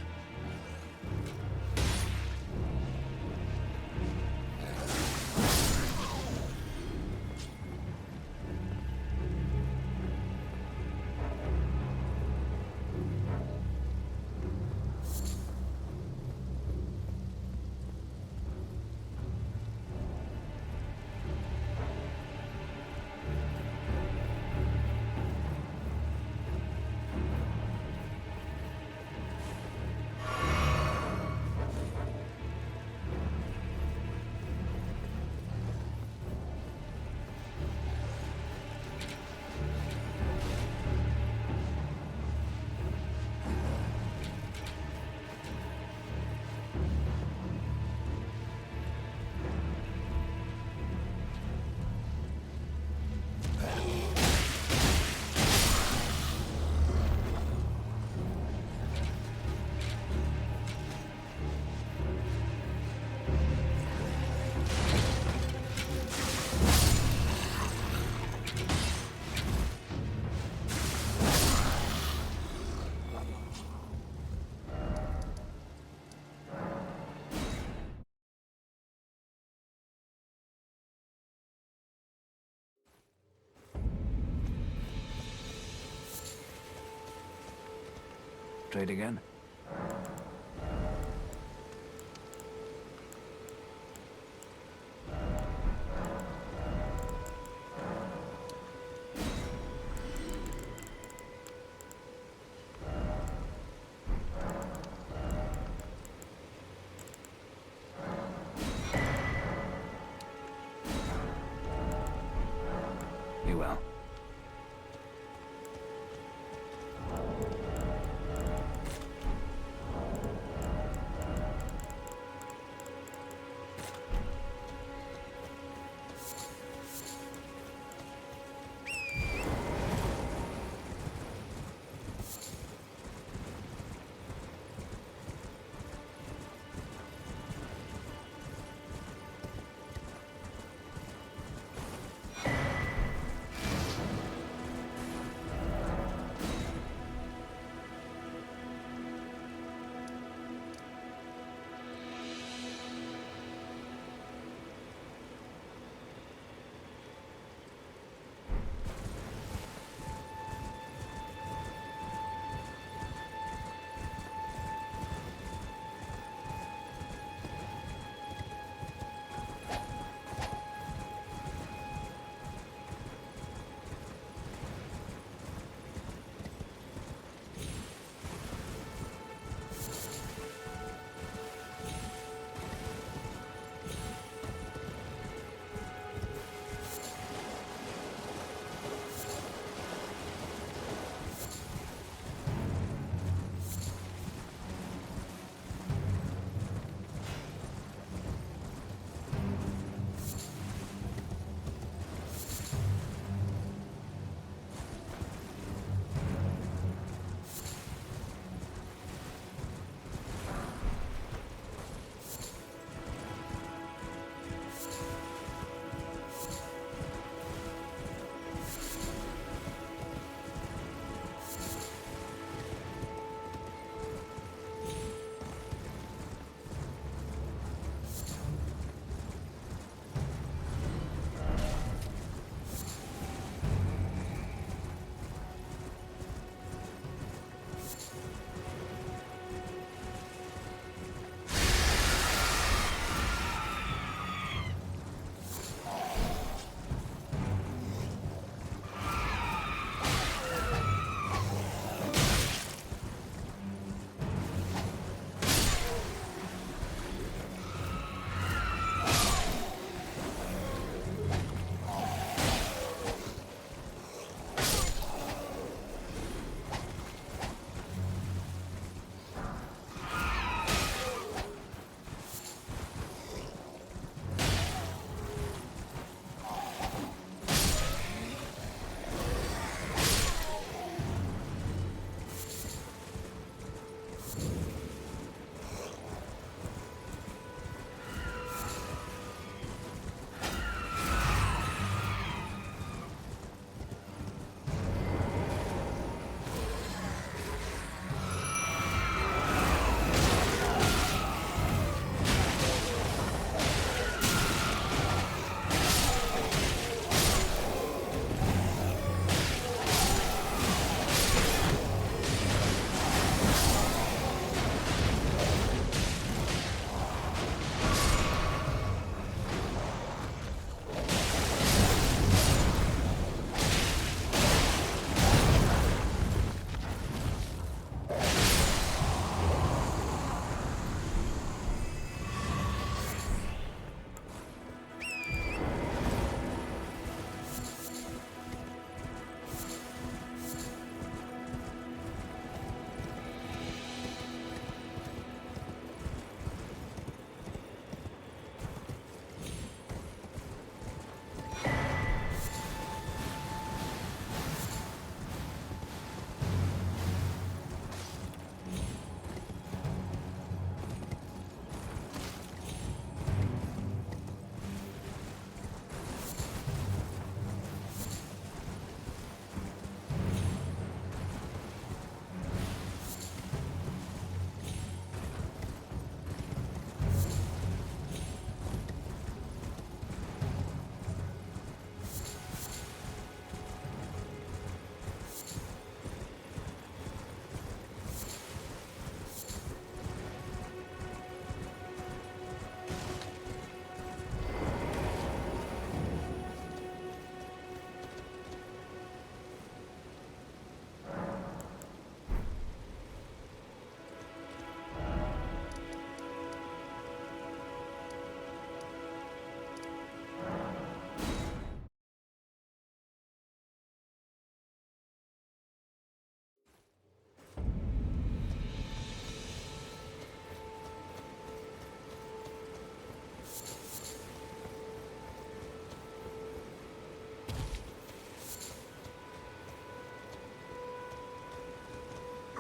Trade again? You will.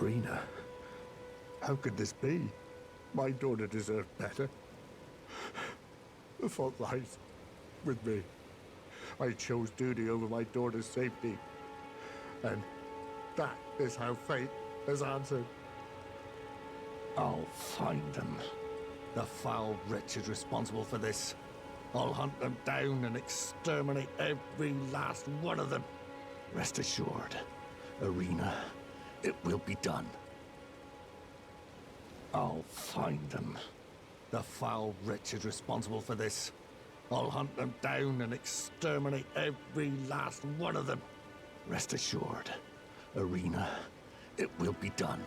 Rena, how could this be? My daughter deserved better. The fault lies with me. I chose duty over my daughter's safety. And that is how fate has answered. I'll find them. The foul wretches responsible for this. I'll hunt them down and exterminate every last one of them. Rest assured, Irina, it will be done. I'll find them. The foul wretches responsible for this. I'll hunt them down and exterminate every last one of them. Rest assured, Irina, it will be done.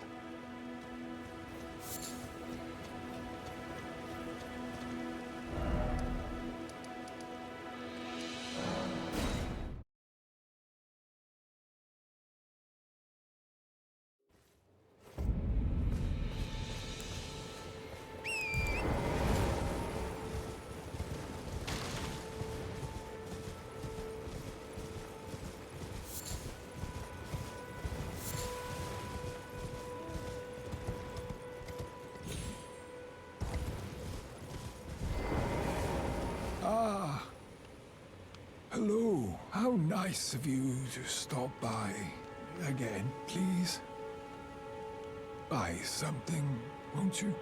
Ah. Hello. How nice of you to stop by. Again, please. Buy something, won't you?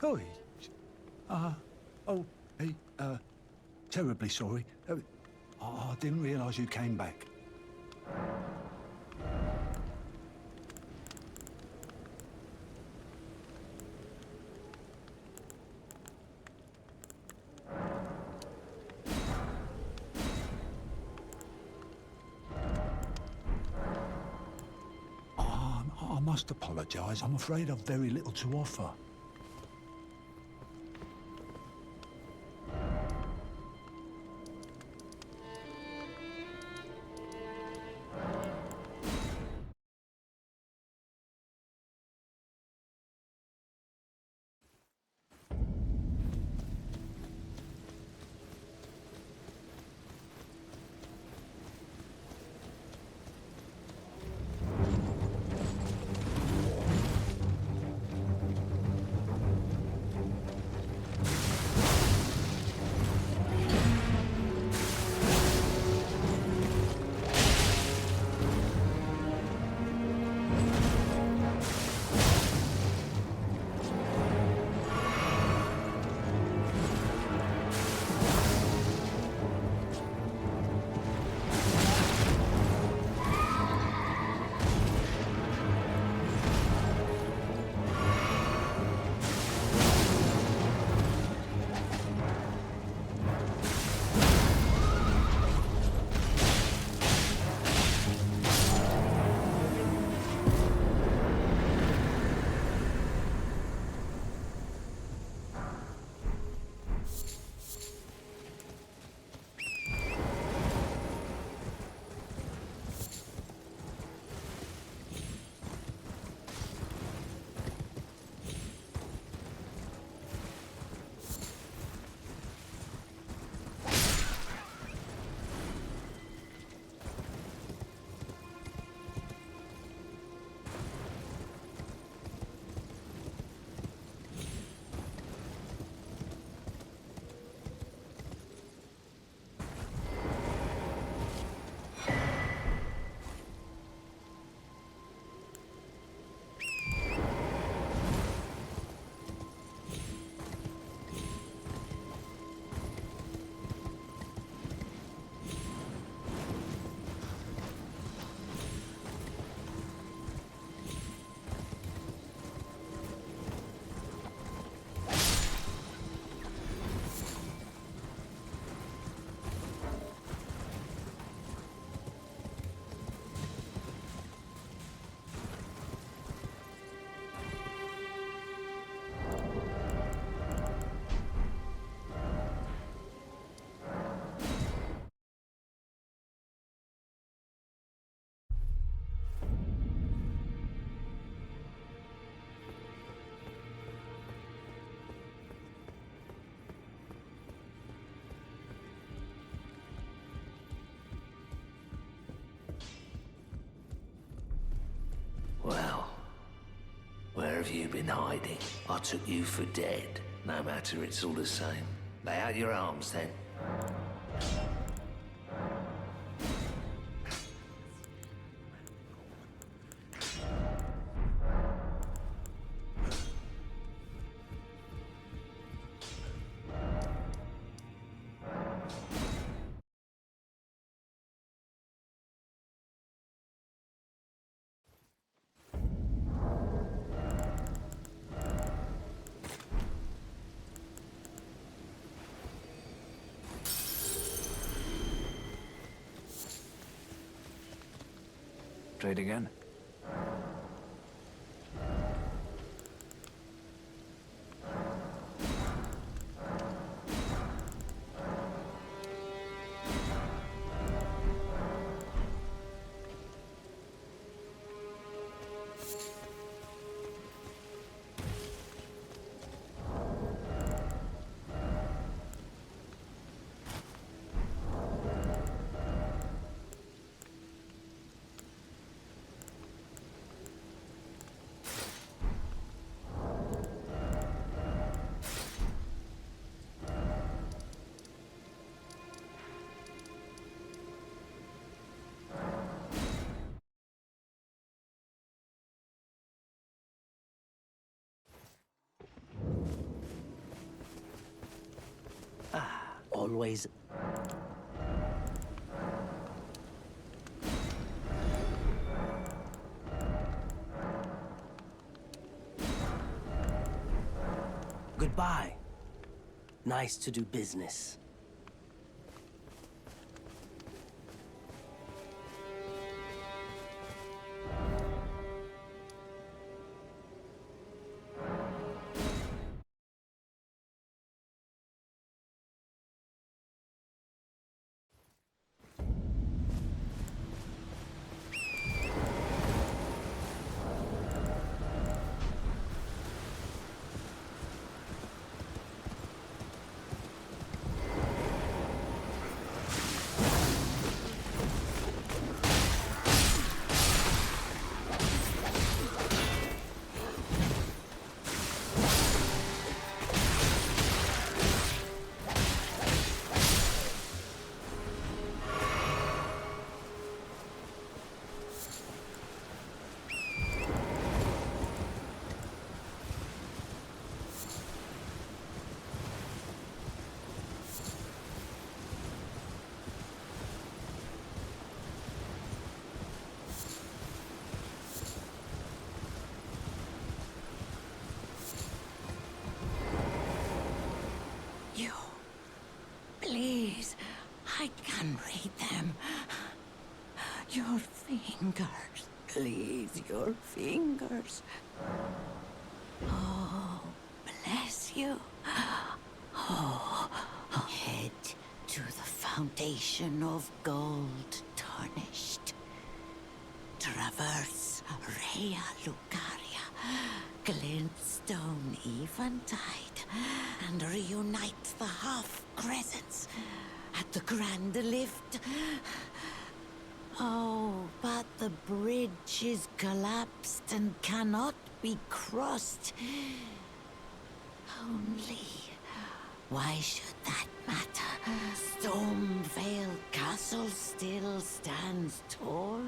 Oi. Oh, hey, terribly sorry. I didn't realize you came back. I must apologize. I'm afraid I've very little to offer. Well, where have you been hiding? I took you for dead. No matter, it's all the same. Lay out your arms, then. Trade again? always... Goodbye. Nice to do business. You. Please, I can read them. Your fingers, please, your fingers. Oh, bless you. Oh, head to the foundation of gold tarnished. Traverse Rea Lucaria, glintstone eventide, and reunite the half-crescents at the grand lift. Oh, but the bridge is collapsed and cannot be crossed. Only, why should that matter? Stormvale Castle still stands tall.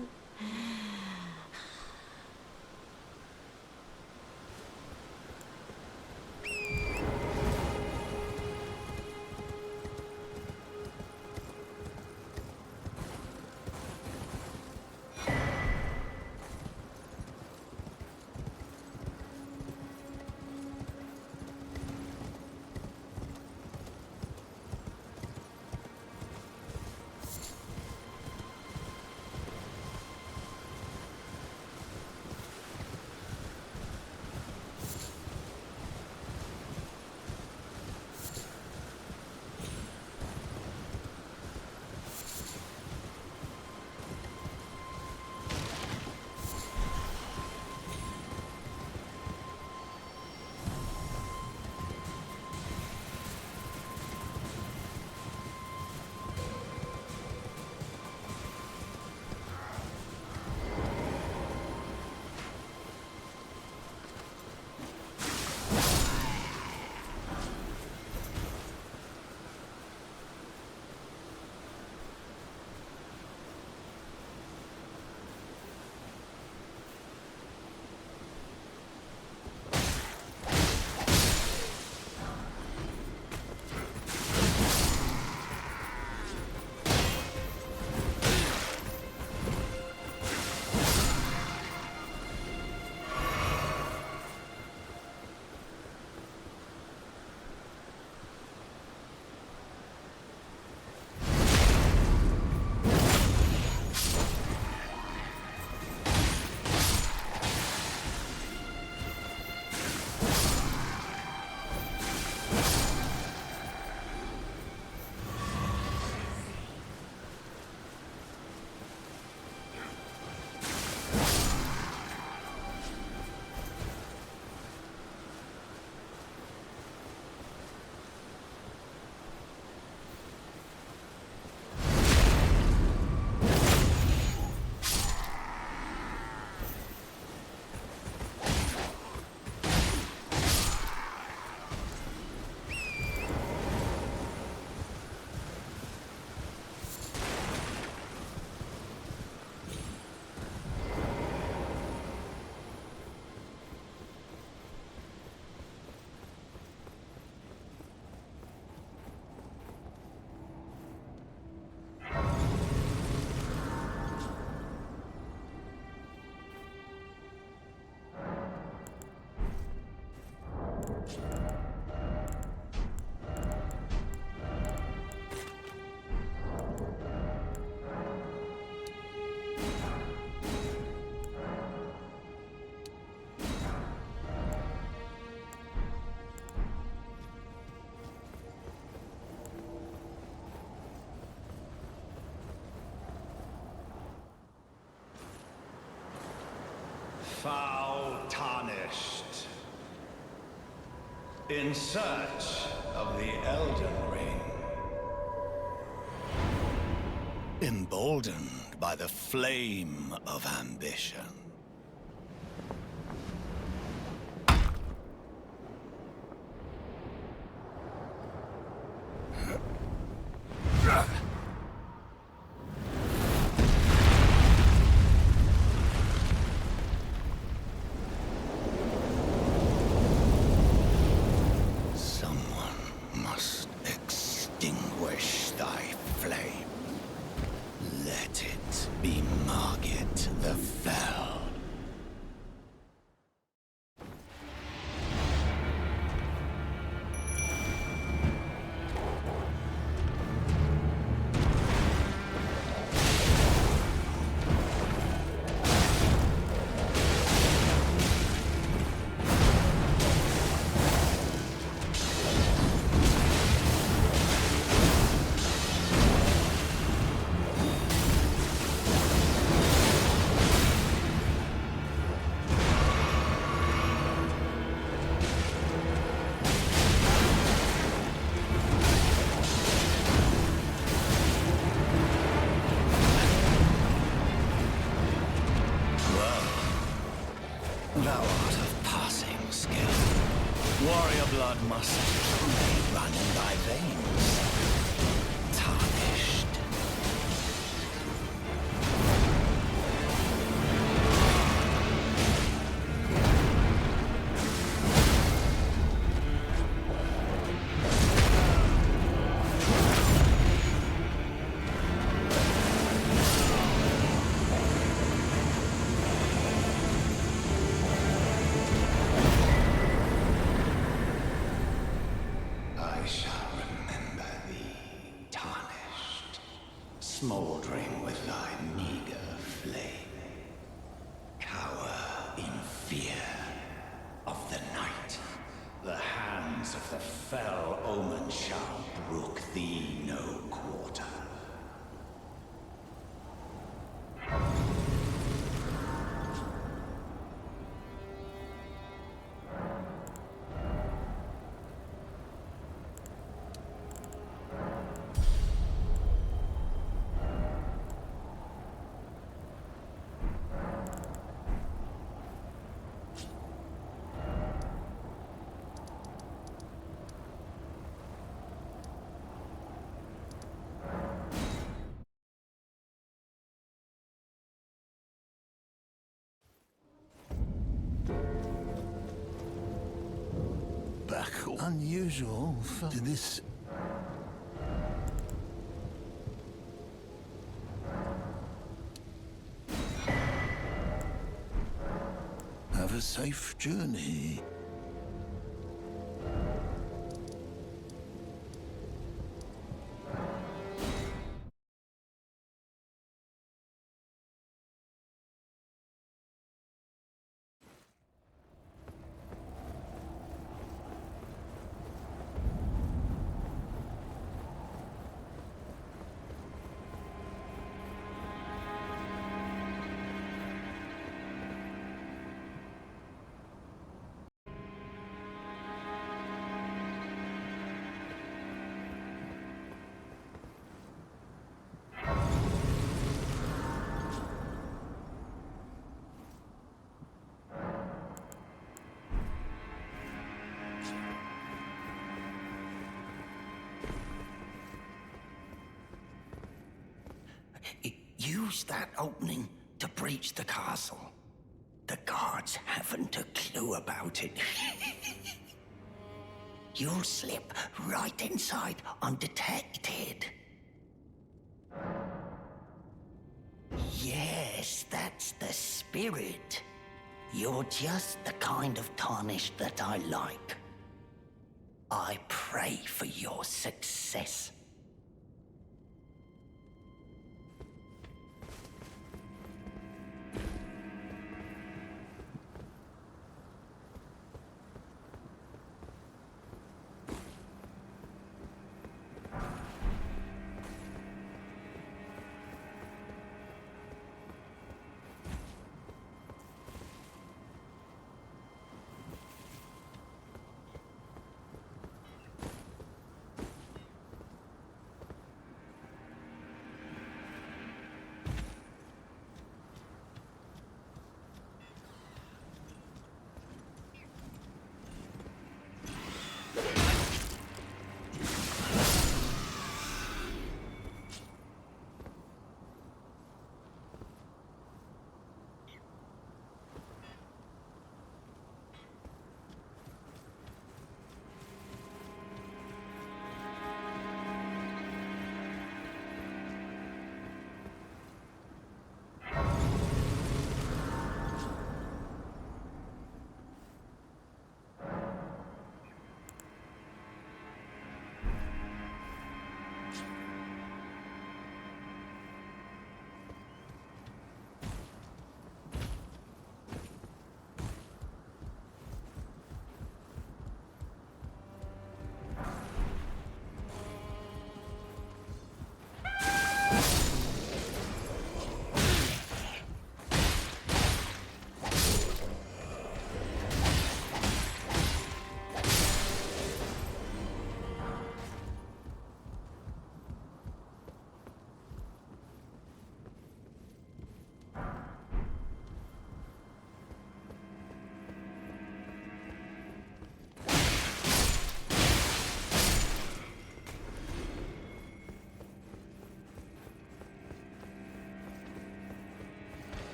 foul tarnished. In search of the Elden Ring. Emboldened by the flame of ambition. Thou art of passing skill. Warrior blood must truly run in thy veins. Tarnished. I shall remember thee, tarnished, smouldering with thy meager flame. Cower in fear of the night. The hands of the fell omen shall brook thee no quarter. Unusual for this. Have a safe journey. Use that opening to breach the castle. The guards haven't a clue about it. You'll slip right inside undetected. Yes, that's the spirit. You're just the kind of tarnished that I like. I pray for your success.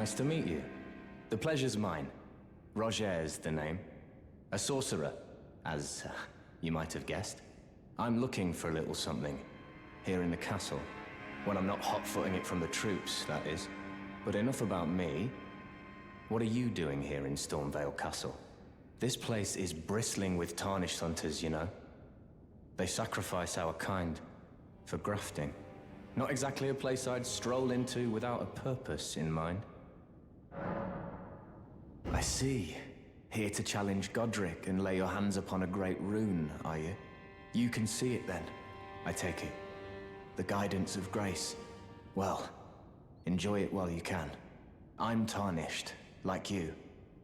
Nice to meet you. The pleasure's mine. Roger's the name. A sorcerer, as you might have guessed. I'm looking for a little something here in the castle. When I'm not hot-footing it from the troops, that is. But enough about me. What are you doing here in Stormvale Castle? This place is bristling with tarnished hunters, you know. They sacrifice our kind for grafting. Not exactly a place I'd stroll into without a purpose in mind. I see. Here to challenge Godric and lay your hands upon a great rune, are you? You can see it then, I take it. The guidance of grace. Well, enjoy it while you can. I'm tarnished, like you.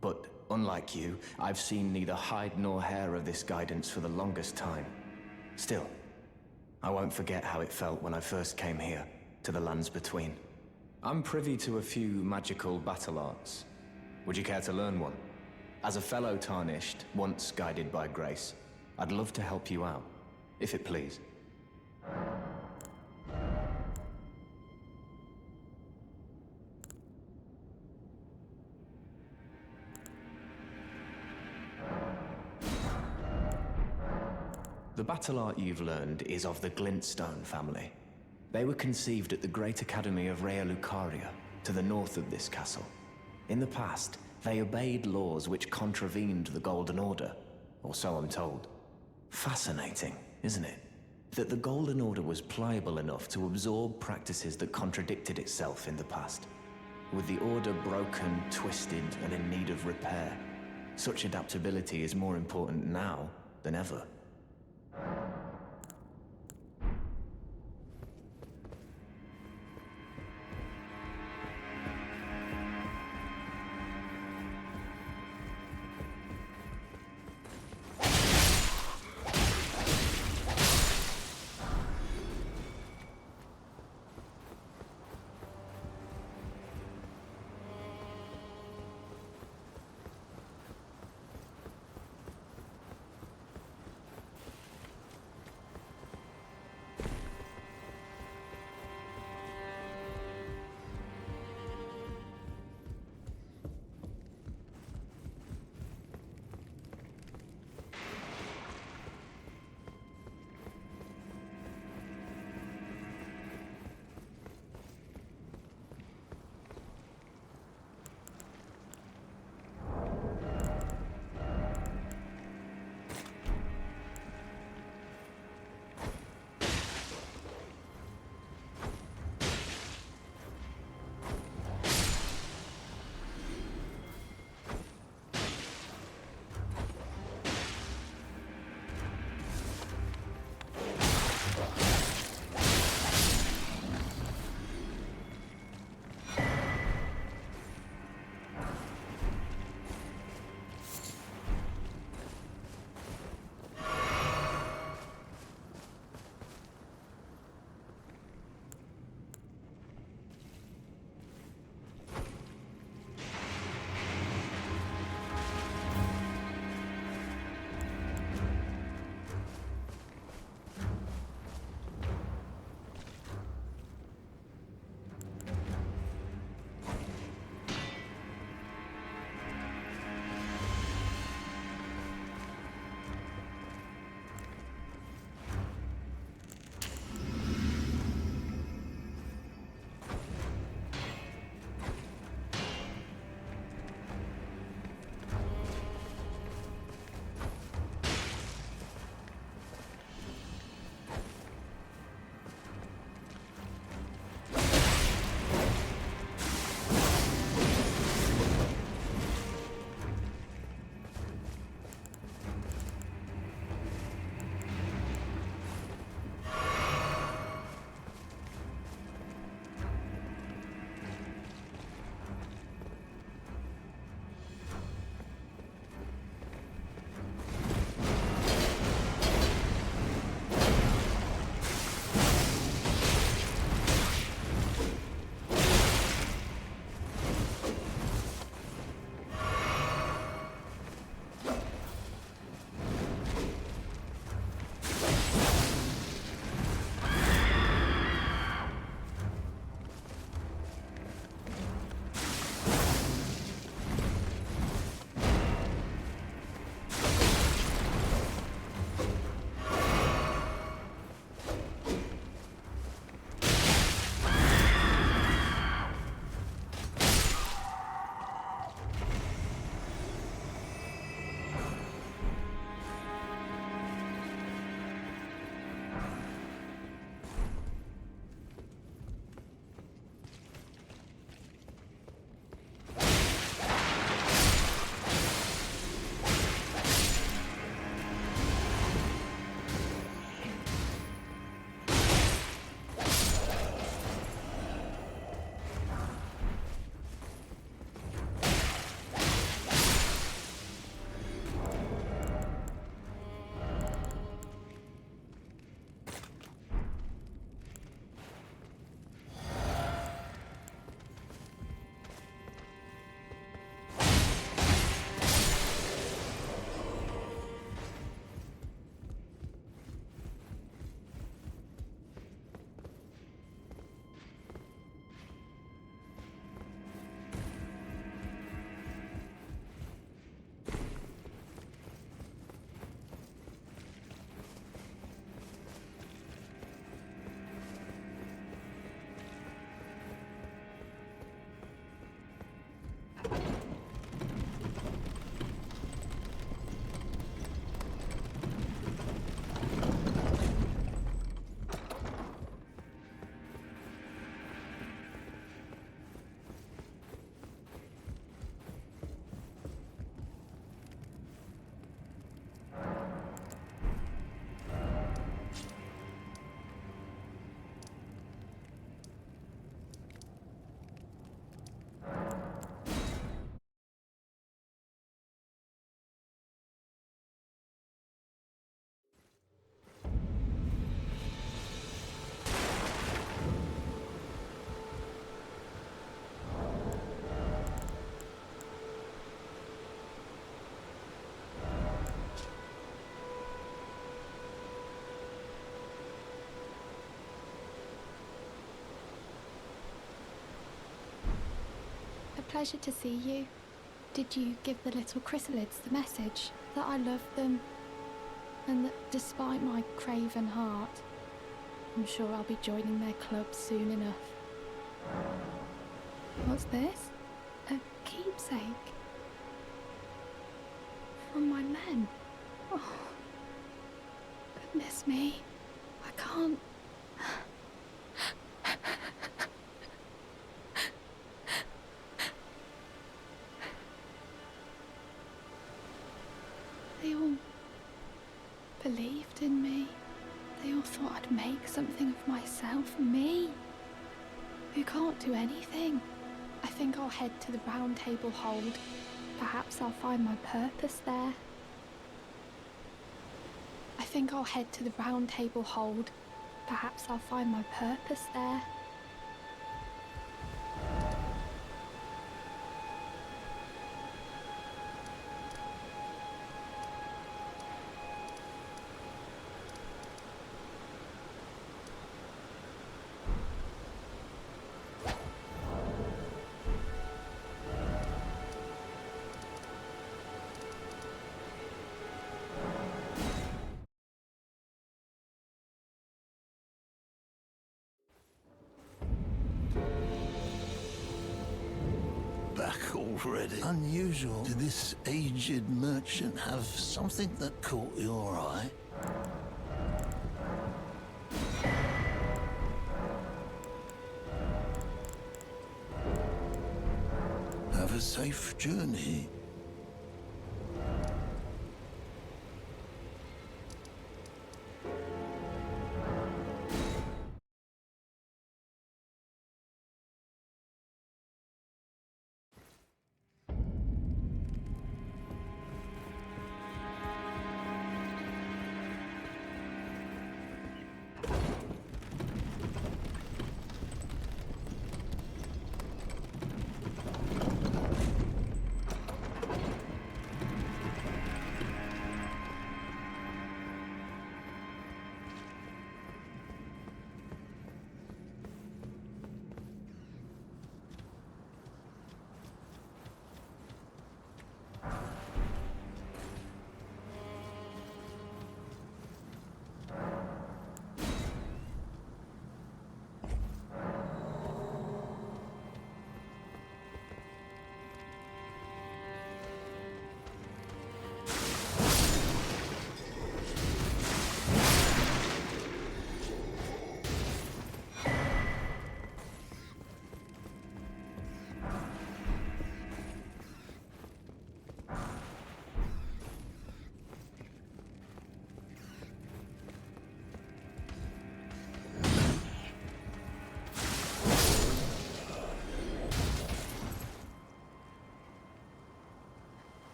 But unlike you, I've seen neither hide nor hair of this guidance for the longest time. Still, I won't forget how it felt when I first came here, to the lands between. I'm privy to a few magical battle arts. Would you care to learn one? As a fellow Tarnished, once guided by grace, I'd love to help you out, if it please. The battle art you've learned is of the Glintstone family. They were conceived at the Great Academy of Rea Lucaria, to the north of this castle. In the past, they obeyed laws which contravened the Golden Order, or so I'm told. Fascinating, isn't it? That the Golden Order was pliable enough to absorb practices that contradicted itself in the past. With the Order broken, twisted, and in need of repair, such adaptability is more important now than ever. pleasure to see you. Did you give the little chrysalids the message that I love them? And that despite my craven heart, I'm sure I'll be joining their club soon enough. What's this? A keepsake? From my men? Oh, goodness me. I can't... They all believed in me. They all thought I'd make something of myself. Me, who can't do anything. I think I'll head to the Round Table Hold. Perhaps I'll find my purpose there. I think I'll head to the Round Table Hold. Perhaps I'll find my purpose there. Back already? Unusual. Did this aged merchant have something that caught your eye? Have a safe journey.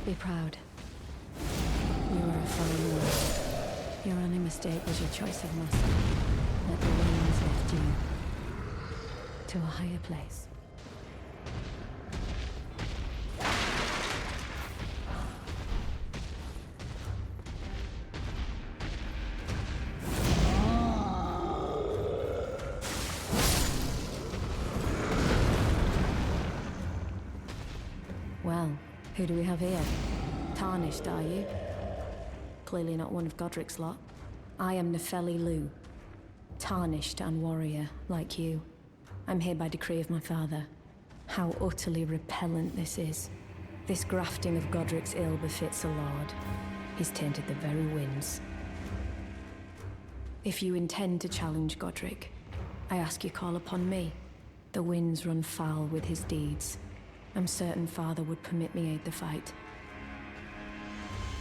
Be proud. You are a fine warrior. Your only mistake was your choice of master. Let the winds lift you to a higher place. Well, who do we have here? Tarnished, are you? Clearly not one of Godric's lot. I am Nefeli Lu. Tarnished and warrior, like you. I'm here by decree of my father. How utterly repellent this is. This grafting of Godric's ill befits a lord. He's tainted the very winds. If you intend to challenge Godric, I ask you call upon me. The winds run foul with his deeds. I'm certain father would permit me aid the fight.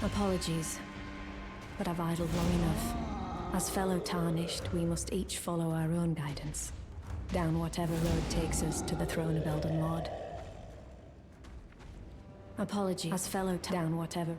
Apologies, but I've idled long enough. As fellow Tarnished, we must each follow our own guidance. Down whatever road takes us to the throne of Elden Lord. Apologies, as fellow down whatever.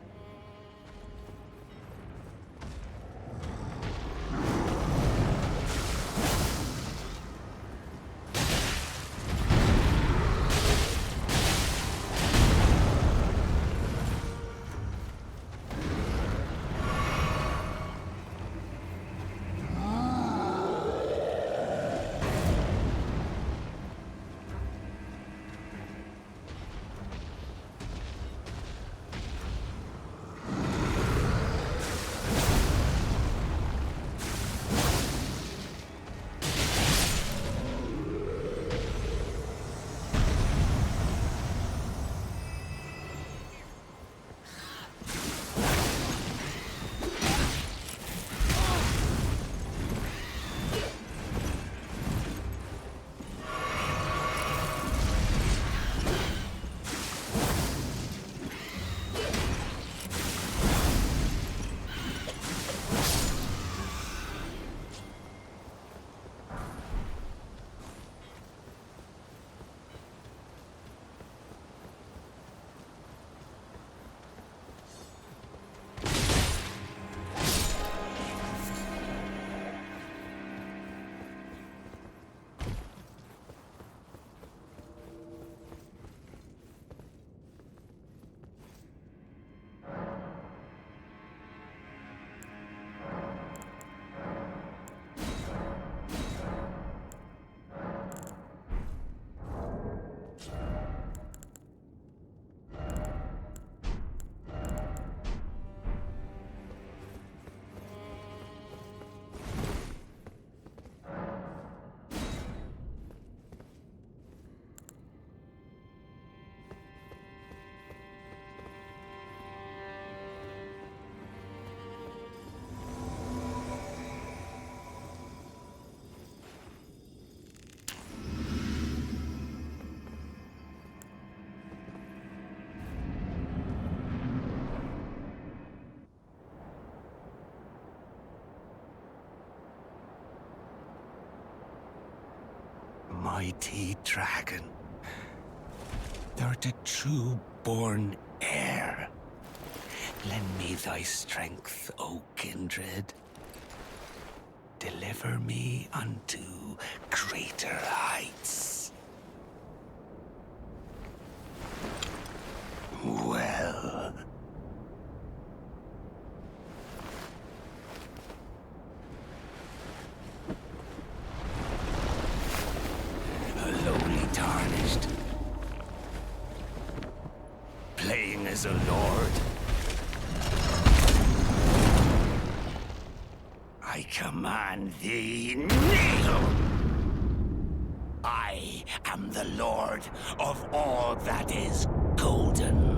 Mighty dragon, thou'rt a true-born heir. Lend me thy strength, O kindred. Deliver me unto greater heights. Well. Lowly tarnished, playing as a lord. I command thee, kneel! I am the lord of all that is golden.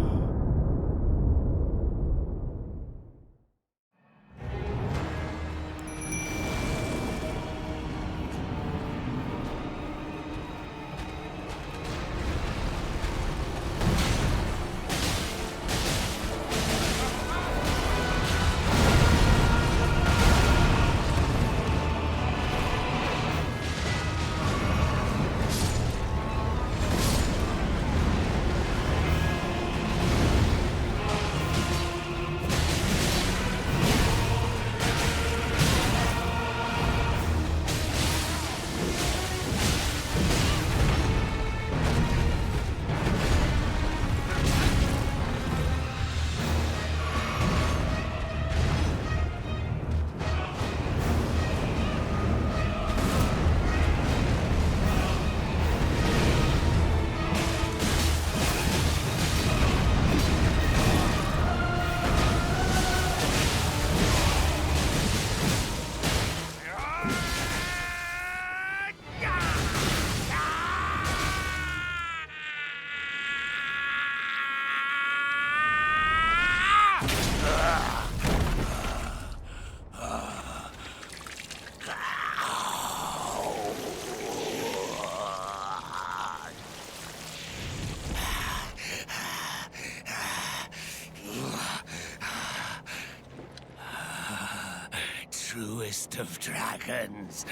strongest of dragons.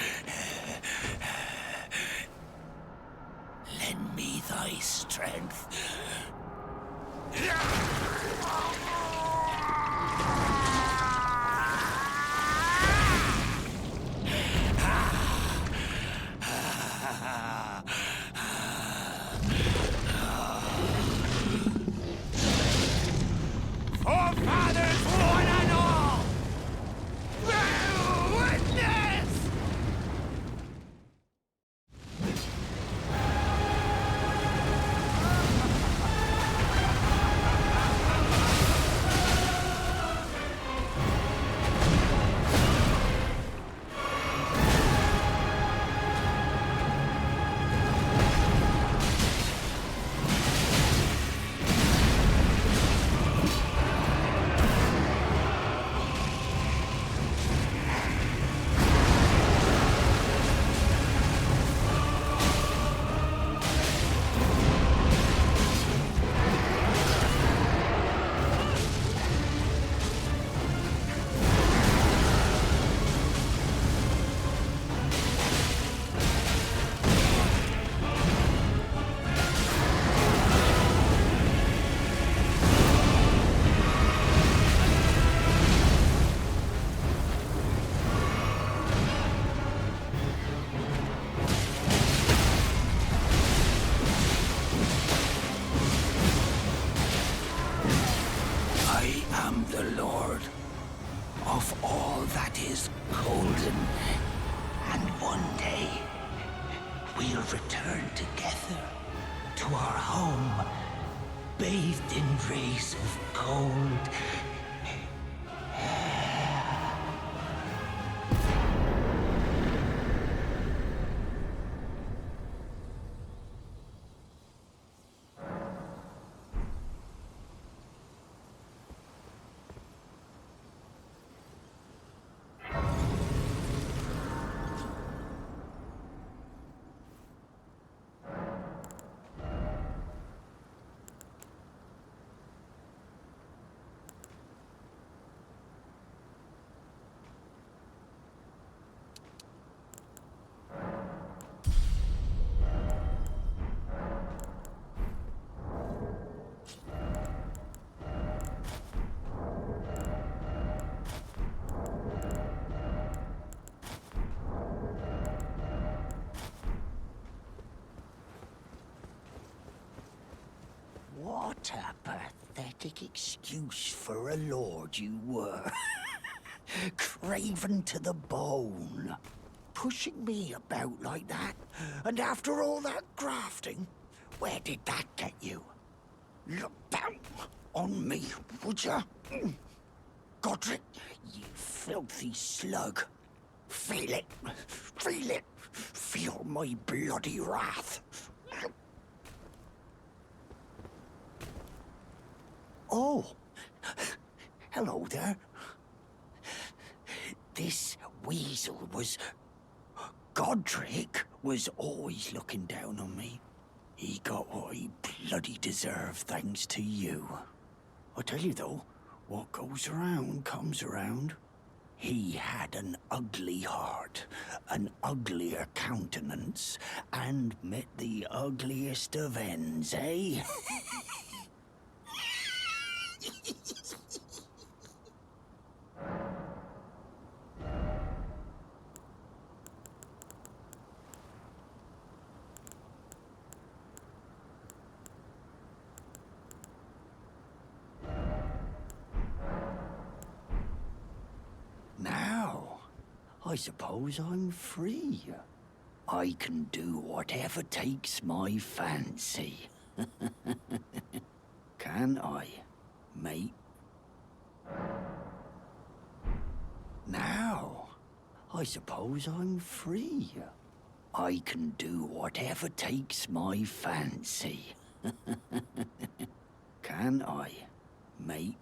Lend me thy strength. Forefathers, one and all! Bear witness! I am the Lord of all that is golden, and one day we'll return together to our home, bathed in rays of gold. What a pathetic excuse for a lord you were. Craven to the bone. Pushing me about like that. And after all that grafting, where did that get you? Look down on me, would ya? Godric, you filthy slug. Feel it. Feel it. Feel my bloody wrath. Oh, hello there. This weasel was... Godric was always looking down on me. He got what he bloody deserved thanks to you. I tell you though, what goes around comes around. He had an ugly heart, an uglier countenance, and met the ugliest of ends, eh? Now, I suppose I'm free. I can do whatever takes my fancy. Can I, mate? Now, I suppose I'm free. I can do whatever takes my fancy. Can I, mate?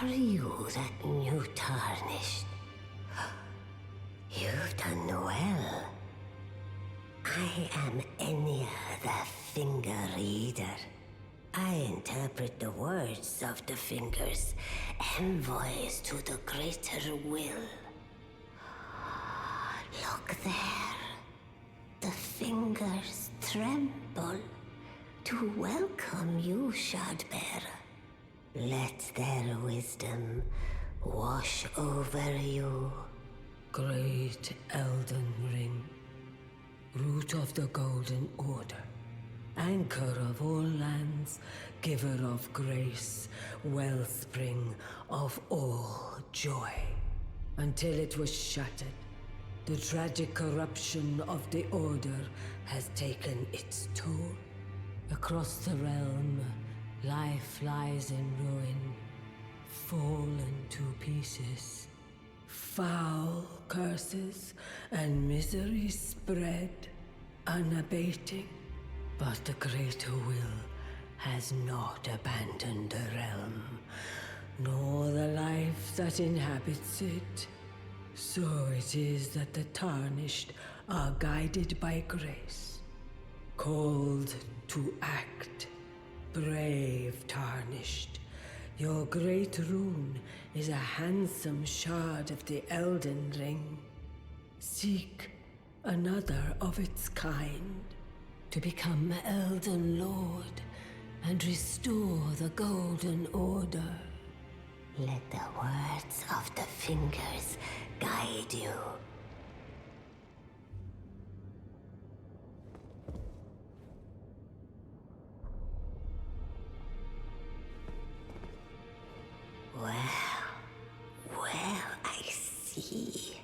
Are you that new Tarnished? You've done well. I am Enya the Finger Reader. I interpret the words of the fingers, envoys to the greater will. Look there. The fingers tremble to welcome you, Shardbearer. Let their wisdom wash over you. Great Elden Ring, root of the Golden Order, anchor of all lands, giver of grace, wellspring of all joy. Until it was shattered, the tragic corruption of the Order has taken its toll. Across the realm, life lies in ruin, fallen to pieces. Foul curses and misery spread, unabating. But the greater will has not abandoned the realm, nor the life that inhabits it. So it is that the Tarnished are guided by grace, called to act. Brave Tarnished, your great rune is a handsome shard of the Elden Ring. Seek another of its kind to become Elden Lord and restore the Golden Order. Let the words of the fingers guide you. Well, I see.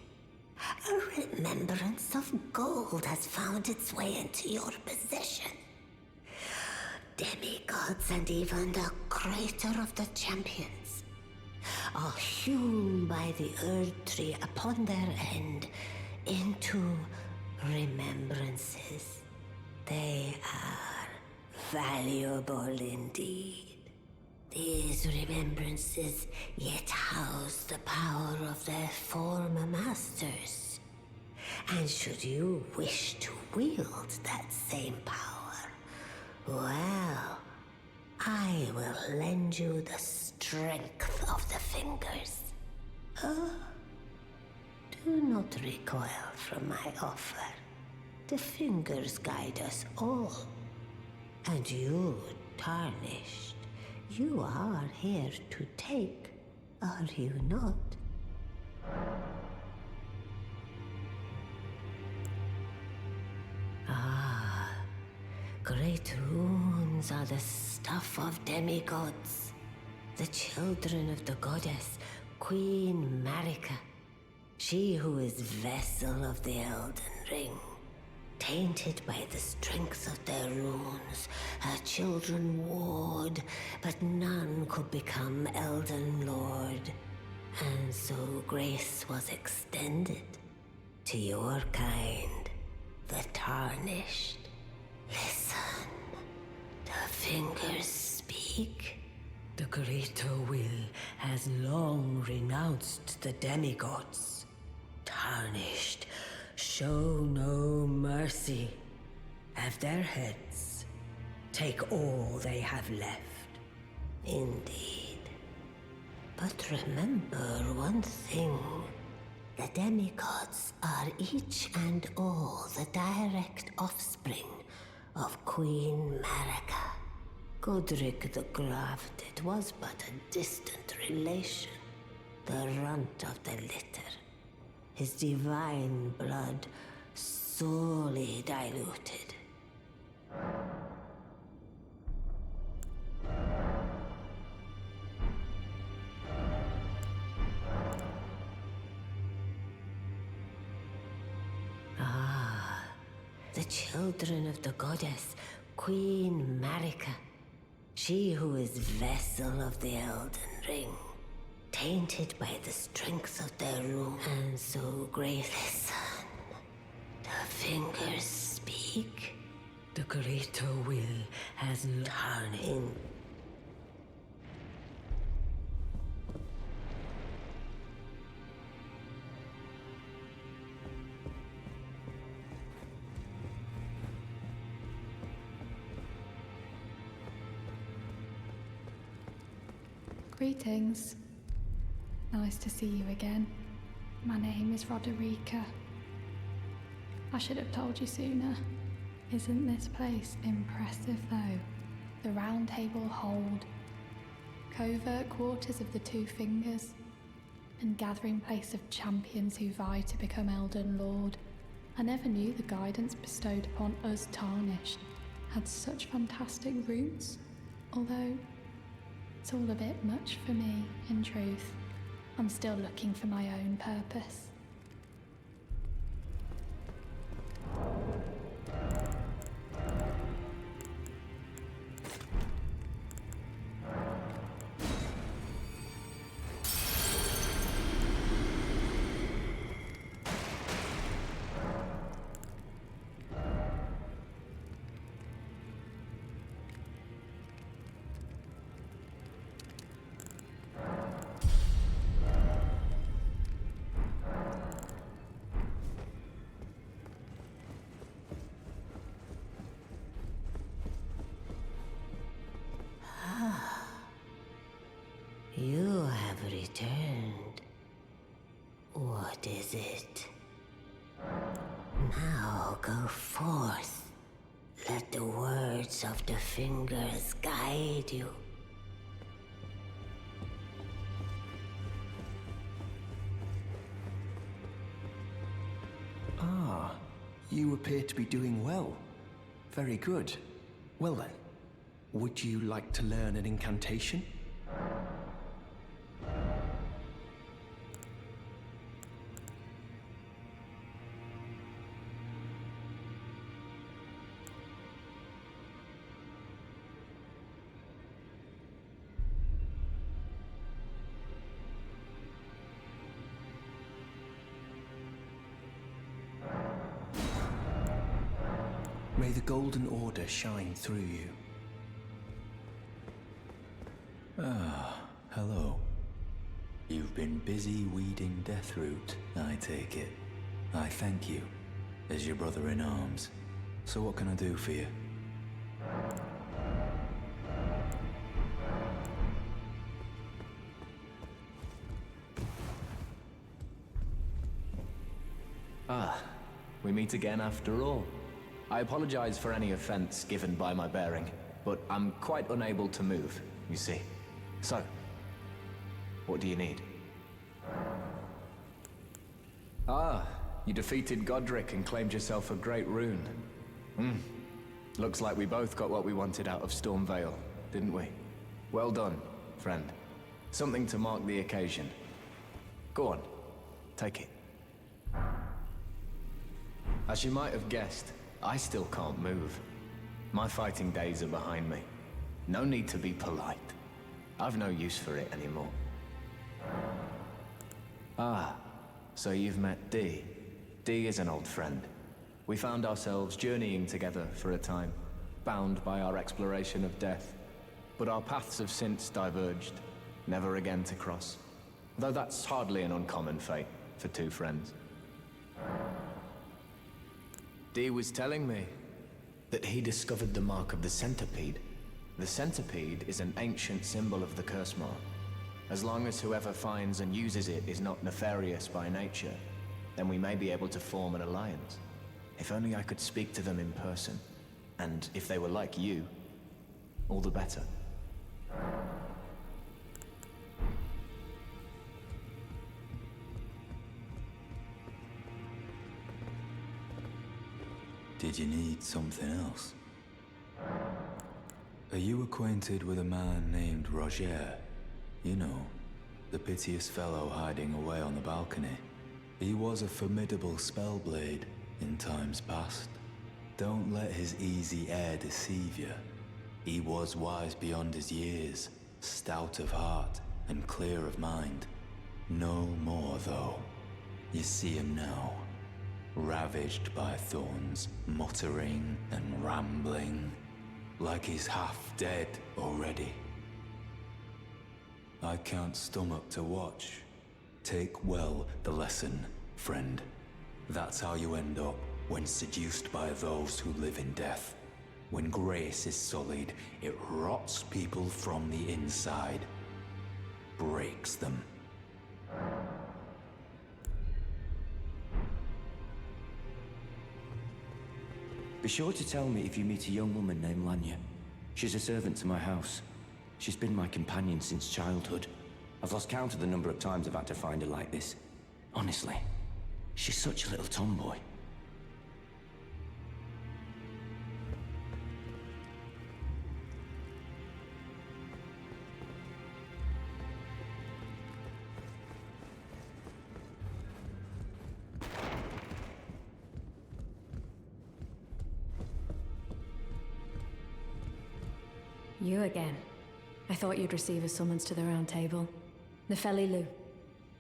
A remembrance of gold has found its way into your possession. Demigods and even the greater of the champions are hewn by the Earth Tree upon their end into remembrances. They are valuable indeed. These remembrances yet house the power of their former masters. And should you wish to wield that same power, well, I will lend you the strength of the fingers. Oh, do not recoil from my offer. The fingers guide us all. And you, Tarnished, you are here to take, are you not? Ah, great runes are the stuff of demigods, the children of the goddess, Queen Marika, she who is vessel of the Elden Ring. Tainted by the strength of their runes, her children warred, but none could become Elden Lord. And so grace was extended to your kind, the Tarnished. Listen, the fingers speak. The greater will has long renounced the demigods. Tarnished, show no mercy. Have their heads. Take all they have left. Indeed. But remember one thing. The demigods are each and all the direct offspring of Queen Marika. Godric the Grafted was but a distant relation, the runt of the litter. His divine blood sorely diluted. Ah, the children of the goddess, Queen Marika. She who is vessel of the Elden Ring. Tainted by the strength of their rune, and so great. Listen, the fingers speak. The greater will has tarnished. Greetings. Nice to see you again. My name is Roderica. I should have told you sooner. Isn't this place impressive though? The Round Table Hold, covert quarters of the Two Fingers, and gathering place of champions who vie to become Elden Lord. I never knew the guidance bestowed upon us Tarnished had such fantastic roots, although it's all a bit much for me, in truth. I'm still looking for my own purpose. You have returned. What is it? Now go forth. Let the words of the fingers guide you. Ah, you appear to be doing well. Very good. Well then, would you like to learn an incantation? May the Golden Order shine through you. Ah, hello. You've been busy weeding Deathroot, I take it. I thank you, as your brother-in-arms. So what can I do for you? Ah, we meet again after all. I apologize for any offense given by my bearing, but I'm quite unable to move, you see. So, what do you need? Ah, you defeated Godric and claimed yourself a great rune. Looks like we both got what we wanted out of Stormvale, didn't we? Well done, friend. Something to mark the occasion. Go on, take it. As you might have guessed, I still can't move. My fighting days are behind me. No need to be polite. I've no use for it anymore. Ah, so you've met Dee. Dee is an old friend. We found ourselves journeying together for a time, bound by our exploration of death. But our paths have since diverged, never again to cross. Though that's hardly an uncommon fate for two friends. Dee was telling me that he discovered the mark of the centipede. The centipede is an ancient symbol of the curse mark. As long as whoever finds and uses it is not nefarious by nature, then we may be able to form an alliance. If only I could speak to them in person. And if they were like you, all the better. Did you need something else? Are you acquainted with a man named Roger? You know, the piteous fellow hiding away on the balcony. He was a formidable spellblade in times past. Don't let his easy air deceive you. He was wise beyond his years, stout of heart and clear of mind. No more, though. You see him now, ravaged by thorns, muttering and rambling, like he's half dead already. I can't stomach to watch. Take well the lesson, friend. That's how you end up when seduced by those who live in death. When grace is sullied, it rots people from the inside. breaks them. Be sure to tell me if you meet a young woman named Lanya. She's a servant to my house. She's been my companion since childhood. I've lost count of the number of times I've had to find her like this. Honestly, she's such a little tomboy. You again. I thought you'd receive a summons to the Round Table. Nefeli Lu.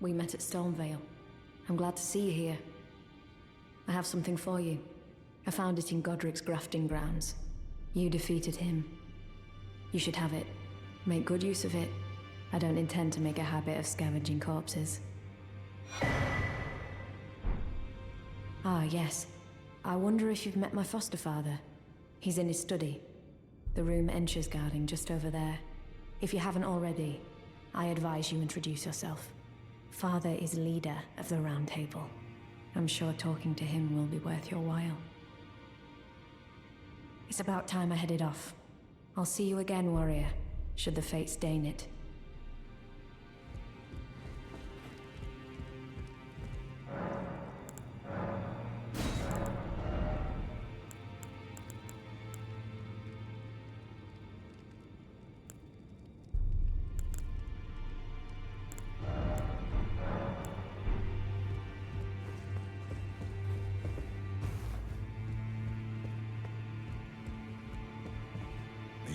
We met at Stormvale. I'm glad to see you here. I have something for you. I found it in Godric's grafting grounds. You defeated him. You should have it. Make good use of it. I don't intend to make a habit of scavenging corpses. Ah, yes. I wonder if you've met my foster father. He's in his study. The room Ensha's guarding just over there. If you haven't already, I advise you introduce yourself. Father is leader of the Round Table. I'm sure talking to him will be worth your while. It's about time I headed off. I'll see you again, warrior, should the fates deign it.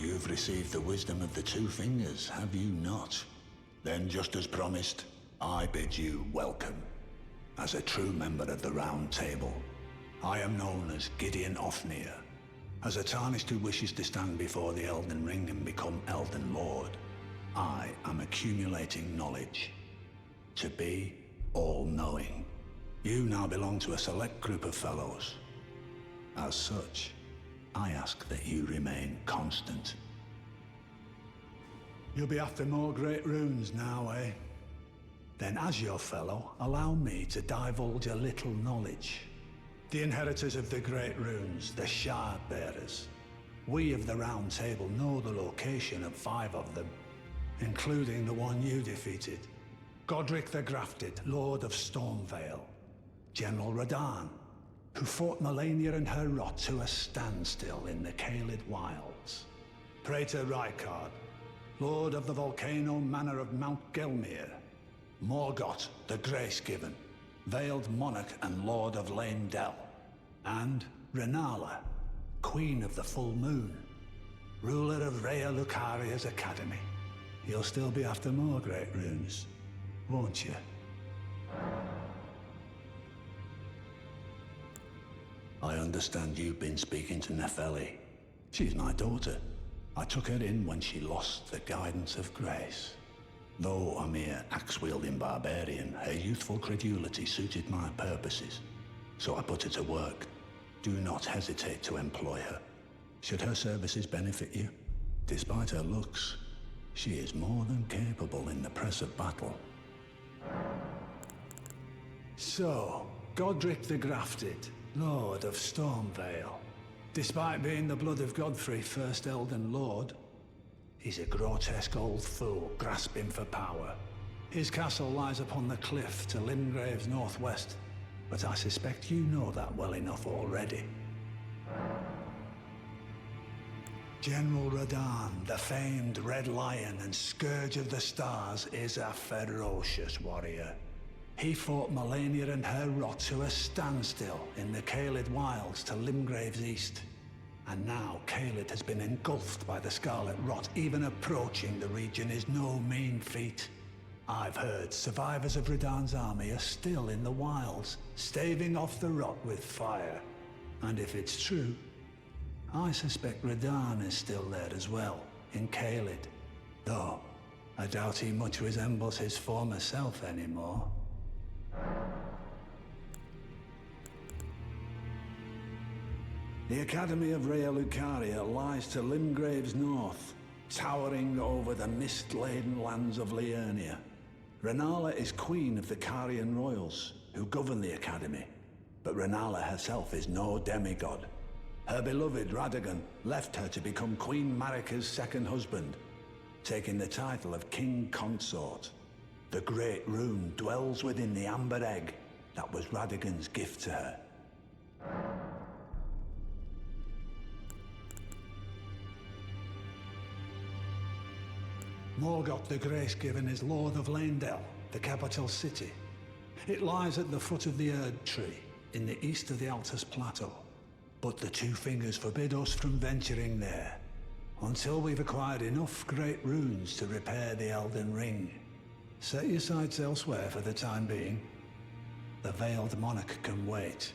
You've received the wisdom of the Two Fingers, have you not? Then, just as promised, I bid you welcome. As a true member of the Round Table, I am known as Gideon Ofnir. As a Tarnished who wishes to stand before the Elden Ring and become Elden Lord, I am accumulating knowledge. To be all-knowing. You now belong to a select group of fellows. As such, I ask that you remain constant. You'll be after more great runes now, eh? Then as your fellow, allow me to divulge a little knowledge. The inheritors of the great runes, the Shard Bearers. We of the Round Table know the location of 5 of them, including the one you defeated. Godric the Grafted, Lord of Stormvale. General Radahn, who fought Melania and her rot to a standstill in the Caelid Wilds. Praetor Rykard, Lord of the Volcano Manor of Mount Gelmir. Morgoth, the Grace-Given, Veiled Monarch and Lord of Lane Dell. And Renala, Queen of the Full Moon, ruler of Rhea Lucaria's Academy. You'll still be after more great runes, won't you? I understand you've been speaking to Nefeli. She's my daughter. I took her in when she lost the guidance of grace. Though a mere axe-wielding barbarian, her youthful credulity suited my purposes. So I put her to work. Do not hesitate to employ her. Should her services benefit you, despite her looks, she is more than capable in the press of battle. So, Godric the Grafted, Lord of Stormvale. Despite being the blood of Godfrey, first Elden Lord, he's a grotesque old fool grasping for power. His castle lies upon the cliff to Limgrave's northwest, but I suspect you know that well enough already. General Radahn, the famed Red Lion and Scourge of the Stars, is a ferocious warrior. He fought Melania and her rot to a standstill in the Caelid Wilds to Limgrave's east. And now Caelid has been engulfed by the Scarlet Rot. Even approaching the region is no mean feat. I've heard survivors of Radahn's army are still in the wilds, staving off the rot with fire. And if it's true, I suspect Radahn is still there as well, in Caelid. Though, I doubt he much resembles his former self anymore. The Academy of Rhea Lucaria lies to Limgrave's north. towering over the mist-laden lands of Liurnia. Renala is queen of the Carian royals, who govern the Academy. But Renala herself is no demigod. Her beloved Radagon left her to become Queen Marika's second husband, taking the title of King Consort. The Great Rune dwells within the amber egg that was Radagon's gift to her. Morgoth the Grace-Given is Lord of Leyndell, the capital city. It lies at the foot of the Erd Tree, in the east of the Altus Plateau. But the Two Fingers forbid us from venturing there, until we've acquired enough great runes to repair the Elden Ring. Set your sights elsewhere for the time being. The Veiled Monarch can wait.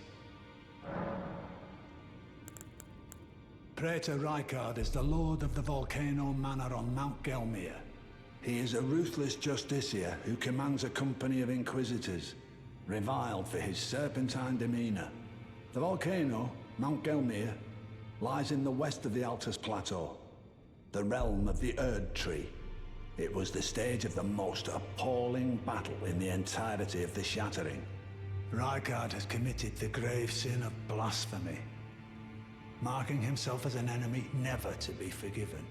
Praetor Rykard is the Lord of the Volcano Manor on Mount Gelmir. He is a ruthless justiciar who commands a company of inquisitors, reviled for his serpentine demeanor. The volcano, Mount Gelmir, lies in the west of the Altus Plateau, the realm of the Erd Tree. It was the stage of the most appalling battle in the entirety of the Shattering. Rykard has committed the grave sin of blasphemy, marking himself as an enemy never to be forgiven.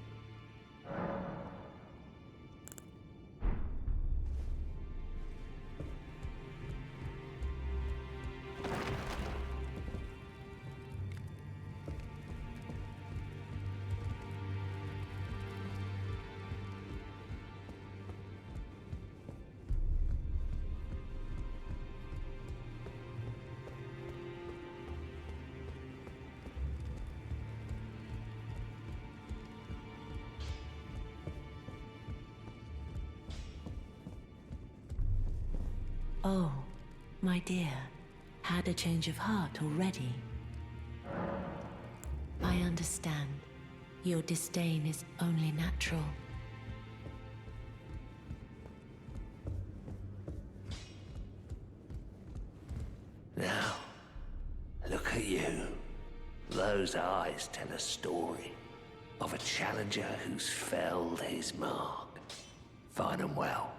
Oh, my dear, had a change of heart already. I understand. Your disdain is only natural. Now, look at you. Those eyes tell a story of a challenger who's felled his mark. Fine and well.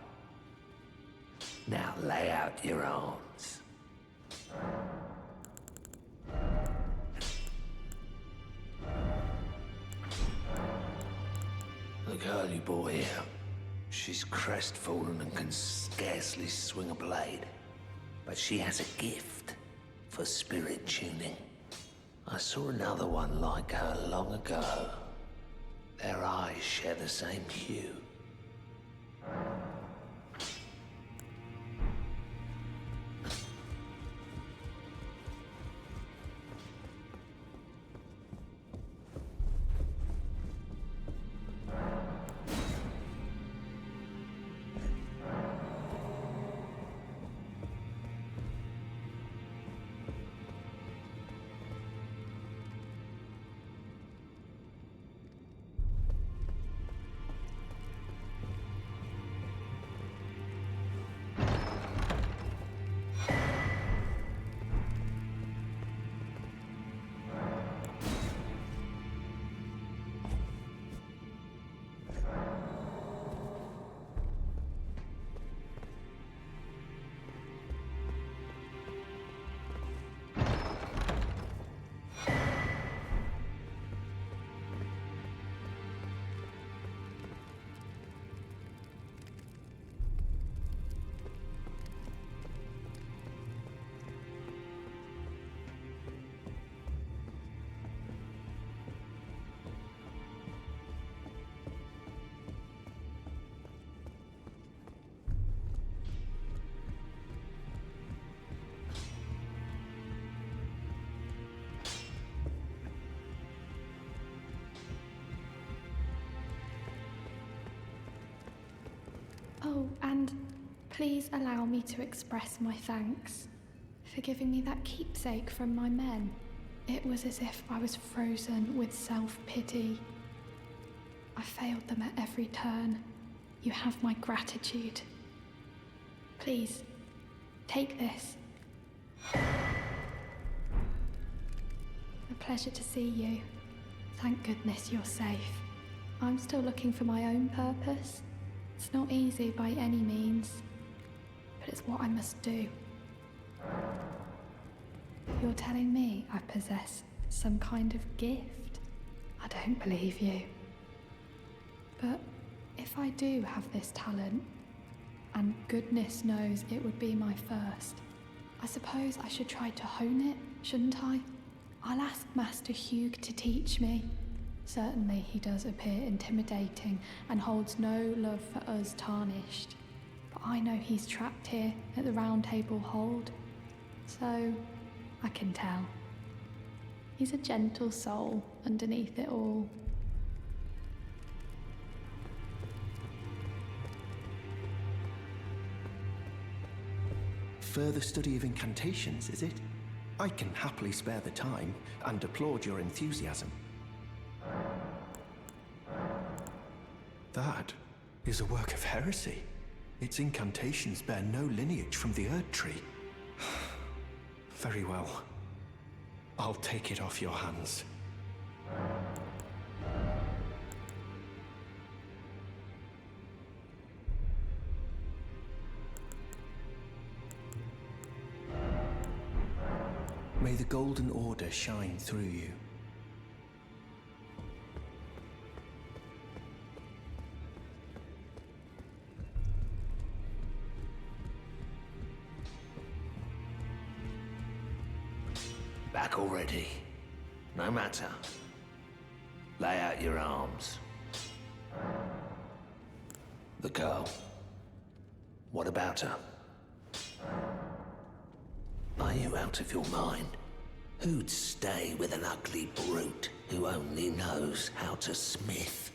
Now lay out your arms. The girl you brought here, she's crestfallen and can scarcely swing a blade. But she has a gift for spirit tuning. I saw another one like her long ago. Their eyes share the same hue. Oh, and please allow me to express my thanks for giving me that keepsake from my men. It was as if I was frozen with self-pity. I failed them at every turn. You have my gratitude. Please, take this. A pleasure to see you. Thank goodness you're safe. I'm still looking for my own purpose. It's not easy by any means, but it's what I must do. You're telling me I possess some kind of gift? I don't believe you. But if I do have this talent, and goodness knows it would be my first, I suppose I should try to hone it, shouldn't I? I'll ask Master Hugh to teach me. Certainly he does appear intimidating and holds no love for us Tarnished. But I know he's trapped here at the Round Table Hold. So, I can tell. He's a gentle soul underneath it all. Further study of incantations, is it? I can happily spare the time and applaud your enthusiasm. That is a work of heresy. Its incantations bear no lineage from the Erd Tree. Very well. I'll take it off your hands. May the Golden Order shine through you. Back already? No matter. Lay out your arms. The girl. What about her? Are you out of your mind? Who'd stay with an ugly brute who only knows how to smith?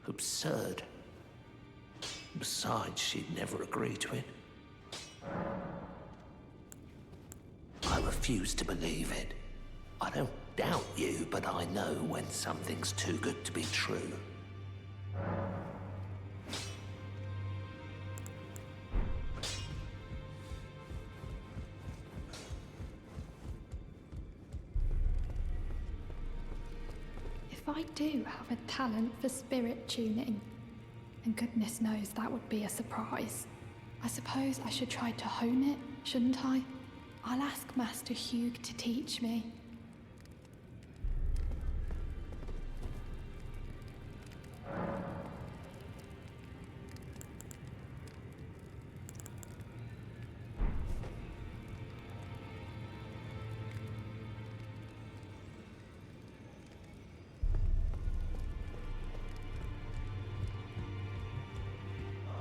Absurd. Besides, she'd never agree to it. I refuse to believe it. I don't doubt you, but I know when something's too good to be true. If I do have a talent for spirit tuning, and goodness knows that would be a surprise, I suppose I should try to hone it, shouldn't I? I'll ask Master Hugh to teach me.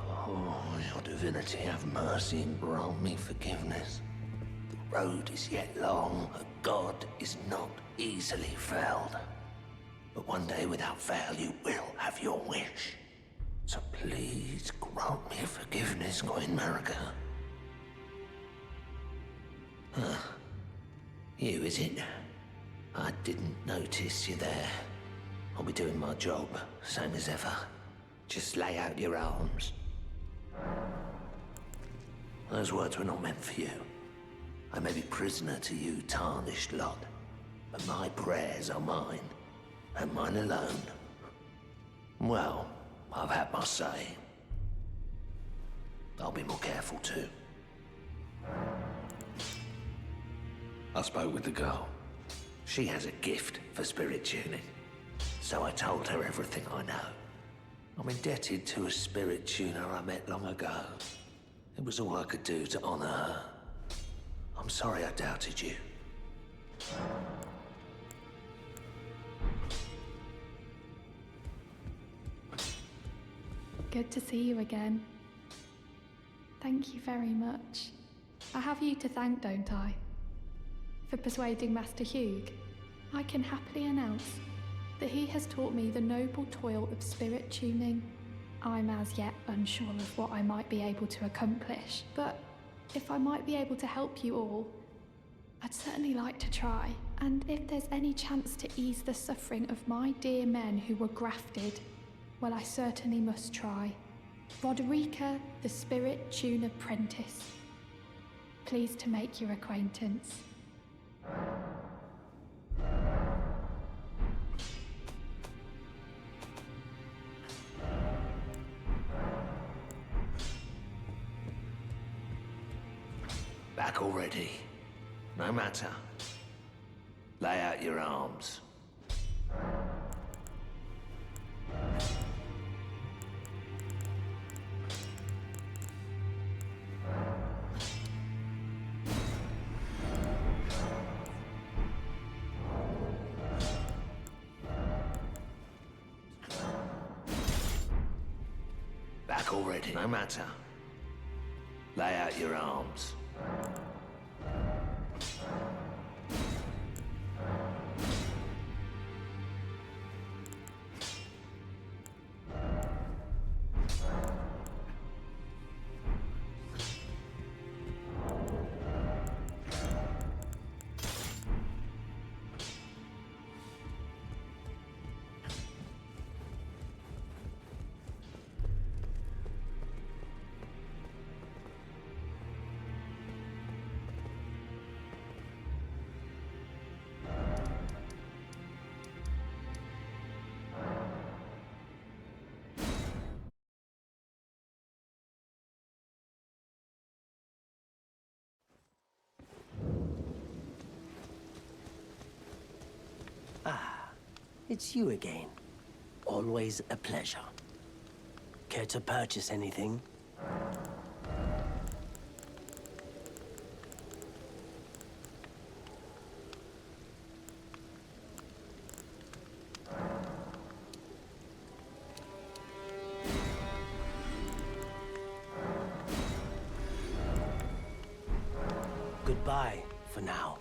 Oh, your divinity, have mercy and grant me forgiveness. The road is yet long, a god is not easily felled. But one day without fail you will have your wish. So please grant me forgiveness, Queen Marika. You, is it? I didn't notice you there. I'll be doing my job, same as ever. Just lay out your arms. Those words were not meant for you. I may be prisoner to you, tarnished lot, but my prayers are mine, and mine alone. Well, I've had my say. I'll be more careful too. I spoke with the girl. She has a gift for spirit tuning, so I told her everything I know. I'm indebted to a spirit tuner I met long ago. It was all I could do to honor her. I'm sorry I doubted you. Good to see you again. Thank you very much. I have you to thank, don't I? For persuading Master Hugh. I can happily announce that he has taught me the noble toil of spirit tuning. I'm as yet unsure of what I might be able to accomplish, but if I might be able to help you all, I'd certainly like to try. And if there's any chance to ease the suffering of my dear men who were grafted, well, I certainly must try. Roderica, the Spirit Tune Apprentice. Pleased to make your acquaintance. Back already. No matter. Lay out your arms. Back already. No matter. Lay out your arms. It's you again. Always a pleasure. Care to purchase anything? Goodbye for now.